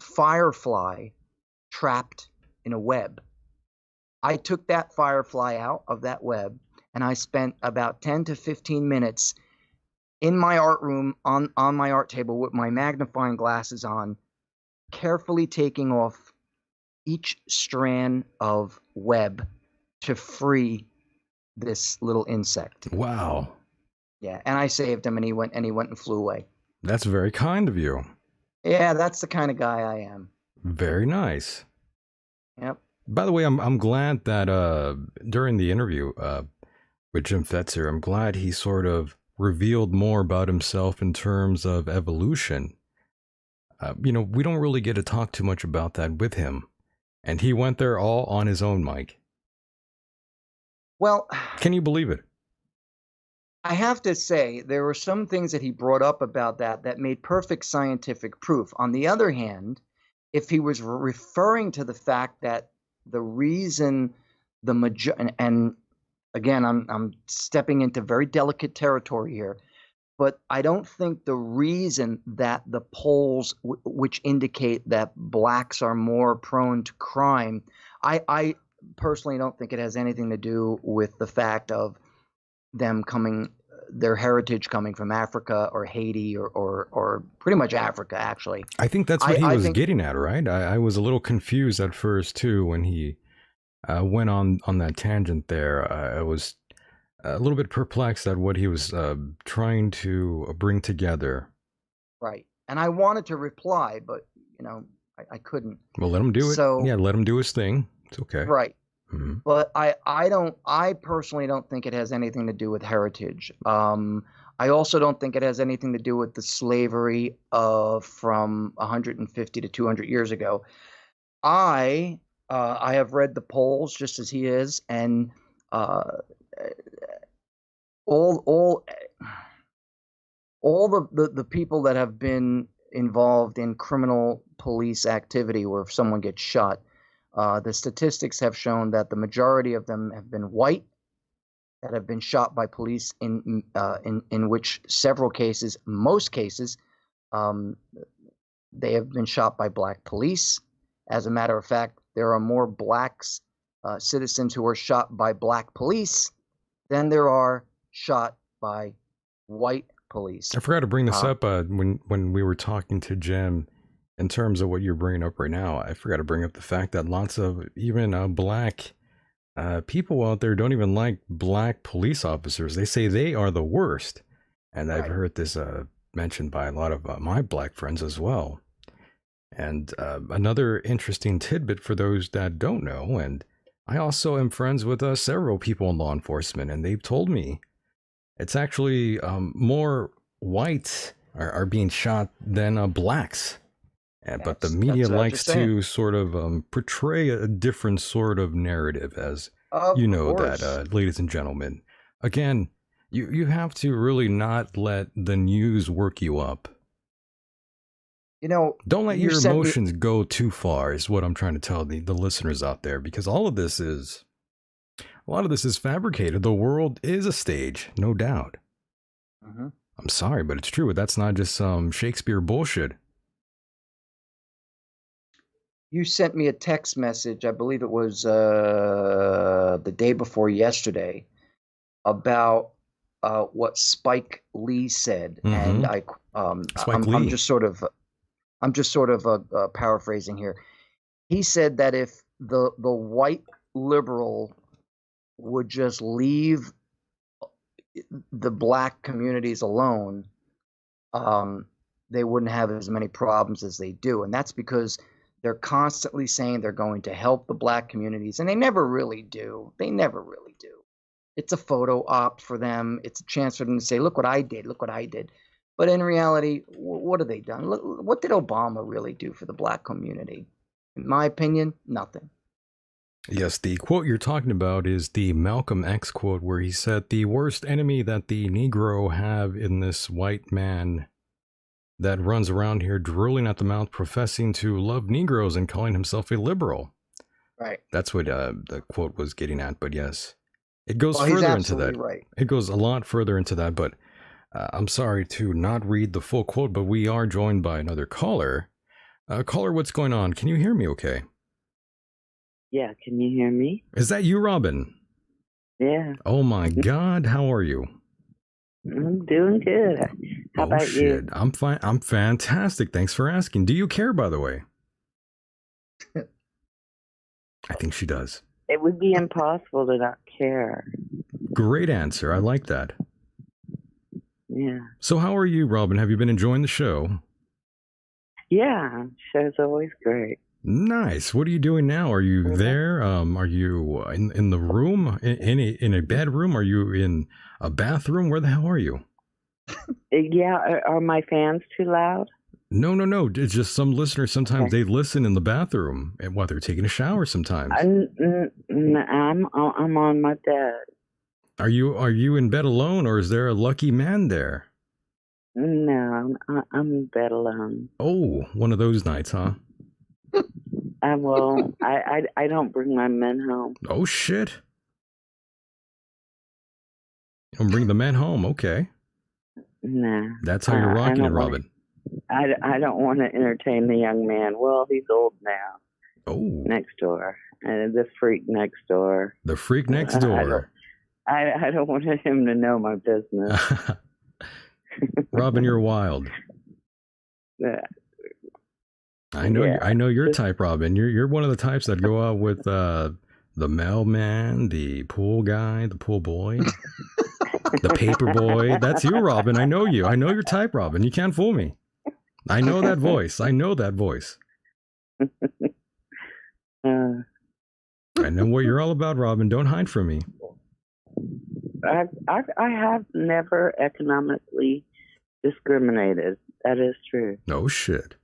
firefly trapped in a web. I took that firefly out of that web, and I spent about 10 to 15 minutes in my art room on my art table with my magnifying glasses on, carefully taking off each strand of web to free this little insect. Wow. Yeah, and I saved him, and he went and flew away. That's very kind of you. Yeah, that's the kind of guy I am. Very nice. Yep. By the way, I'm glad that during the interview with Jim Fetzer, I'm glad he sort of revealed more about himself in terms of evolution. We don't really get to talk too much about that with him. And he went there all on his own, Mike. Well, can you believe it? I have to say, there were some things that he brought up about that made perfect scientific proof. On the other hand, if he was referring to the fact that the reason and again, I'm stepping into very delicate territory here, but I don't think the reason that the polls, which indicate that blacks are more prone to crime, I personally don't think it has anything to do with the fact of them their heritage coming from Africa or Haiti or pretty much Africa, actually. I think that's what he was getting at, right? I was a little confused at first, too, when he went on that tangent there. I was a little bit perplexed at what he was trying to bring together. Right. And I wanted to reply, but, I couldn't. Well, let him do it. Yeah, let him do his thing. It's okay. Right. Mm-hmm. But I personally don't think it has anything to do with heritage. I also don't think it has anything to do with the slavery from 150 to 200 years ago. I have read the polls just as he is, and all the people that have been involved in criminal police activity where if someone gets shot, the statistics have shown that the majority of them have been white that have been shot by police in which most cases, they have been shot by black police. As a matter of fact, there are more blacks, citizens who are shot by black police than there are shot by white police. I forgot to bring this up when we were talking to Jim. In terms of what you're bringing up right now, I forgot to bring up the fact that lots of even black people out there don't even like black police officers. They say they are the worst. And right. I've heard this mentioned by a lot of my black friends as well. And another interesting tidbit for those that don't know, and I also am friends with several people in law enforcement, and they've told me it's actually more whites are being shot than blacks. But the media likes to sort of portray a different sort of narrative, as you know that, ladies and gentlemen. Again, you have to really not let the news work you up. Don't let your emotions go too far, is what I'm trying to tell the listeners out there, because a lot of this is fabricated. The world is a stage, no doubt. Mm-hmm. I'm sorry, but it's true. That's not just some Shakespeare bullshit. You sent me a text message, I believe it was the day before yesterday, about what Spike Lee said, mm-hmm. and I'm just sort of paraphrasing here. He said that if the white liberal would just leave the black communities alone, they wouldn't have as many problems as they do, and that's because they're constantly saying they're going to help the black communities, and they never really do. It's a photo op for them. It's a chance for them to say, look what I did. But in reality, what have they done? Look, what did Obama really do for the black community? In my opinion, nothing. Yes, the quote you're talking about is the Malcolm X quote, where he said the worst enemy that the Negro have in this white man that runs around here drooling at the mouth, professing to love Negroes and calling himself a liberal. Right. That's what the quote was getting at. But yes, it goes further into that. Right. It goes a lot further into that. But I'm sorry to not read the full quote, but we are joined by another caller. Caller, what's going on? Can you hear me okay? Yeah, can you hear me? Is that you, Robin? Yeah. Oh my God, how are you? I'm doing good. How about you? I'm fine. I'm fantastic. Thanks for asking. Do you care, by the way? I think she does. It would be impossible to not care. Great answer. I like that. Yeah. So how are you, Robin? Have you been enjoying the show? Yeah, show's always great. Nice. What are you doing now? Are you there? Are you in the room? In a bedroom? Are you in a bathroom? Where the hell are you? Yeah, are my fans too loud? No. It's just some listeners, sometimes they listen in the bathroom and while they're taking a shower sometimes. I'm on my bed. Are you in bed alone, or is there a lucky man there? No, I'm in bed alone. Oh, one of those nights, huh? Well, I don't bring my men home. Oh, shit. You don't bring the men home, okay. Nah. That's how you're rocking it, Robin. I don't want to entertain the young man. Well, he's old now. Oh. Next door. The freak next door. The freak next door. I don't want him to know my business. Robin, you're wild. Yeah. I know your type, Robin. You're one of the types that go out with the mailman, the pool guy, the pool boy, the paper boy. That's you, Robin. I know you. I know your type, Robin. You can't fool me. I know that voice. I know what you're all about, Robin. Don't hide from me. I have never economically discriminated. That is true. No shit.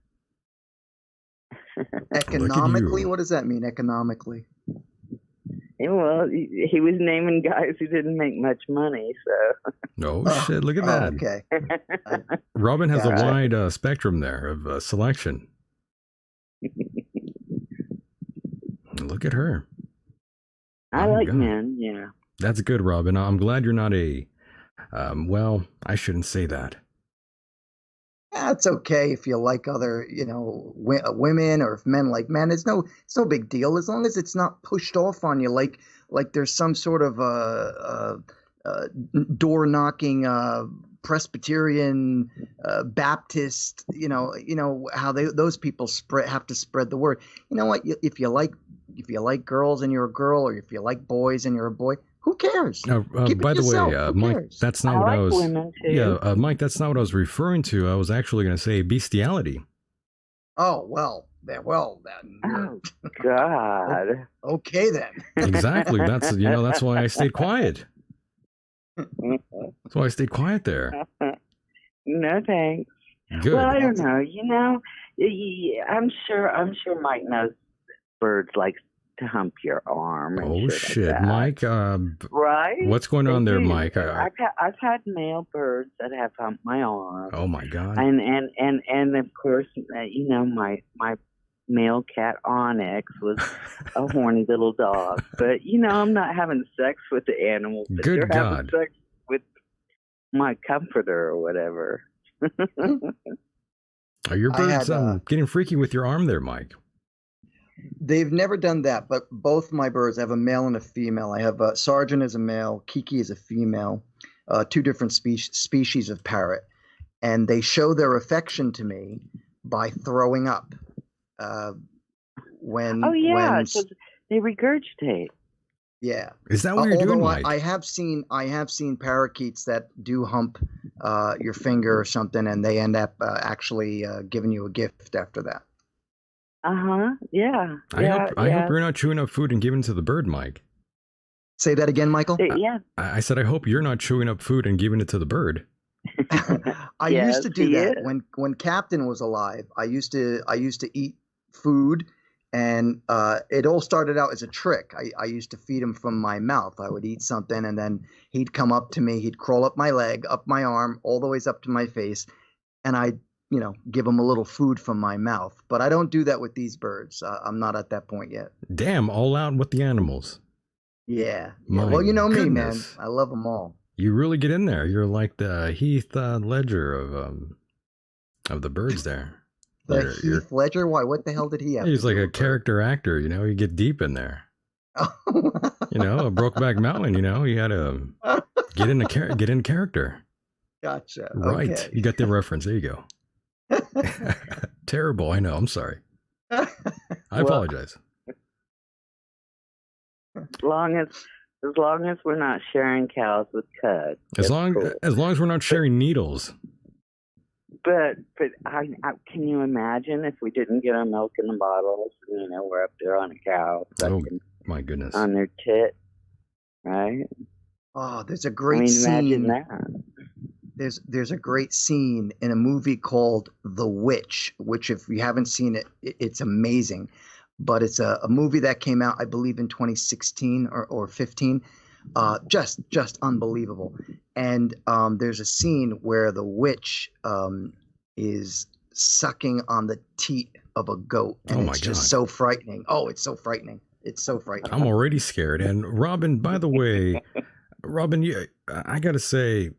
Economically? What does that mean, economically? Well, he was naming guys who didn't make much money, so. No shit, look at that. Okay. Robin has a wide spectrum there of selection. Look at her. I like men, yeah. That's good, Robin. I'm glad you're not well, I shouldn't say that. It's okay if you like other, women, or if men like men. It's no big deal as long as it's not pushed off on you like there's some sort of door knocking Presbyterian Baptist. How those people have to spread the word. You know what? If you like girls and you're a girl, or if you like boys and you're a boy, who cares? By the way, Mike, that's not what I was. Women too. Yeah, Mike, that's not what I was referring to. I was actually going to say bestiality. Oh then. Oh God. Okay then. Exactly. That's why I stayed quiet. That's why I stayed quiet there. No thanks. Good. Well, I don't know. I'm sure Mike knows birds like to hump your arm. Oh shit, like Mike! Right? What's going on there, Mike? I've had male birds that have humped my arm. Oh my God! And of course, my male cat Onyx was a horny little dog. But I'm not having sex with the animals. But Good they're God! Having sex with my comforter or whatever. Are your birds getting freaky with your arm there, Mike? They've never done that, but both my birds, I have a male and a female. I have Sergeant is a male, Kiki is a female, two different species of parrot. And they show their affection to me by throwing up. When they regurgitate. Yeah. Is that what you're doing, Mike? I have seen parakeets that do hump your finger or something, and they end up actually giving you a gift after that. Yeah. I hope you're not chewing up food and giving it to the bird, Mike. Say that again, Michael? Yeah. I said I hope you're not chewing up food and giving it to the bird. I used to do that when Captain was alive. I used to eat food, and it all started out as a trick. I used to feed him from my mouth. I would eat something, and then he'd come up to me. He'd crawl up my leg, up my arm, all the way up to my face, and I'd give them a little food from my mouth. But I don't do that with these birds. I'm not at that point yet. Damn, all out with the animals. Yeah. Well, you know me, man. I love them all. You really get in there. You're like the Heath Ledger of the birds there. Heath Ledger? Why? What the hell did he have? He's like a character actor, You get deep in there. A Brokeback Mountain, You had to get in character. Gotcha. Right. Okay. You got the reference. There you go. Terrible. I know. I'm sorry. I apologize. As long as we're not sharing cows with cud. As long as we're not sharing needles. But I can you imagine if we didn't get our milk in the bottles? We're up there on a cow. Oh my goodness. On their tit, right? Oh, there's a great scene. Imagine that. there's a great scene in a movie called The Witch, which if you haven't seen it, it's amazing. But it's a movie that came out, I believe, in 2016 or 15. Just unbelievable. And there's a scene where the witch is sucking on the teat of a goat, and it's just so frightening. Oh, it's so frightening. It's so frightening. I'm already scared. And Robin, by the way, Robin, I gotta say,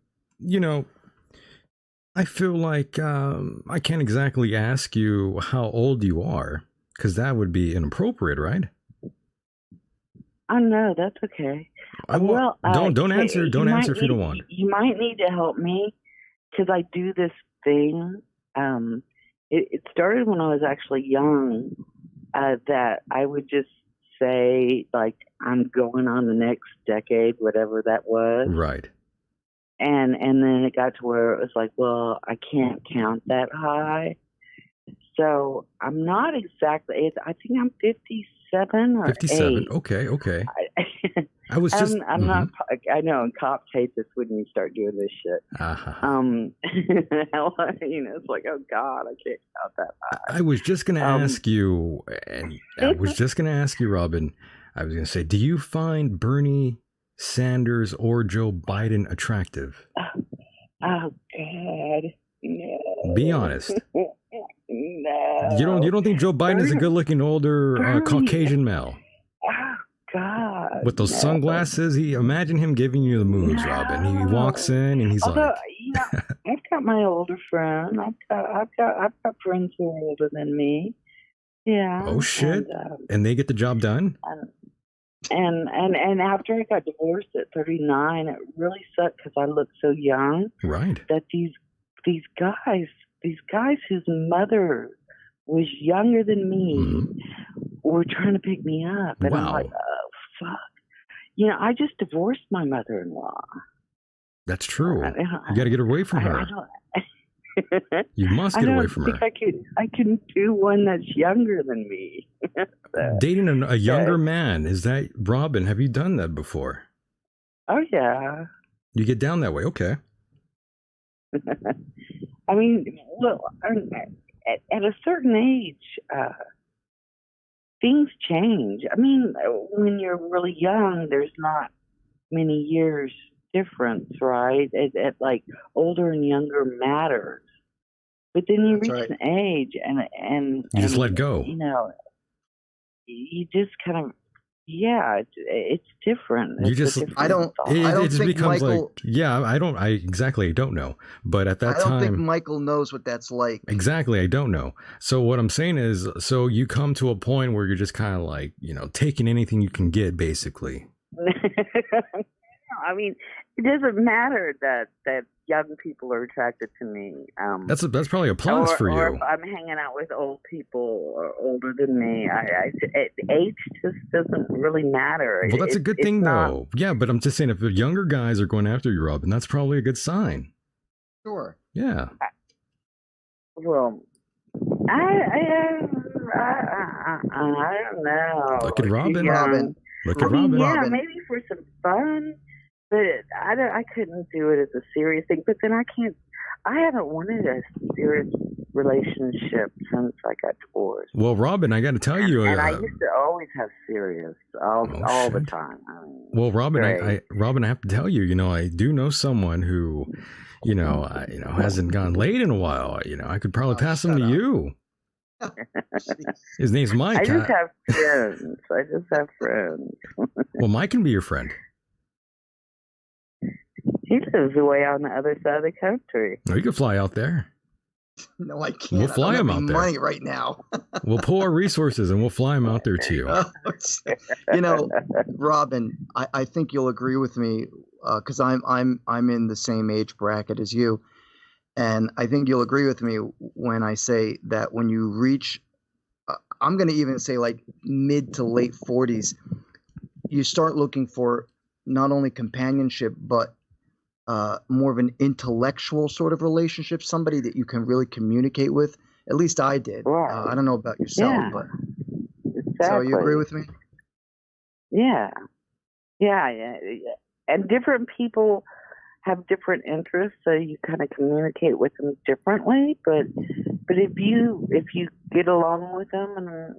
I feel like I can't exactly ask you how old you are, because that would be inappropriate, right? Oh no, that's okay. Don't answer if you don't want. You might need to help me because I do this thing. It started when I was actually young. That I would just say like I'm going on the next decade, whatever that was. Right. And then it got to where it was like, well, I can't count that high. So I'm not exactly. I think I'm 57 or 57. 8. Okay. I was just. I'm not. I know. And cops hate this when you start doing this shit. It's like, oh God, I can't count that high. I was just gonna ask you, Robin. I was gonna say, do you find Bernie Sanders or Joe Biden attractive? Oh God, no. Be honest. No. You don't think Joe Biden is a good-looking older Caucasian male? Oh God. With those sunglasses, imagine him giving you the moves, Robin. He walks in and he's Although, I've got my older friend. I've got friends who are older than me. Yeah. Oh shit! And they get the job done. And after I got divorced at 39, it really sucked because I looked so young. Right. That these guys whose mother was younger than me were trying to pick me up. And I'm like, oh, fuck. I just divorced my mother-in-law. That's true. You got to get away from her. You must get away from her. I can do one that's younger than me. Dating a younger man. Is that, Robin, have you done that before? Oh, yeah. You get down that way. Okay. I mean, well, at a certain age, things change. I mean, when you're really young, there's not many years difference, right? At like older and younger matters. But then you reach an age and you just let go. You just kind of, it's different. You just, I don't think Michael. I don't know. But at that time, I don't think Michael knows what that's like. Exactly, I don't know. So what I'm saying is, so you come to a point where you're just kind of like, taking anything you can get, basically. I mean, it doesn't matter that young people are attracted to me. That's probably a plus for you. Or if I'm hanging out with old people or older than me, age just doesn't really matter. Well, that's a good thing, though. Yeah, but I'm just saying, if the younger guys are going after you, Robin, that's probably a good sign. Sure. Yeah. Well, I don't know. Look at Robin. Look at Robin. Yeah, Robin. maybe for some fun. But I couldn't do it as a serious thing. But then I haven't wanted a serious relationship since I got divorced. Well, Robin, I got to tell you. And I used to always have serious all the time. I mean, well, Robin, I have to tell you, I do know someone who, hasn't gone late in a while. I could probably pass him to you. His name's Mike. I just have friends. Well, Mike can be your friend. He lives way on the other side of the country. No, you can fly out there. No, I can't. We'll fly him out there. Money right now. We'll pull our resources and we'll fly him out there to you. Robin, I think you'll agree with me because I'm in the same age bracket as you, and I think you'll agree with me when I say that when you reach, I'm going to even say like mid to late 40s, you start looking for not only companionship but more of an intellectual sort of relationship, somebody that you can really communicate with. At least I did. Right. I don't know about yourself, but exactly. So you agree with me? Yeah. And different people have different interests, so you kind of communicate with them differently. But if you get along with them, and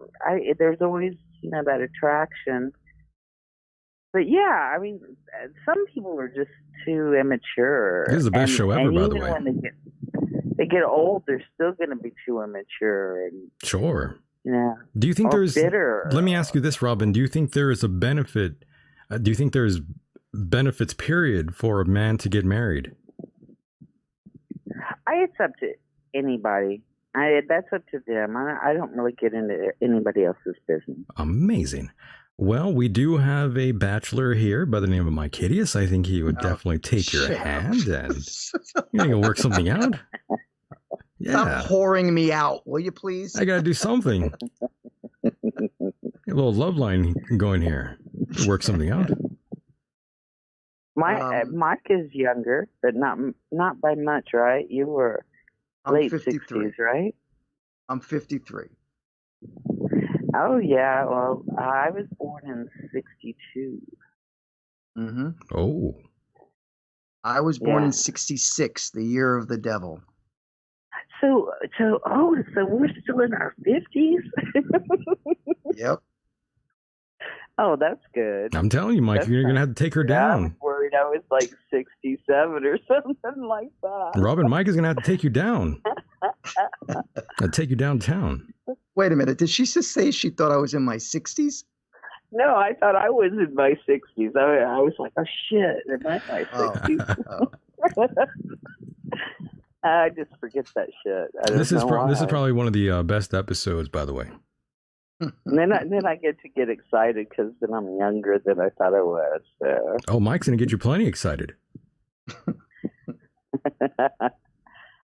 there's always that attraction. But yeah, I mean, some people are just too immature. This is the best show ever, by the way. When they get old, they're still going to be too immature. And, sure. Yeah. Do you think there's? Bitter. Let me ask you this, Robin. Do you think there is a benefit? Do you think there's benefits, period, for a man to get married? It's up to anybody. That's up to them. I don't really get into anybody else's business. Amazing. Well, we do have a bachelor here by the name of Mike Hideous. I think he would definitely take your hand and you can work something out. Yeah. Stop whoring me out, will you please? I got to do something. A little love line going here. Work something out. Mike is younger, but not by much, right? You were late 60s, right? I'm 53. Oh, yeah. Well, I was born in 62. Mm-hmm. Oh. I was born in 66, the year of the devil. So we're still in our 50s? Yep. Oh, that's good. I'm telling you, Mike, you're going to have to take her down. I was worried I was like 67 or something like that. Robin, Mike is going to have to take you down. I'll take you downtown. Wait a minute. Did she just say she thought I was in my 60s? No, I thought I was in my 60s. I was like, oh, shit. Am I in my 60s? Oh. I just forget that shit. This is probably one of the best episodes, by the way. And then I get to get excited because then I'm younger than I thought I was. So. Oh, Mike's going to get you plenty excited.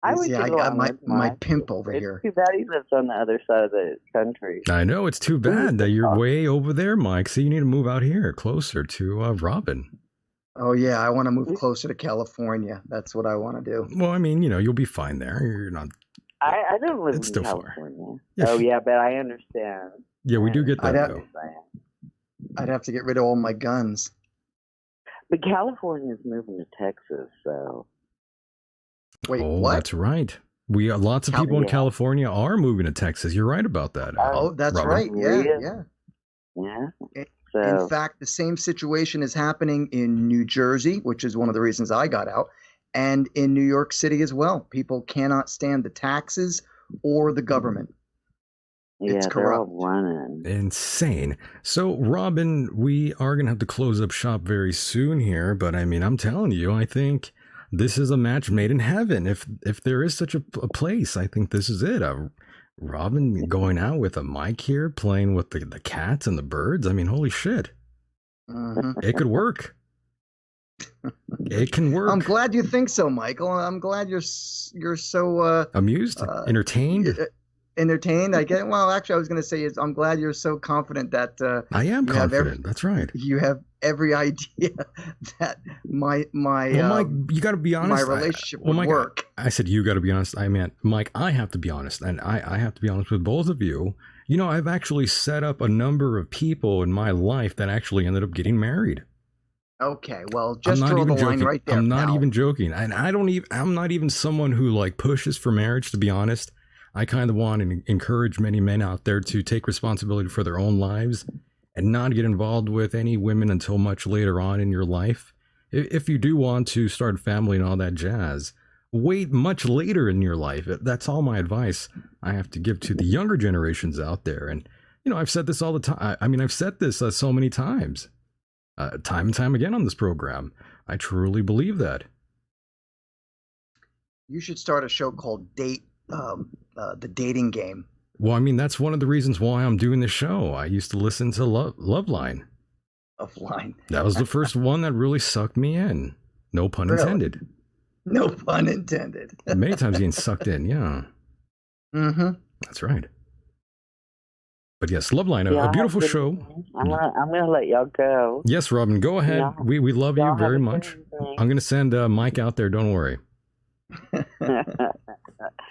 I got my pimp over here. It's too bad he lives on the other side of the country. I know, it's too bad that you're way over there, Mike. So you need to move out here, closer to Robin. Oh, yeah, I want to move closer to California. That's what I want to do. Well, I mean, you'll be fine there. You're not... I don't live in California. Oh, yeah, but I understand. Yeah, we do get that, though. I'd have to get rid of all my guns. But California's moving to Texas, so... Wait, what? That's right. Lots of people in California are moving to Texas. You're right about that. That's Robin. right. Yeah. So, in fact, the same situation is happening in New Jersey, which is one of the reasons I got out, and in New York City as well. People cannot stand the taxes or the government. It's corrupt. They're all running. Insane. So, Robin, we are going to have to close up shop very soon here, but I mean, I'm telling you, I think this is a match made in heaven. If there is such a place, I think this is it. Robin going out with a Mike here, playing with the cats and the birds. I mean, holy shit. Mm-hmm. It could work. It can work. I'm glad you think so, Michael. I'm glad you're so amused, entertained. Entertained. I get. Well, actually, I was going to say I'm glad you're so confident that I am confident. That's right. You have every idea that my Mike, you got to be honest. My relationship would work. I said you got to be honest. I meant Mike. I have to be honest, and I have to be honest with both of you. I've actually set up a number of people in my life that actually ended up getting married. Okay, well, just draw the line right there. I'm not even joking, and I'm not even someone who pushes for marriage. To be honest, I kind of want to encourage many men out there to take responsibility for their own lives and not get involved with any women until much later on in your life. If you do want to start a family and all that jazz, wait much later in your life. That's all my advice I have to give to the younger generations out there. And I've said this all the time. I mean, I've said this so many times. Time and time again on this program. I truly believe that. You should start a show called The Dating Game. Well, I mean, that's one of the reasons why I'm doing this show. I used to listen to Loveline. Loveline. That was the first one that really sucked me in. No pun intended. No pun intended. Many times getting sucked in, yeah. Mm-hmm. That's right. But yes, Loveline, a beautiful show. I'm gonna let y'all go. Yes, Robin, go ahead. Yeah. We love you very much. I'm gonna send Mike out there. Don't worry.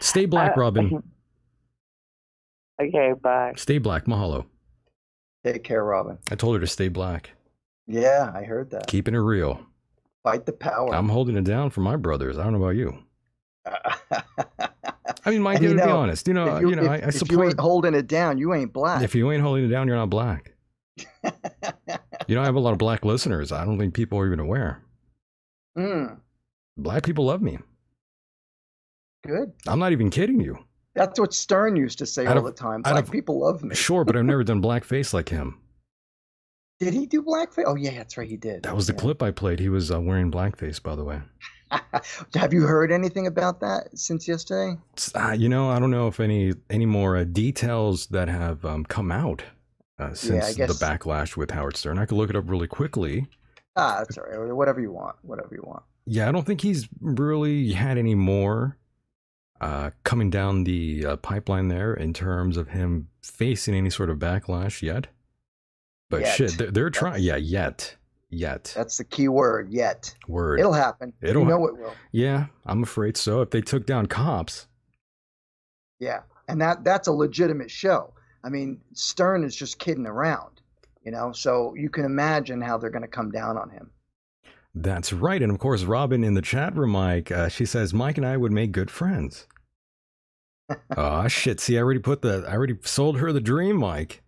Stay black, Robin. Okay, bye. Stay black. Mahalo. Take care, Robin. I told her to stay black. Yeah, I heard that. Keeping it real. Fight the power. I'm holding it down for my brothers. I don't know about you. I mean, Mike, And to be honest, I if support. you ain't holding it down, you ain't black. If you ain't holding it down, you're not black. I have a lot of black listeners. I don't think people are even aware. Black people love me. Good. I'm not even kidding you. That's what Stern used to say all the time. Black people love me. Sure, but I've never done blackface like him. Did he do blackface? Oh, yeah, that's right. He did. That was the clip I played. He was wearing blackface, by the way. Have you heard anything about that since yesterday? I don't know if any more details that have come out since the backlash with Howard Stern. I could look it up really quickly. That's all right. Whatever you want. Yeah, I don't think he's really had any more coming down the pipeline there in terms of him facing any sort of backlash yet. But shit, they're trying. Yeah, yet. That's the key word, yet. It'll happen. It will. Yeah, I'm afraid so. If they took down cops. Yeah, and that's a legitimate show. I mean, Stern is just kidding around, so you can imagine how they're going to come down on him. That's right. And of course, Robin in the chat room, Mike, she says, Mike and I would make good friends. Oh, shit. See, I already sold her the dream, Mike.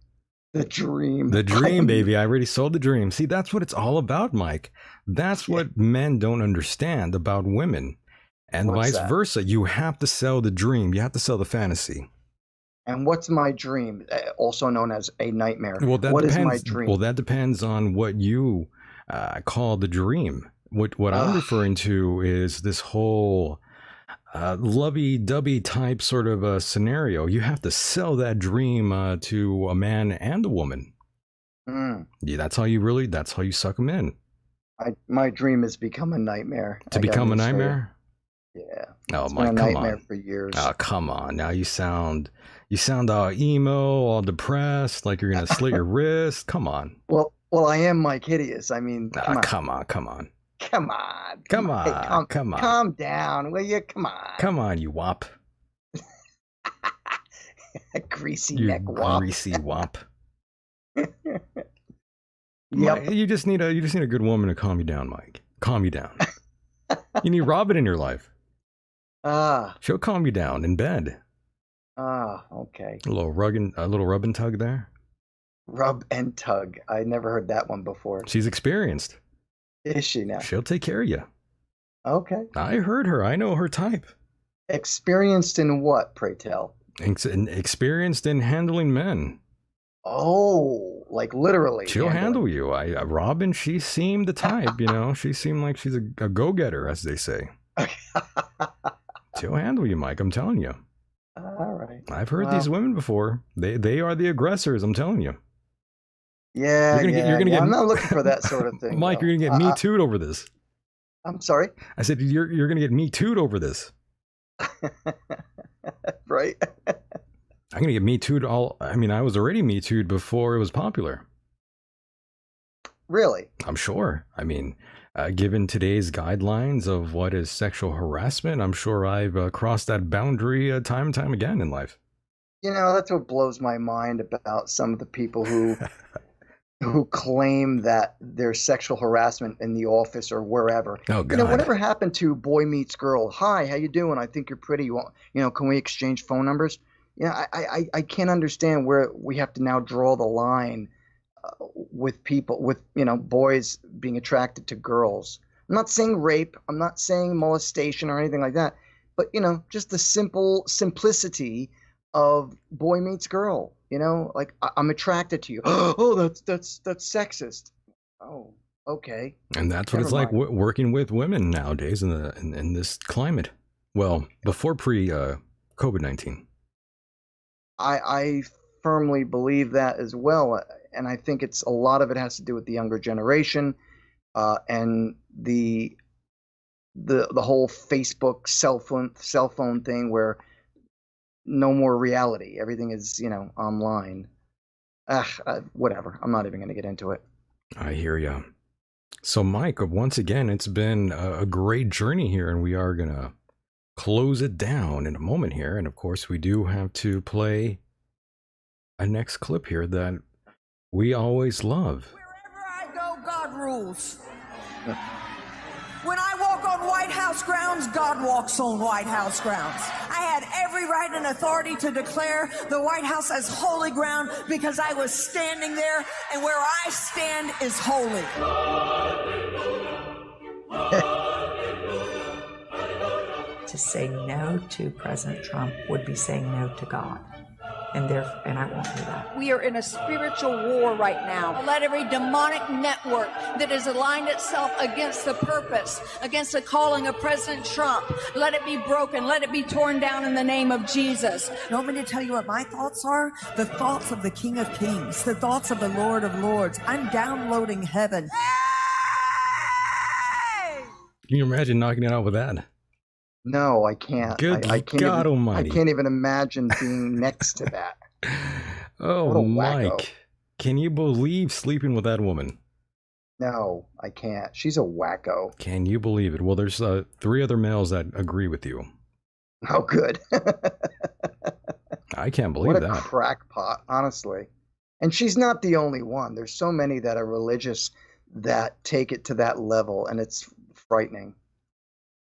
The dream. The dream, baby. I already sold the dream. See, that's what it's all about, Mike. That's what men don't understand about women. And vice versa. You have to sell the dream. You have to sell the fantasy. And what's my dream? Also known as a nightmare. What is my dream? Well, that depends on what you call the dream. What I'm referring to is this whole lovey-dovey type sort of a scenario. You have to sell that dream to a man and a woman. Yeah, that's how you suck them in. My dream has become a nightmare. To become a nightmare? Yeah. Oh, it's Mike, been a come nightmare on. for years. Oh, come on. Now you sound all emo, all depressed, like you're gonna slit your wrist. Come on. Well, I am Mike Hideous. I mean, come on. Come on. Hey, come on. Calm down, will you? Come on. Come on, you wop. Greasy neck wop. Greasy wop. Yep. You just need a good woman to calm you down, Mike. Calm you down. You need Robin in your life. She'll calm you down in bed. Okay. A little rub and tug there. Rub and tug. I never heard that one before. She's experienced. Is she now? She'll take care of you. Okay. I heard her. I know her type. Experienced in what, pray tell? Experienced in handling men. Oh, like literally. She'll handle you. Robin, she seemed the type, She seemed like she's a go-getter, as they say. She'll handle you, Mike. I'm telling you. All right. I've heard these women before. They are the aggressors. I'm telling you. Yeah, you're gonna get. I'm not looking for that sort of thing, Mike. though. You're gonna get me too'd over this. I'm sorry. I said you're gonna get me too'd over this. Right. I'm gonna get me too'd I was already me too'd before it was popular. Really? I'm sure. Given today's guidelines of what is sexual harassment, I'm sure I've crossed that boundary time and time again in life. That's what blows my mind about some of the people who claim that there's sexual harassment in the office or wherever. Oh, God. Whatever happened to boy meets girl? Hi, how you doing? I think you're pretty. Can we exchange phone numbers? I can't understand where we have to now draw the line with people, with boys being attracted to girls. I'm not saying rape. I'm not saying molestation or anything like that. But just the simplicity of boy meets girl. Like I'm attracted to you. Oh, that's sexist. Oh, okay. And that's what it's like working with women nowadays in this climate. Well, before COVID-19. I firmly believe that as well, and I think a lot of it has to do with the younger generation, and the whole Facebook cell phone thing where no more reality. Everything is, online. Whatever. I'm not even going to get into it. I hear you. So, Mike, once again, it's been a great journey here, and we are going to close it down in a moment here. And, of course, we do have to play a next clip here that we always love. Wherever I go, God rules. When I walk on White House grounds, God walks on White House grounds. I had every right and authority to declare the White House as holy ground because I was standing there, and where I stand is holy. To say no to President Trump would be saying no to God. And I won't do that. We are in a spiritual war right now. Let every demonic network that has aligned itself against the purpose, against the calling of President Trump, let it be broken, let it be torn down in the name of Jesus. You want me to tell you what my thoughts are? The thoughts of the King of Kings, the thoughts of the Lord of Lords. I'm downloading heaven. Can you imagine knocking it out with that? No, I can't. Good I can't God even, Almighty! I can't even imagine being next to that. Oh, Mike, can you believe sleeping with that woman? No, I can't. She's a wacko. Can you believe it? Well, there's 3 other males that agree with you. Oh, good. I can't believe what a that. crackpot, honestly. And she's not the only one. There's so many that are religious that take it to that level, and it's frightening.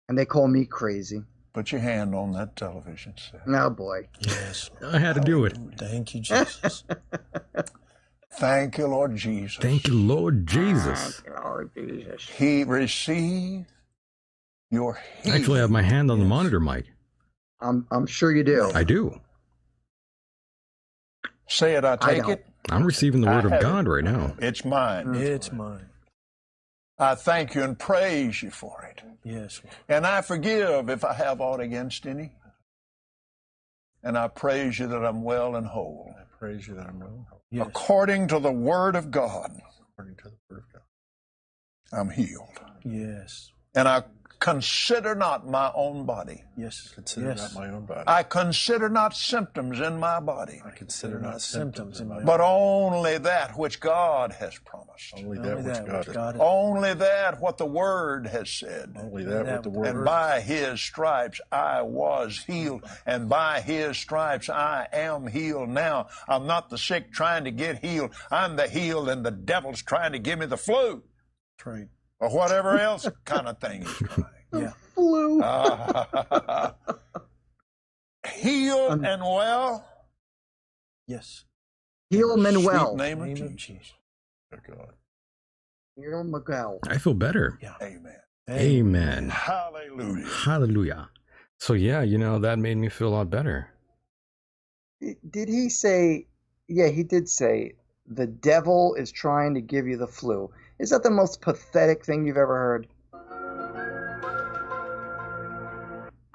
And they call me crazy. Put your hand on that television set. No, boy. Yes. I had to do it. Thank you, Jesus. Thank you, Lord Jesus. Thank you, Lord Jesus. Thank you, Lord Jesus. He received your healing. Actually, I have my hand on the monitor, Mike. I'm sure you do. I do. Say it, I take it. I'm receiving the word of God right now. It's mine. It's mine. I thank you and praise you for it. Yes. And I forgive if I have aught against any. And I praise you that I'm well and whole. I praise you that I'm well and whole. Yes. According to the word of God. According to the word of God. I'm healed. Yes. And I consider not my own body. Yes. Consider not my own body. I consider not symptoms in my body. I consider not symptoms in my body. But only that which God has promised. Only that which God has promised. Only that what the Word has said. Only that what the Word. And by His stripes I was healed. And by His stripes I am healed now. I'm not the sick trying to get healed. I'm the healed, and the devil's trying to give me the flu. That's right. Or whatever else kind of thing he's trying. Yeah. Flu. Healed and well. Yes. Heal Manuel. Sweet name of Jesus. Oh, God. Heal Miguel. I feel better. Yeah. Amen. Amen. Hallelujah. Hallelujah. So yeah, that made me feel a lot better. Did he say, yeah, he did say, the devil is trying to give you the flu. Is that the most pathetic thing you've ever heard?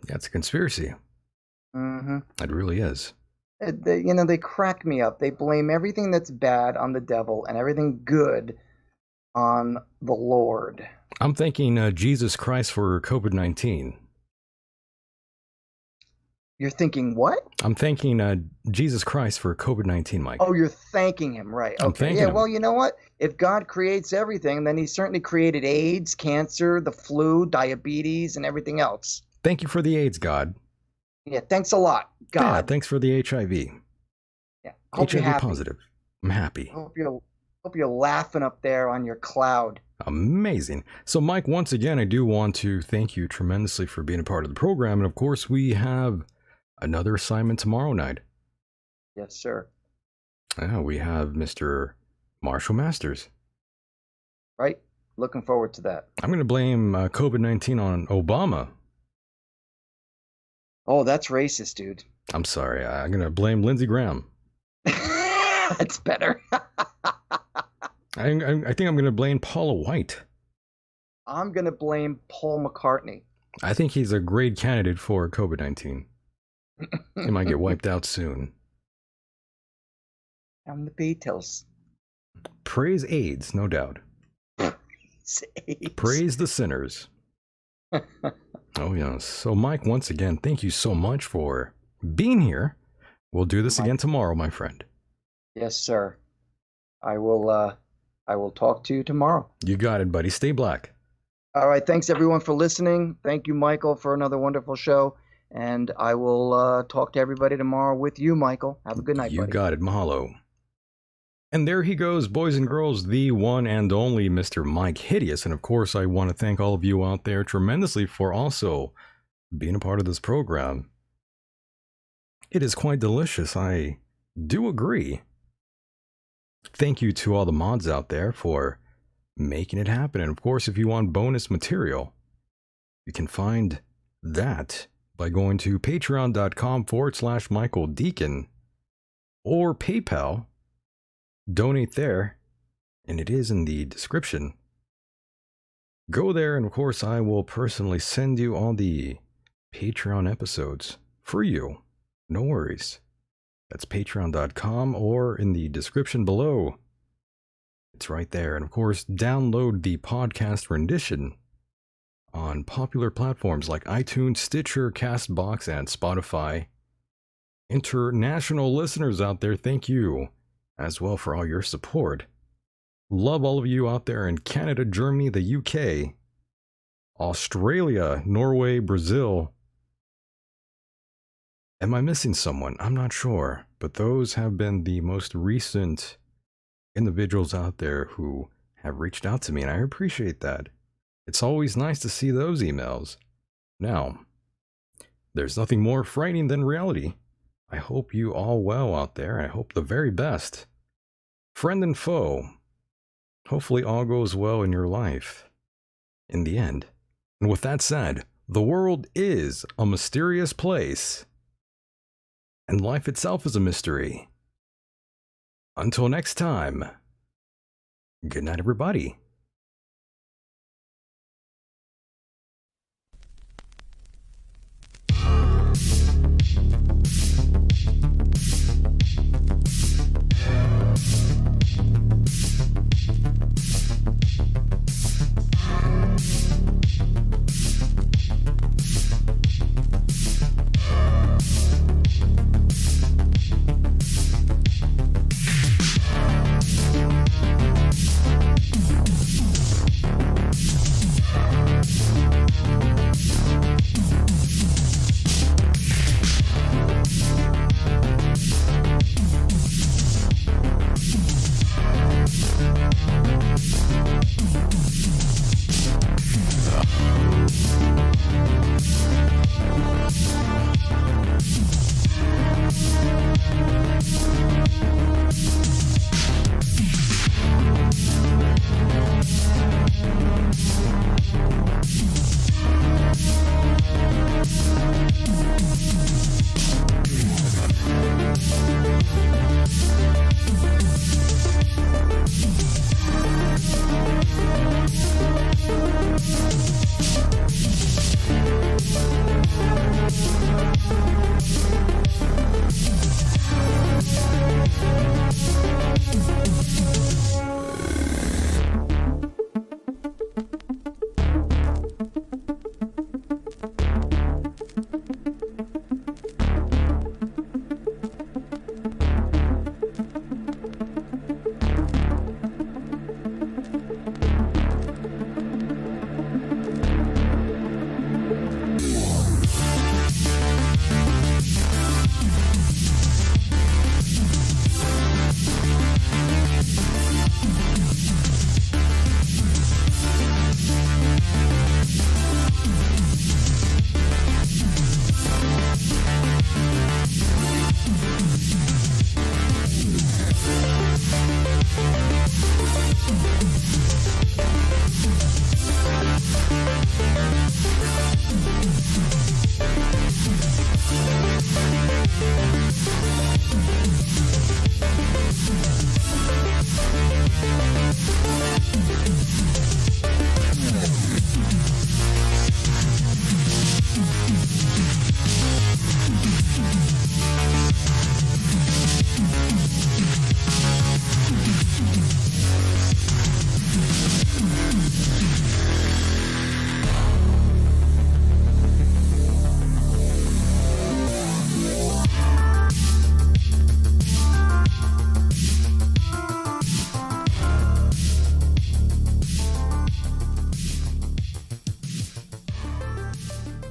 That's a conspiracy. Mm-hmm. It really is. They crack me up. They blame everything that's bad on the devil and everything good on the Lord. I'm thanking Jesus Christ for COVID-19. You're thinking what? I'm thanking Jesus Christ for COVID-19, Mike. Oh, you're thanking him, right? Okay. I'm thanking him. Well, you know what? If God creates everything, then he certainly created AIDS, cancer, the flu, diabetes, and everything else. Thank you for the AIDS, God. Yeah, thanks a lot, God. Yeah, thanks for the HIV. Yeah, hope HIV you're happy. positive. I'm happy. Hope you're laughing up there on your cloud. Amazing. So, Mike, once again, I do want to thank you tremendously for being a part of the program. And of course, we have another assignment tomorrow night. Yes, sir. We have Mr. Marshall Masters. Right? Looking forward to that. I'm going to blame COVID-19 on Obama. Oh, that's racist, dude. I'm sorry. I'm going to blame Lindsey Graham. That's better. I think I'm going to blame Paula White. I'm going to blame Paul McCartney. I think he's a great candidate for COVID-19. He might get wiped out soon. I'm the Beatles. Praise AIDS, no doubt. Praise the sinners. Oh, yes. So, Mike, once again, thank you so much for being here. We'll do this again tomorrow, my friend. Yes, sir. I will talk to you tomorrow. You got it, buddy. Stay black. All right. Thanks, everyone, for listening. Thank you, Michael, for another wonderful show. And I will talk to everybody tomorrow with you, Michael. Have a good night, buddy. You got it. Mahalo. And there he goes, boys and girls, the one and only Mr. Mike Hideous. And of course, I want to thank all of you out there tremendously for also being a part of this program. It is quite delicious, I do agree. Thank you to all the mods out there for making it happen. And of course, if you want bonus material, you can find that by going to patreon.com/Michael Decon or PayPal. Donate there, and it is in the description. Go there, and of course, I will personally send you all the Patreon episodes for you. No worries. That's patreon.com or in the description below. It's right there. And of course, download the podcast rendition on popular platforms like iTunes, Stitcher, CastBox, and Spotify. International listeners out there, thank you as well for all your support. Love all of you out there in Canada, Germany, the UK, Australia, Norway, Brazil. Am I missing someone? I'm not sure, but those have been the most recent individuals out there who have reached out to me, and I appreciate that. It's always nice to see those emails. Now, there's nothing more frightening than reality. I hope you all well out there. I hope the very best. Friend and foe, hopefully all goes well in your life in the end. And with that said, the world is a mysterious place, and life itself is a mystery. Until next time, good night, everybody.